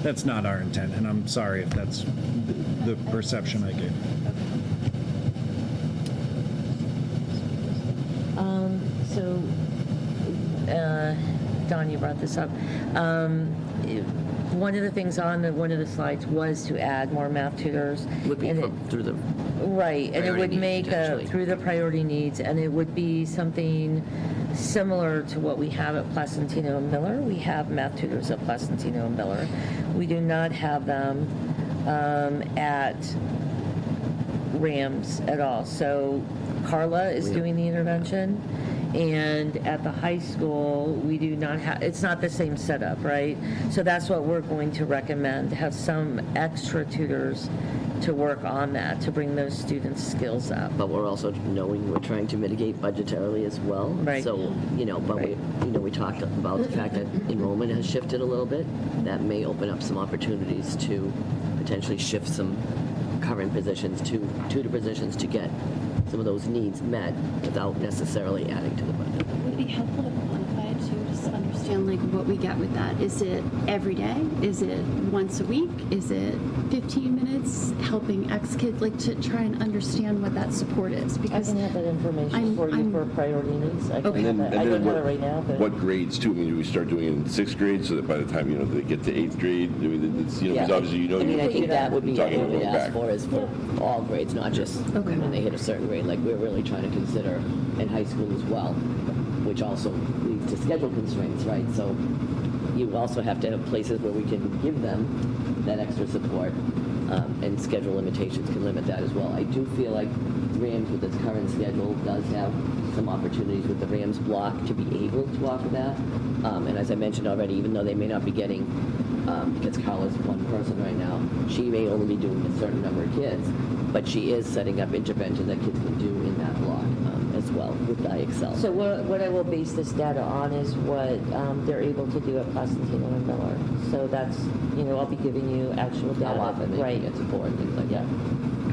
That's not our intent, and I'm sorry if that's the perception I gave. Don, you brought this up. One of the things on one of the slides was to add more math tutors. Would be through the right, and it would make through the priority needs, and it would be something similar to what we have at Placentino and Miller. We have math tutors at Placentino and Miller. We do not have them at Rams at all. So Carla is doing the intervention. And at the high school, we do not have, it's not the same setup, right? So that's what we're going to recommend, have some extra tutors to work on that, to bring those students' skills up. But we're also knowing we're trying to mitigate budgetarily as well. Right. So, but we talked about the fact that enrollment has shifted a little bit. That may open up some opportunities to potentially shift some current positions to tutor positions to get some of those needs met without necessarily adding to the budget. Would it be helpful to quantify it too, just to understand like what we get with that? Is it every day? Is it once a week? Is it 15 minutes helping X kids? Like to try and understand what that support is. Because I can have that information for you for priority needs. I can have that. I don't have it right now. But what grades too? I mean, do we start doing it in 6th grade so that by the time they get to 8th grade, I mean, it's, because obviously I think that would be what we would ask back. for is for all grades, not just when they hit a certain grade. Like we're really trying to consider in high school as well, which also leads to schedule constraints, right? So you also have to have places where we can give them that extra support, and schedule limitations can limit that as well. I do feel like Rams with its current schedule does have some opportunities with the Rams block to be able to offer that. And as I mentioned already, even though they may not be getting, because Carla's one person right now, she may only be doing a certain number of kids, but she is setting up interventions that kids can do in that block as well with IXL. So what I will base this data on is what they're able to do at Constantino and Miller. So that's, I'll be giving you actual data. How often they can get support and things like that.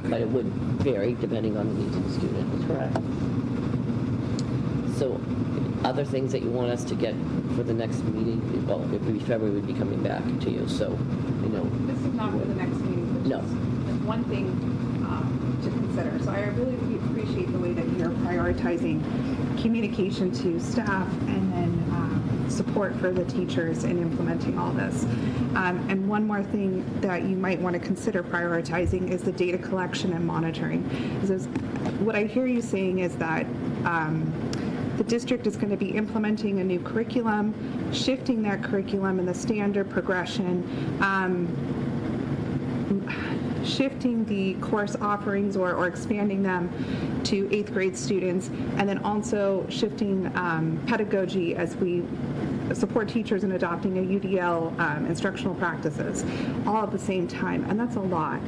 But it would vary depending on the needs of the student. Correct. So other things that you want us to get for the next meeting? Well, it would be February, we'd be coming back to you, so, This is not for the next meeting, but No. just one thing to consider. So I really appreciate the way that you're prioritizing communication to staff and then support for the teachers in implementing all this. And one more thing that you might want to consider prioritizing is the data collection and monitoring. Because what I hear you saying is that the district is going to be implementing a new curriculum, shifting that curriculum and the standard progression, shifting the course offerings or expanding them to 8th grade students, and then also shifting pedagogy as we support teachers in adopting a UDL instructional practices all at the same time. And that's a lot.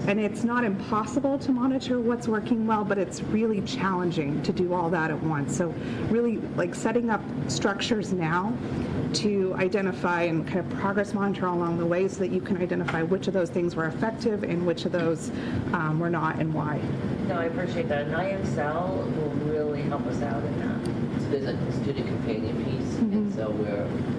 And it's not impossible to monitor what's working well, but it's really challenging to do all that at once. So really like setting up structures now to identify and kind of progress monitor along the way so that you can identify which of those things were effective and which of those were not and why. No, I appreciate that. And IXL will really help us out in that. So there's a student companion piece, and so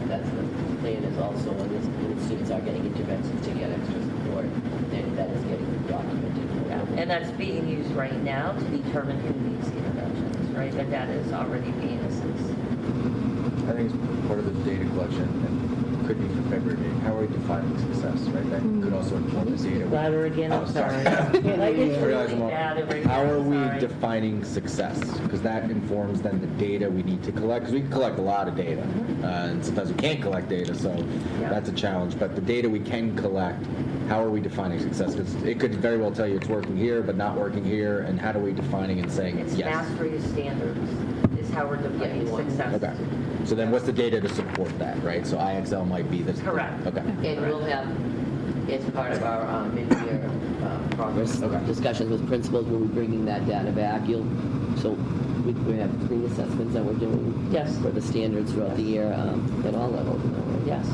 that's the plan is also when the students are getting interventions to get extra support, and that is getting documented. And that's being used right now to determine who needs the interventions, right? The data is already being assessed. I think it's part of the data collection and could be for February meeting. How are we defining success, right? That could also inform the data. Louder again, I'm sorry. How are we defining success? Because that informs then the data we need to collect. Because we can collect a lot of data, and sometimes we can't collect data, so that's a challenge. But the data we can collect, how are we defining success? Because it could very well tell you it's working here, but not working here, and how are we defining and saying It's yes? mastery of standards is how we're defining success. Okay. So then what's the data to support that, right? So IXL might be this. Correct. Okay. And we'll have, as part of our mid-year progress discussions with principals, we'll be bringing that data back. So we have 3 assessments that we're doing for the standards throughout the year at all levels. Yes.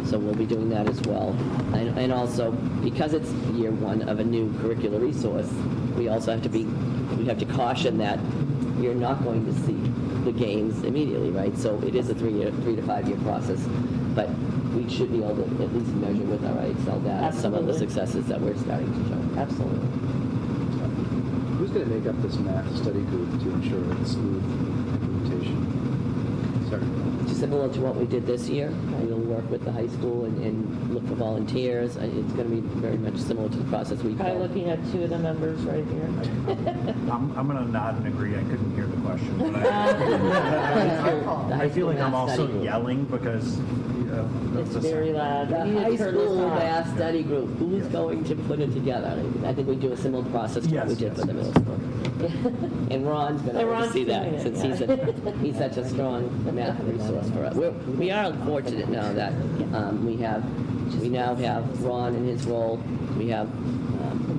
So we'll be doing that as well. And also, because it's year 1 of a new curricular resource, we also have to caution that you're not going to see the gains immediately, right? So it is a 3 to 5 year process, but we should be able to at least measure with our IXL data some of the successes that we're starting to show. Absolutely. Who's going to make up this math study group to ensure it's smooth implementation? Sorry. Similar to what we did this year, we'll work with the high school and look for volunteers. It's going to be very much similar to the process we've Probably done. looking at 2 of the members right here. I'm going to nod and agree. I couldn't hear the question. But I feel like I'm also yelling because It's very loud. The high school math study group, who's going to put it together? I think we do a similar process to what we did for the middle school. And Ron's going to oversee that since he's such a strong math resource for us. We are fortunate now that we now have Ron in his role. We have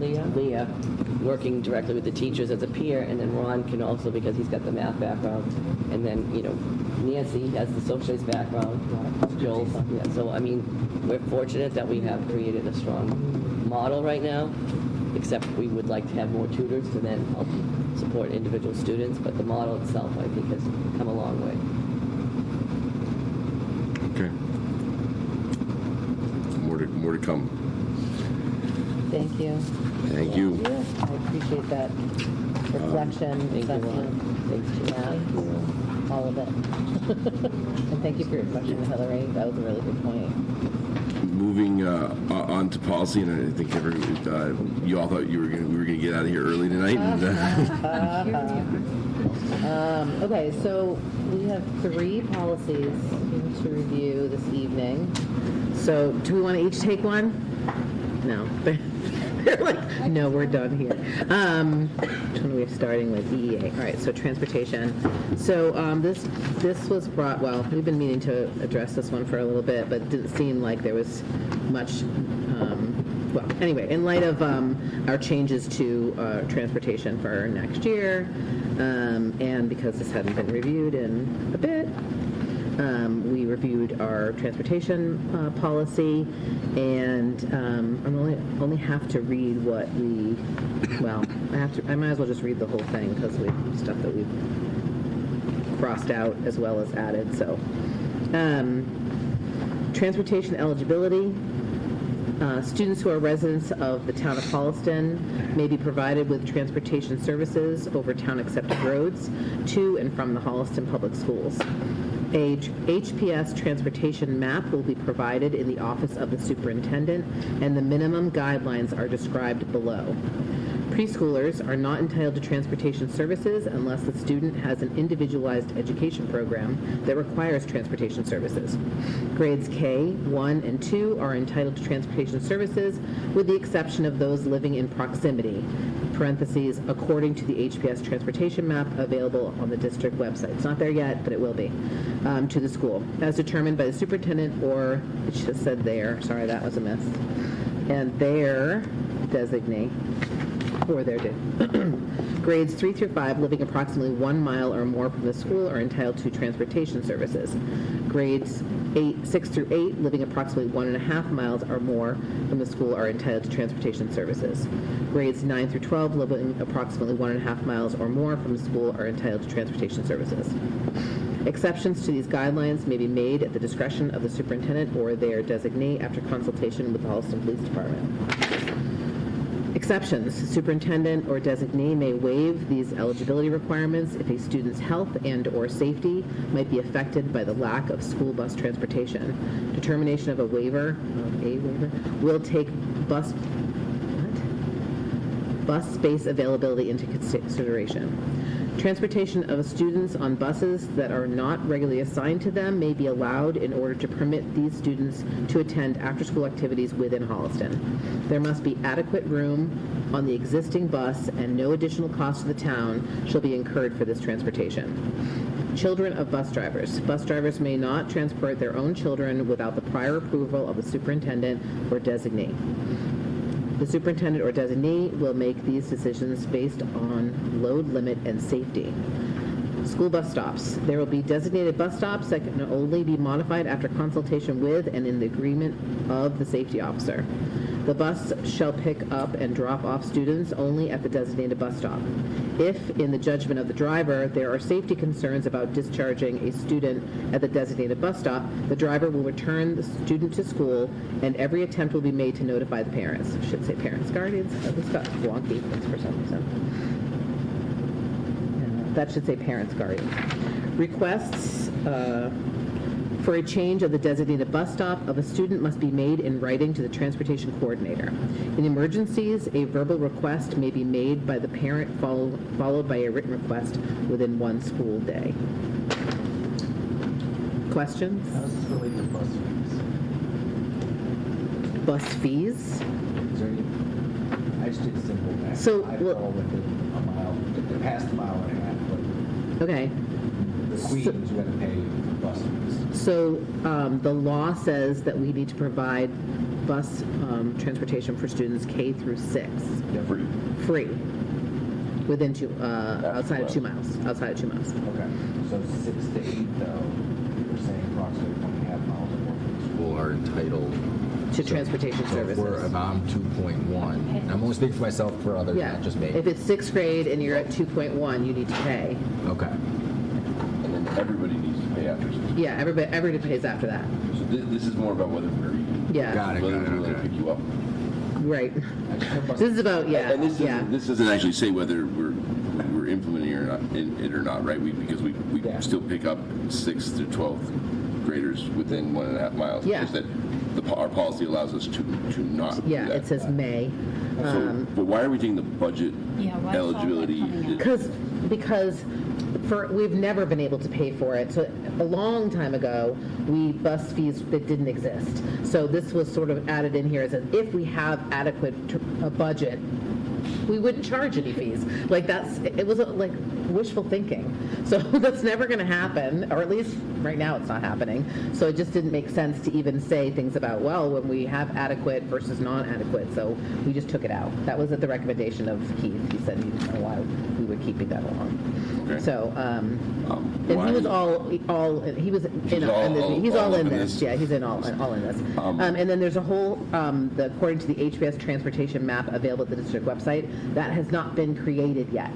Leah working directly with the teachers as a peer, and then Ron can also, because he's got the math background, and then Nancy has the social studies background. Joel, so I mean, we're fortunate that we have created a strong model right now. Except we would like to have more tutors to then help support individual students, but the model itself, I think, has come a long way. Okay. More to come. Thank you. Thank you. I appreciate that reflection. Thank you, Ron. Thanks, Thank you. All of it. And thank you for your question, Hillary. That was a really good point. Moving on to policy, and I think you all thought we were going to get out of here early tonight. Okay, so we have 3 policies to review this evening. So do we want to each take one? No. They're like, no, we're done here. Which one are we starting with? EEA. All right, so transportation. So this was brought, well, we've been meaning to address this one for a little bit, but it didn't seem like there was much, well, anyway, in light of our changes to transportation for next year, and because this hadn't been reviewed in a bit, we reviewed our transportation policy, and I only have to read what we, well, I might as well just read the whole thing because we stuff that we've crossed out as well as added. So, transportation eligibility. Students who are residents of the town of Holliston may be provided with transportation services over town-accepted roads to and from the Holliston Public Schools. A HPS transportation map will be provided in the office of the superintendent, and the minimum guidelines are described below. Preschoolers are not entitled to transportation services unless the student has an individualized education program that requires transportation services. Grades K, 1, and 2 are entitled to transportation services with the exception of those living in proximity, parentheses, according to the HPS transportation map available on the district website. It's not there yet, but it will be, to the school, as determined by the superintendent or, it should have said there, sorry, that was a miss, and their designee, or their Grades 3 through 5 living approximately 1 mile or more from the school are entitled to transportation services. Grades 6 through 8 living approximately 1.5 miles or more from the school are entitled to transportation services. Grades 9 through 12 living approximately 1.5 miles or more from the school are entitled to transportation services. Exceptions to these guidelines may be made at the discretion of the superintendent or their designee after consultation with the Holliston Police Department. Exceptions. The superintendent or designee may waive these eligibility requirements if a student's health and or safety might be affected by the lack of school bus transportation. Determination of a waiver will take bus space availability into consideration. Transportation of students on buses that are not regularly assigned to them may be allowed in order to permit these students to attend after-school activities within Holliston. There must be adequate room on the existing bus, and no additional cost to the town shall be incurred for this transportation. Children of bus drivers. Bus drivers may not transport their own children without the prior approval of the superintendent or designee. The superintendent or designee will make these decisions based on load limit and safety. School bus stops. There will be designated bus stops that can only be modified after consultation with and in the agreement of the safety officer. The bus shall pick up and drop off students only at the designated bus stop. If, in the judgment of the driver, there are safety concerns about discharging a student at the designated bus stop, the driver will return the student to school, and every attempt will be made to notify the parents. I should say parents, guardians. This got wonky for some reason. That should say parents, guardians. Requests for a change of the designated bus stop of a student must be made in writing to the transportation coordinator. In emergencies, a verbal request may be made by the parent followed by a written request within one school day. Questions? How does this relate to bus fees? Bus fees? Is there any, I just did simple math. So, I well- fall within a mile, past a mile and a half, but Okay. the Queens, you got to pay bus fees. So the law says that we need to provide bus transportation for students K through 6. Free. Free. Within outside of 2 miles. Outside of 2 miles. Okay, so 6 to 8 though, you're saying approximately 1.5 miles or more. People are entitled To transportation so if services. If I'm 2.1, I'm only speaking for myself, for others, Yeah. not just me. If it's 6th grade and you're at 2.1, you need to pay. Okay. And then everybody needs to pay after 6. Yeah, everybody pays after that. So this is more about whether we're Yeah. Got it, whether got it, we're willing to okay. pick you up. Right. This is about, yeah. And this yeah. doesn't actually say whether we're implementing it or not, right? Because we still pick up 6th to 12th graders within 1.5 miles. Yeah. It's just that our policy allows us to not do Yeah, that. it says may. But why are we taking the budget Yeah, why is all that eligibility? coming Because we've never been able to pay for it. So a long time ago, bus fees that didn't exist. So this was sort of added in here as if we have adequate budget, we wouldn't charge any fees. Like it was like wishful thinking. So that's never going to happen, or at least right now it's not happening. So it just didn't make sense to even say things about, well, when we have adequate versus non-adequate. So we just took it out. That was at the recommendation of Keith. He said he didn't know why we were keeping that along. Okay. So, and why- he was he was in he's all in this. this? Yeah, he's in all in this. And then there's a whole, according to the HBS transportation map available at the district website, that has not been created yet.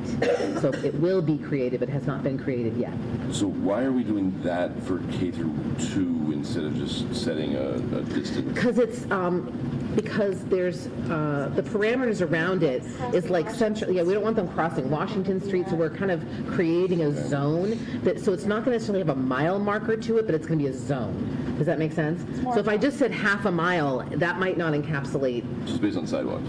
So it will be created, but has not been created yet. So why are we doing that for K through 2 instead of just setting a distance? Because there's the parameters around it is like central. Yeah, we don't want them crossing Washington Street, so we're kind of creating a zone so it's not going to necessarily have a mile marker to it, but it's going to be a zone. Does that make sense? So if I just said half a mile, that might not encapsulate. Just based on sidewalks.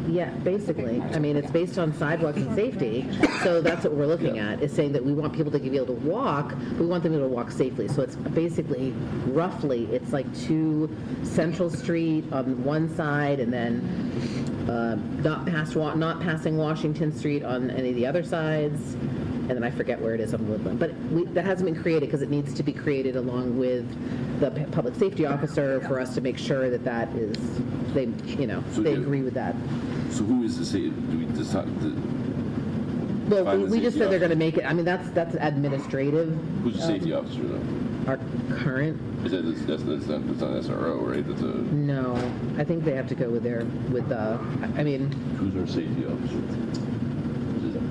Yeah, basically. I mean, it's based on sidewalks and safety. So that's what we're looking at, is saying that we want people to be able to walk. We want them to be able to walk safely. So it's basically, roughly, it's like 2 Central Street on one side, and then not passing Washington Street on any of the other sides. And then I forget where it is on Woodland. But that hasn't been created because it needs to be created along with the public safety officer for us to make sure that is, they agree with that. So who is the safety? Do we decide? Well, we just said they're going to make it. I mean, that's administrative. Who's the safety officer though? Our current. Is that that's not SRO, right? That's a. No, I think they have to go with I mean. Who's our safety officer?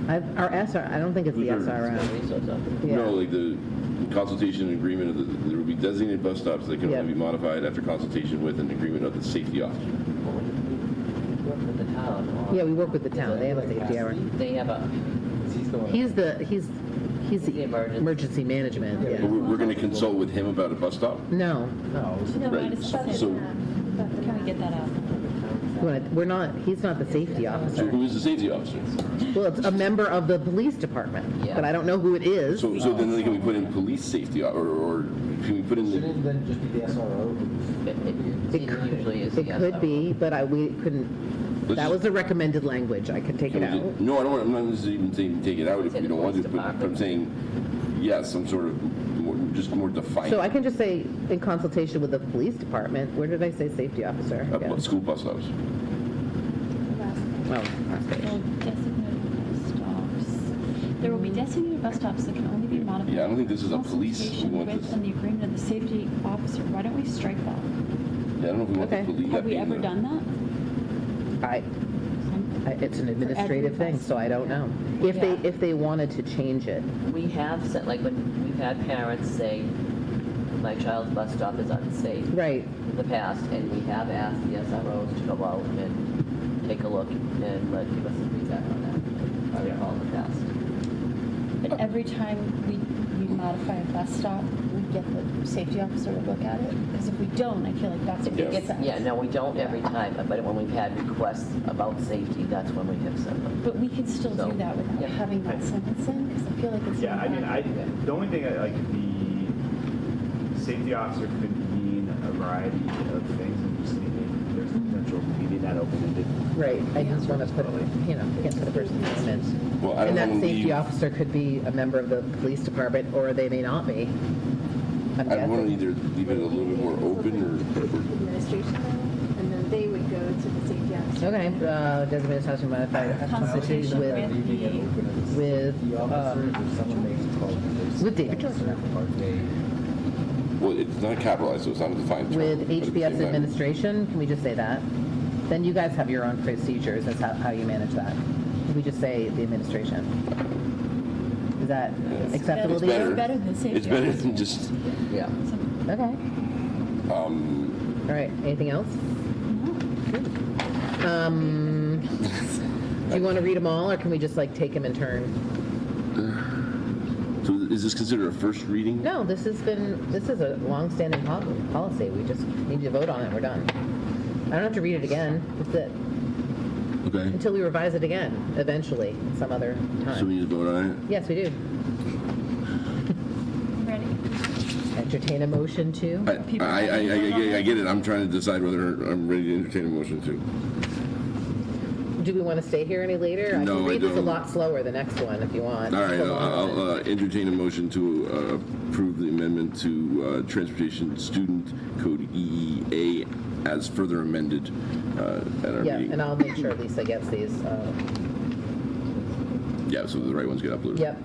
Our SR. I don't think it's the SRO. Yeah. No, like the consultation agreement there will be designated bus stops that can only be modified after consultation with an agreement of the safety officer. Yeah, we work with the town. They have a safety hour. They have a. He's the emergency management. Yeah. But we're going to consult with him about a bus stop? No. Right. So Can we get that out? We're not. He's not the safety officer. who is the safety officer? Well, it's a member of the police department, but I don't know who it is. So then can we put in police safety or can we put in the? Shouldn't it then just be the SRO? It could be, but we couldn't. That was the recommended language. I could take it out. No, I don't. I'm not even saying take it out if we don't want to. But I'm saying yes, some sort of more defined. So I can just say in consultation with the police department. Where did I say safety officer? School bus stops. Oh, last page. There will be designated bus stops that can only be modified. Yeah, I don't think this is a police. We want with this. and the agreement of the safety officer. Why don't we strike that? Yeah, I don't know if we want the police. Have we ever done that? It's an administrative thing, so I don't know. If they wanted to change it. We have said, like when we've had parents say, my child's bus stop is unsafe. Right. In the past, and we have asked the SROs to go out and take a look and give us some feedback on that. I recall in the past. But every time we modify a bus stop, we get the safety officer to look at it? Because if we don't, I feel like that's what gets us. Yeah, no, we don't every time, but when we've had requests about safety, that's when we have sent them. But we can still do that without having that sentence in, because I feel like it's. Yeah, I mean, the only thing like the safety officer could mean a variety of things, and just maybe there's the potential of leaving that open-ended. Right, I just want to put, can't put a person's name in. Well, I don't And that wanna safety leave- officer could be a member of the police department, or they may not be. I'm I want to guessing. either leave it a little bit more open or Administration, and then they would go to the safety officer. Okay, designated attachment modified Consultation with Leaving it open as a with, safety officer, if someone makes a call. with David George. Are they well, it's not capitalized, so it's not a defined term. With but at the HBS same time- administration, can we just say that? Then you guys have your own procedures, that's how you manage that. Can we just say the administration? Is that acceptable It's to you? better. Better than safety It's better officer. than just. Yeah. Okay. All right, anything else? Do you want to read them all, or can we just like take them in turn? So is this considered a first reading? No, this is a long-standing policy. We just need to vote on it, we're done. I don't have to read it again, that's it. Okay. Until we revise it again, eventually, some other So time. we need to vote on it? Yes, we do. Ready? Entertain a motion to? I get it. I'm trying to decide whether I'm ready to entertain a motion to. Do we want to stay here any later? I No, can I read this a don't. lot slower, the next one, if you want. All right, It's a long one. I'll entertain a motion to approve the amendment to Transportation Student Code EEA as further amended at our Yeah, meeting. and I'll make sure Lisa gets these. Yeah, so the right ones get uploaded. Yep.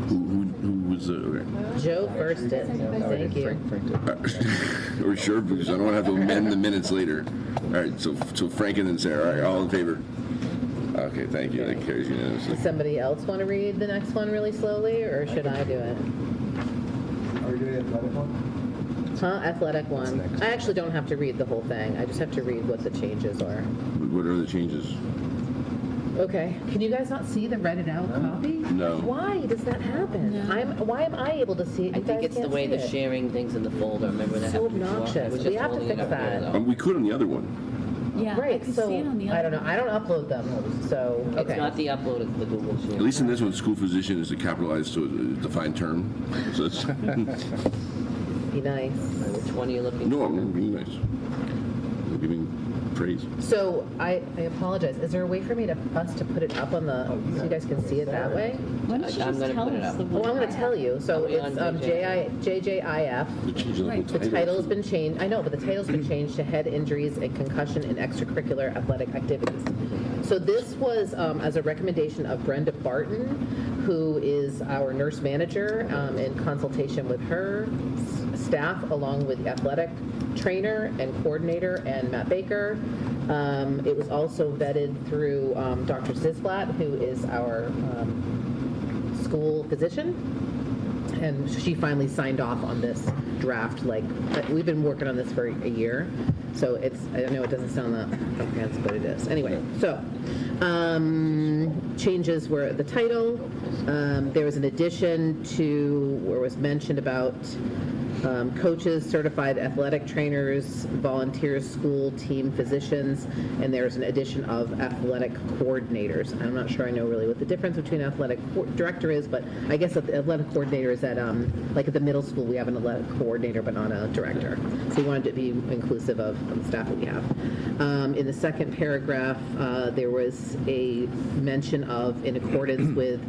Who was okay. Joe first did. Thank you. Are we sure? Because I don't want to have to amend the minutes later. All right, so Frank and then Sarah. All right, all in favor? Okay, thank you. That carries unanimously. Does somebody else want to read the next one really slowly, or should I do it? Are we doing athletic one? Huh? Athletic one. I actually don't have to read the whole thing. I just have to read what the changes are. What are the changes? Okay. Can you guys not see the read it out copy? No. Why does that happen? Why am I able to see it? I You think guys it's the can't way see the it? sharing things in the folder. Remember that So happened before? I obnoxious. was We just have to holding fix it up there, that. though. We could on the other one. Yeah, I Right, can so, see it on the other I don't know. I don't upload them, so, It's okay. not the upload, it's the Google share. At least in this one, school physician is a capitalized, so a defined term. So it's Be nice. Which one are you looking no, for? I'm being nice. I'm giving praise. So, I apologize. Is there a way for us to put it up on the, so you guys can see it that way? Why don't you I'm just gonna tell put it us up. the Well, I'm going to tell you. So Are we it's on JJIF. They changed the whole The title's been changed. I know, but the title's been changed to head injuries and concussion in extracurricular athletic activities. So this was as a recommendation of Brenda Barton, who is our nurse manager, in consultation with her staff, along with the athletic trainer and coordinator and Matt Baker. It was also vetted through Dr. Zisblatt, who is our school physician. And she finally signed off on this draft. Like, we've been working on this for a year, so I know it doesn't sound that comprehensive, but it is. Anyway, so changes were the title. There was an addition to where it was mentioned about coaches, certified athletic trainers, volunteers, school team physicians, and there's an addition of athletic coordinators. I'm not sure I know really what the difference between athletic director is, but I guess that the athletic coordinator is at, like at the middle school, we have an athletic coordinator, but not a director. So we wanted to be inclusive of the staff that we have. In the second paragraph, there was a mention of, in accordance with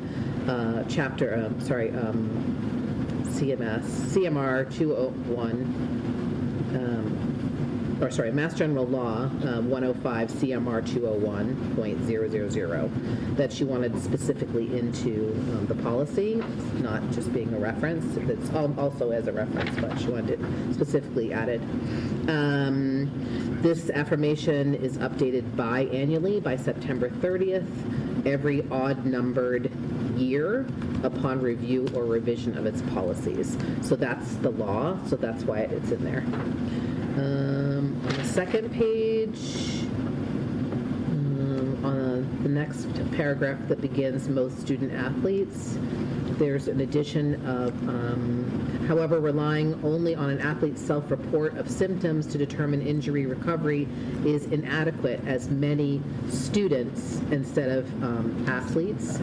CMR 201, Mass General Law 105 CMR 201.000, that she wanted specifically into the policy, not just being a reference. It's also as a reference, but she wanted it specifically added. This affirmation is updated biannually by September 30th, every odd-numbered year upon review or revision of its policies. So that's the law, so that's why it's in there. On the second page, on the next paragraph that begins most student athletes, there's an addition of However, relying only on an athlete's self-report of symptoms to determine injury recovery is inadequate, as many students, instead of athletes,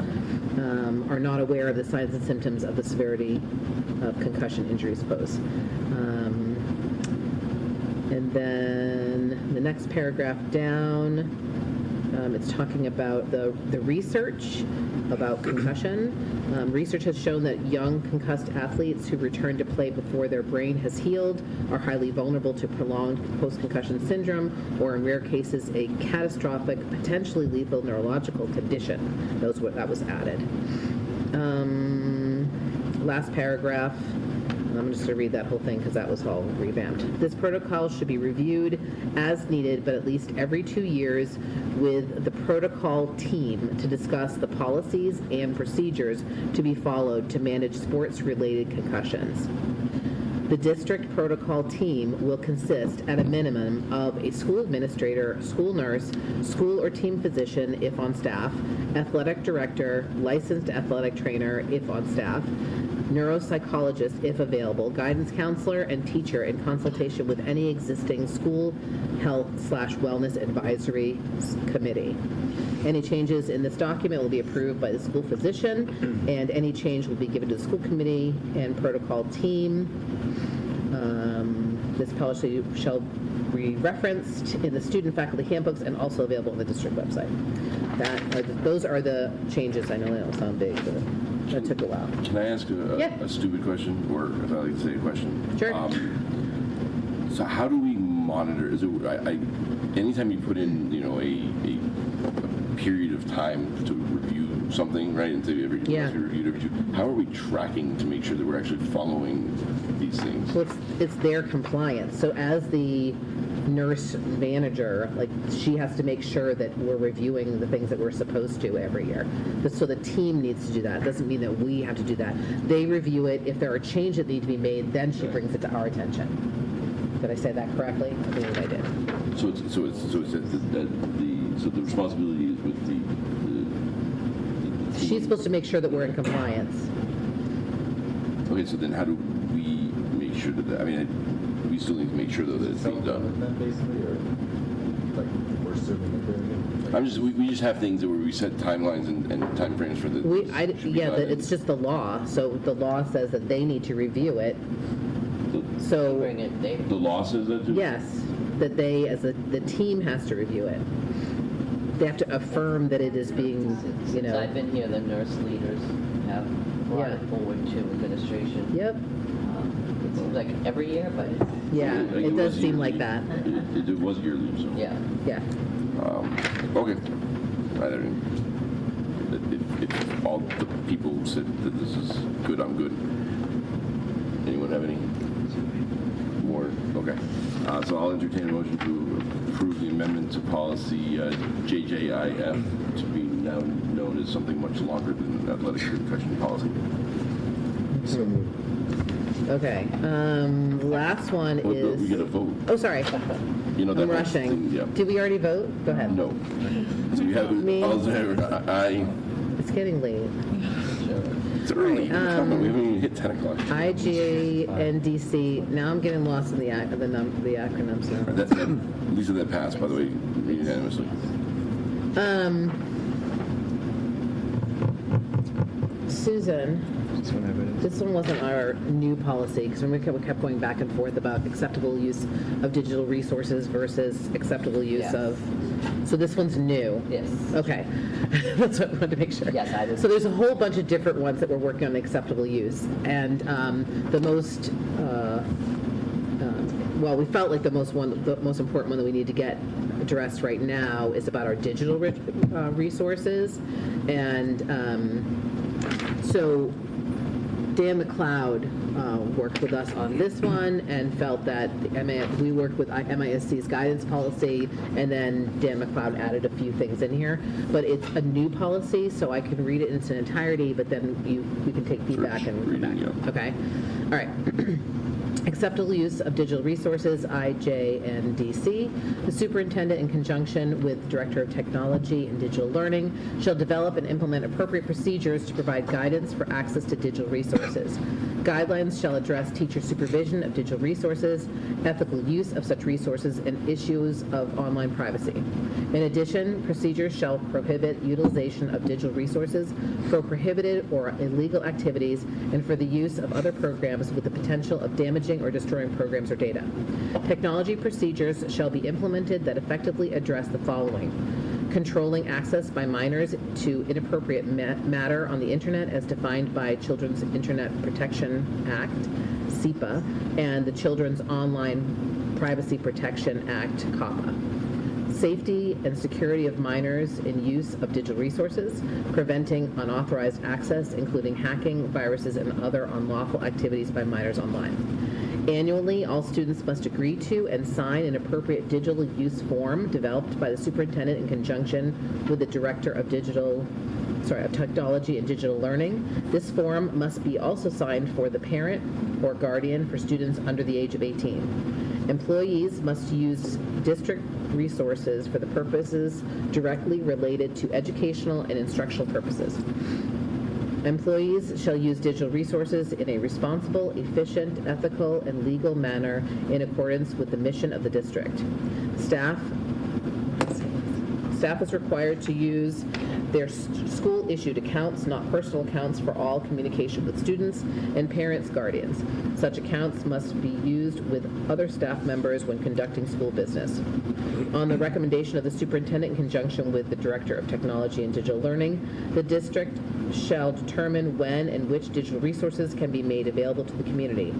are not aware of the signs and symptoms of the severity of concussion injuries pose. And then the next paragraph down, it's talking about the research about concussion. Research has shown that young concussed athletes who return to play before their brain has healed are highly vulnerable to prolonged post-concussion syndrome, or in rare cases, a catastrophic, potentially lethal neurological condition. That was added. Last paragraph. I'm just going to read that whole thing because that was all revamped. This protocol should be reviewed as needed, but at least every 2 years, with the protocol team to discuss the policies and procedures to be followed to manage sports-related concussions. The district protocol team will consist, at a minimum, of a school administrator, school nurse, school or team physician if on staff, athletic director, licensed athletic trainer if on staff, neuropsychologist if available, guidance counselor, and teacher in consultation with any existing school health/wellness advisory committee. Any changes in this document will be approved by the school physician, and any change will be given to the school committee and protocol team. This policy shall be referenced in the student faculty handbooks and also available on the district website. Those are the changes. I know they don't sound big, but that took a while. Can I ask a stupid question, or if I like to say a question? Sure. So how do we monitor? Is it anytime you put in, a period of time to review something, right? And to every reviewed every two. How are we tracking to make sure that we're actually following these things? Well, it's their compliance. So as the nurse manager, she has to make sure that we're reviewing the things that we're supposed to every year. So the team needs to do that. It doesn't mean that we have to do that. They review it. If there are changes that need to be made, then she brings it to our attention. Did I say that correctly? I believe I did. So the responsibility is with the She's supposed to make sure that we're in compliance. Okay, so then how do we make sure that, we still need to make sure though that it's being done. Basically, or we're assuming that they're we just have things where we set timelines and time frames for the. It's just the law. So the law says that they need to review it. So the law says that too? Yes, that they, as the team, has to review it. They have to affirm that it is being, Since I've been here, the nurse leaders have brought it forward to administration. Yep. It seems like every year, but yeah, it does seem like that. It was yearly, so. Yeah. Yeah. Okay. If all the people who said that this is good, I'm good. Anyone have any more? Okay. So I'll entertain a motion to approve the amendment to policy JJIF to be now known as something much longer than athletic concussion policy. So moved. Okay. Last one is. We get a vote. Oh, sorry. I'm rushing. Thing, yeah. Did we already vote? Go ahead. No. So you have all aye. It's getting late. It's early. Right, we haven't even hit 10 o'clock. IGA and DC. Now I'm getting lost in the acronyms now. These are that passed, by the way, unanimously. Susan, this one wasn't our new policy, because we kept going back and forth about acceptable use of digital resources versus acceptable use of. So this one's new. Yes. Okay. That's what I wanted to make sure. Yes, I did. So there's a whole bunch of different ones that we're working on acceptable use, and the most. We felt like the most important one that we need to get addressed right now is about our digital resources, and so Dan McLeod worked with us on this one and felt that we worked with MISC's guidance policy, and then Dan McLeod added a few things in here. But it's a new policy, so I can read it in its entirety, but then we can take feedback and come back. Okay? All right. Acceptable use of digital resources, IJ and DC. The superintendent, in conjunction with Director of Technology and Digital Learning, shall develop and implement appropriate procedures to provide guidance for access to digital resources. guidelines shall address teacher supervision of digital resources, ethical use of such resources, and issues of online privacy. In addition, procedures shall prohibit utilization of digital resources for prohibited or illegal activities and for the use of other programs with the potential of damaging or destroying programs or data. Technology procedures shall be implemented that effectively address the following: controlling access by minors to inappropriate matter on the Internet as defined by Children's Internet Protection Act, CIPA, and the Children's Online Privacy Protection Act, COPPA. Safety and security of minors in use of digital resources, preventing unauthorized access, including hacking, viruses, and other unlawful activities by minors online. Annually, all students must agree to and sign an appropriate digital use form developed by the superintendent in conjunction with the director of technology and digital learning. This form must be also signed for the parent or guardian for students under the age of 18. Employees must use district resources for the purposes directly related to educational and instructional purposes. Employees shall use digital resources in a responsible, efficient, ethical, and legal manner in accordance with the mission of the district. Staff is required to use their school-issued accounts, not personal accounts, for all communication with students and parents, guardians. Such accounts must be used with other staff members when conducting school business. On the recommendation of the superintendent in conjunction with the director of technology and digital learning, the district shall determine when and which digital resources can be made available to the community.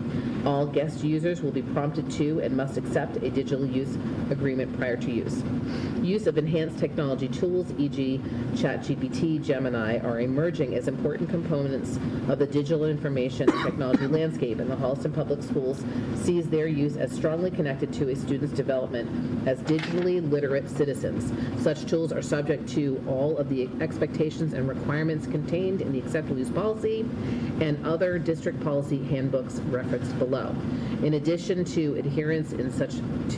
All guest users will be prompted to and must accept a digital use agreement prior to use. Use of enhanced technology tools, e.g. ChatGPT, Gemini, are emerging as important components of the digital information and technology landscape, and the Holliston Public Schools sees their use as strongly connected to a student's development as digitally literate citizens. Such tools are subject to all of the expectations and requirements contained in the acceptable use policy and other district policy handbooks referenced below. In addition to adherence to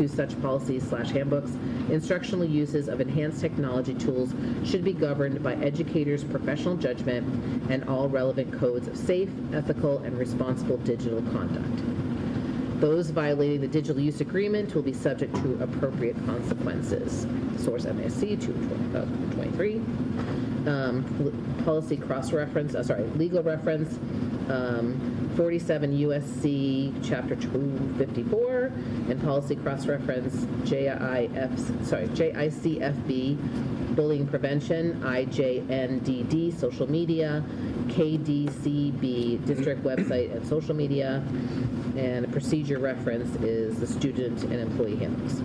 such policies/handbooks, instructional uses of enhanced technology tools should be governed by educators' professional judgment and all relevant codes of safe, ethical, and responsible digital conduct. Those violating the digital use agreement will be subject to appropriate consequences. Source MASC 223. Policy cross-reference, legal reference, 47 USC Chapter 254, and policy cross-reference JICFB, bullying prevention, IJNDD, social media, KDCB, district website and social media, and a procedure reference is the student and employee handbooks.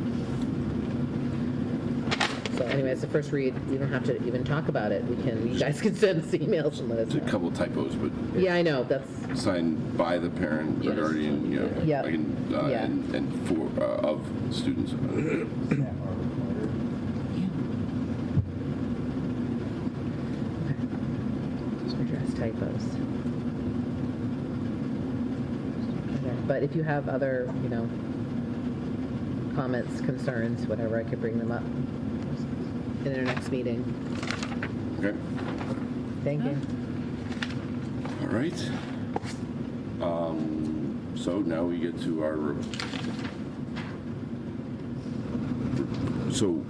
So anyway, it's the first read. We don't have to even talk about it. You guys can send us emails and let us know. There's a couple typos, but yeah, I know. That's signed by the parent, the guardian, Yep. and for of students. Address typos. Okay. But if you have other, comments, concerns, whatever, I could bring them up in our next meeting. Okay. Thank you. All right. So now we get to our. So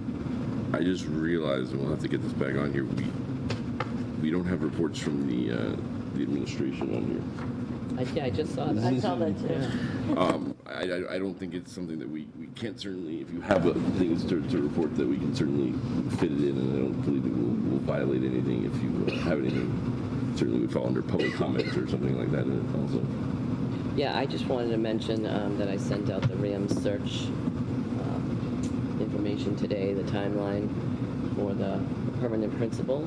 I just realized, and we'll have to get this back on here. We don't have reports from the administration on here. I just saw that. I saw that too. I don't think it's something that we can certainly, if you have things to report, that we can certainly fit it in, and I don't believe we'll violate anything if you have anything. Certainly would fall under public comments or something like that also. Yeah, I just wanted to mention that I sent out the RAM search information today, the timeline for the permanent principal,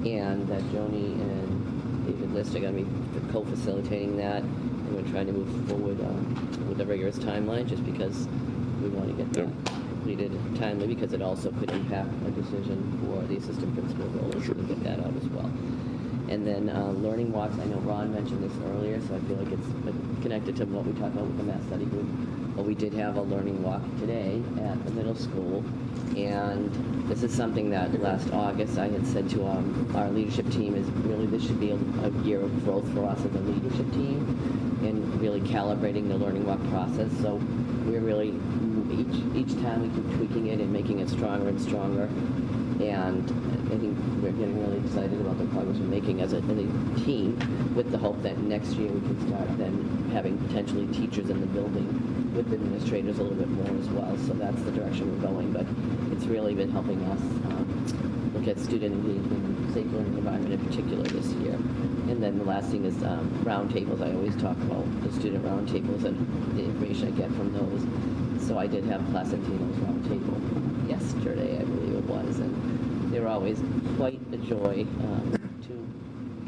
and that Joni and David List are going to be co-facilitating that, and we're trying to move forward with a rigorous timeline just because we want to get that completed timely, because it also could impact a decision for the assistant principal role, so we'll get that out as well. And then learning walks, I know Ron mentioned this earlier, so I feel like it's connected to what we talked about with the math study group. But we did have a learning walk today at the middle school. And this is something that last August I had said to our leadership team is really this should be a year of growth for us as a leadership team and really calibrating the learning walk process. So we're really, each time we keep tweaking it and making it stronger and stronger. And I think we're getting really excited about the progress we're making as a team with the hope that next year we can start then having potentially teachers in the building with administrators a little bit more as well. So that's the direction we're going. But it's really been helping us look at student engagement and safe learning environment in particular this year. And then the last thing is roundtables. I always talk about the student roundtables and the information I get from those. So I did have Placentino's roundtable yesterday, I believe it was, and they were always quite a joy to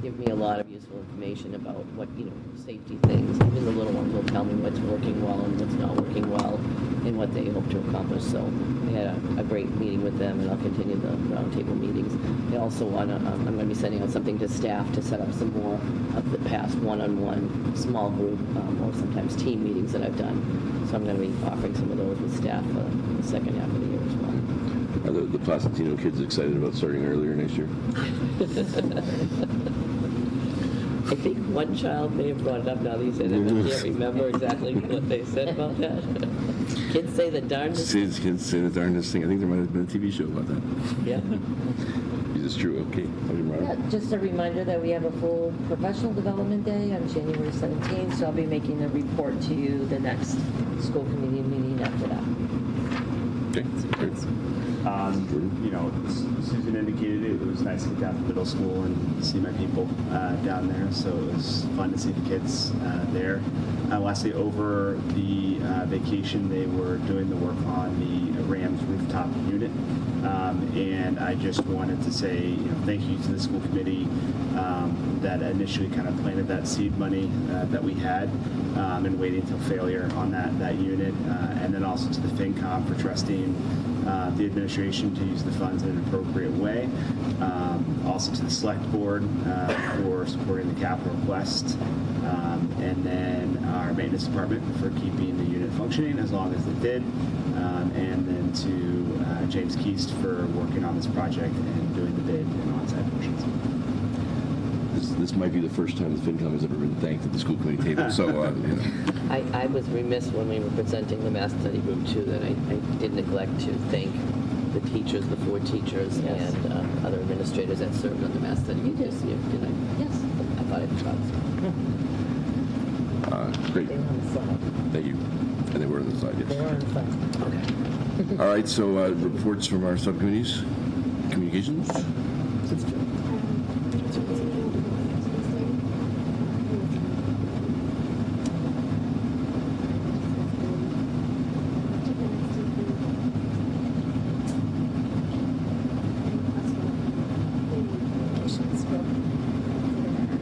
give me a lot of useful information about what, safety things. Even the little ones will tell me what's working well and what's not working well and what they hope to accomplish. So I had a great meeting with them, and I'll continue the roundtable meetings. They also want to, I'm going to be sending out something to staff to set up some more of the past one-on-one small group or sometimes team meetings that I've done. So I'm going to be offering some of those with staff for the second half of the year as well. Are the Placentino kids excited about starting earlier next year? I think one child may have brought it up now that you said it, but I can't remember exactly what they said about that. Kids say the darndest. Kids say the darndest thing. I think there might have been a TV show about that. Yeah. Is this true? Okay. Yeah, just a reminder that we have a full professional development day on January 17th, so I'll be making a report to you the next school committee meeting after that. Okay, great. Susan indicated it was nice to get down to middle school and see my people down there, so it was fun to see the kids there. Lastly, over the vacation, they were doing the work on the Rams rooftop unit, and I just wanted to say, thank you to the school committee that initially kind of planted that seed money that we had and waiting until failure on that unit, and then also to the FinCom for trusting the administration to use the funds in an appropriate way. Also to the select board for supporting the capital request, and then our maintenance department for keeping the unit functioning as long as it did, and then to James Keast for working on this project and doing the bid and on-site portions. This might be the first time the FinCom has ever been thanked at the school committee table. So, I was remiss when we were presenting the math study group too that I did neglect to thank the teachers, the 4 teachers, Yes. and other administrators that served on the math study group this year. Did I? Yes. I thought I forgot. Great. They were on the slide. Thank you. And they were on the slide, yes. They were on the slide. Okay. All right, so reports from our subcommittees. Communications?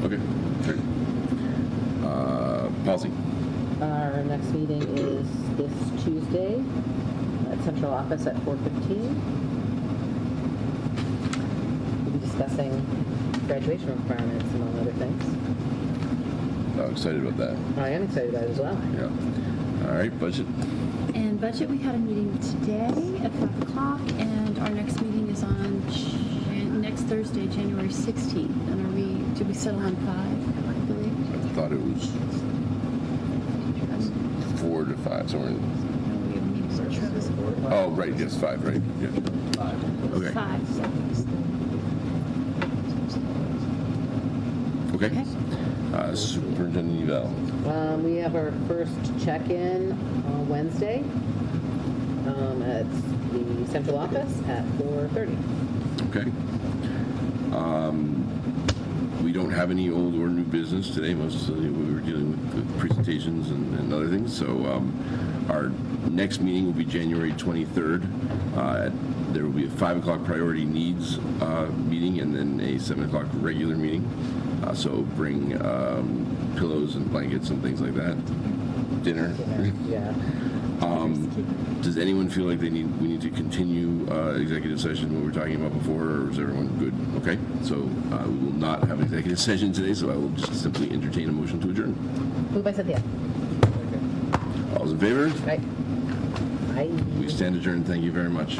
Okay, great. Policy. Our next meeting is this Tuesday at central office at 4:15. We'll be discussing graduation requirements, among other things. I'm excited about that. I am excited about it as well. Yeah. All right, budget. And budget, we had a meeting today at 5 o'clock, and our next meeting is on next Thursday, January 16th. And did we settle on 5, I believe? I thought it was 4 to 5, somewhere in. Oh, right, yes, 5, right. Yeah. 5. Okay. 5. Okay. Superintendent eval. We have our first check-in on Wednesday at the central office at 4:30. Okay. We don't have any old or new business today. Mostly we were dealing with presentations and other things. So our next meeting will be January 23rd. There will be a 5 o'clock priority needs meeting and then a 7 o'clock regular meeting. So bring pillows and blankets and things like that. Dinner. Yeah. Does anyone feel like we need to continue executive session what we were talking about before, or is everyone good? Okay, so we will not have an executive session today, so I will just simply entertain a motion to adjourn. Moved by Cynthia. All those in favor? Right. We stand adjourned. Thank you very much.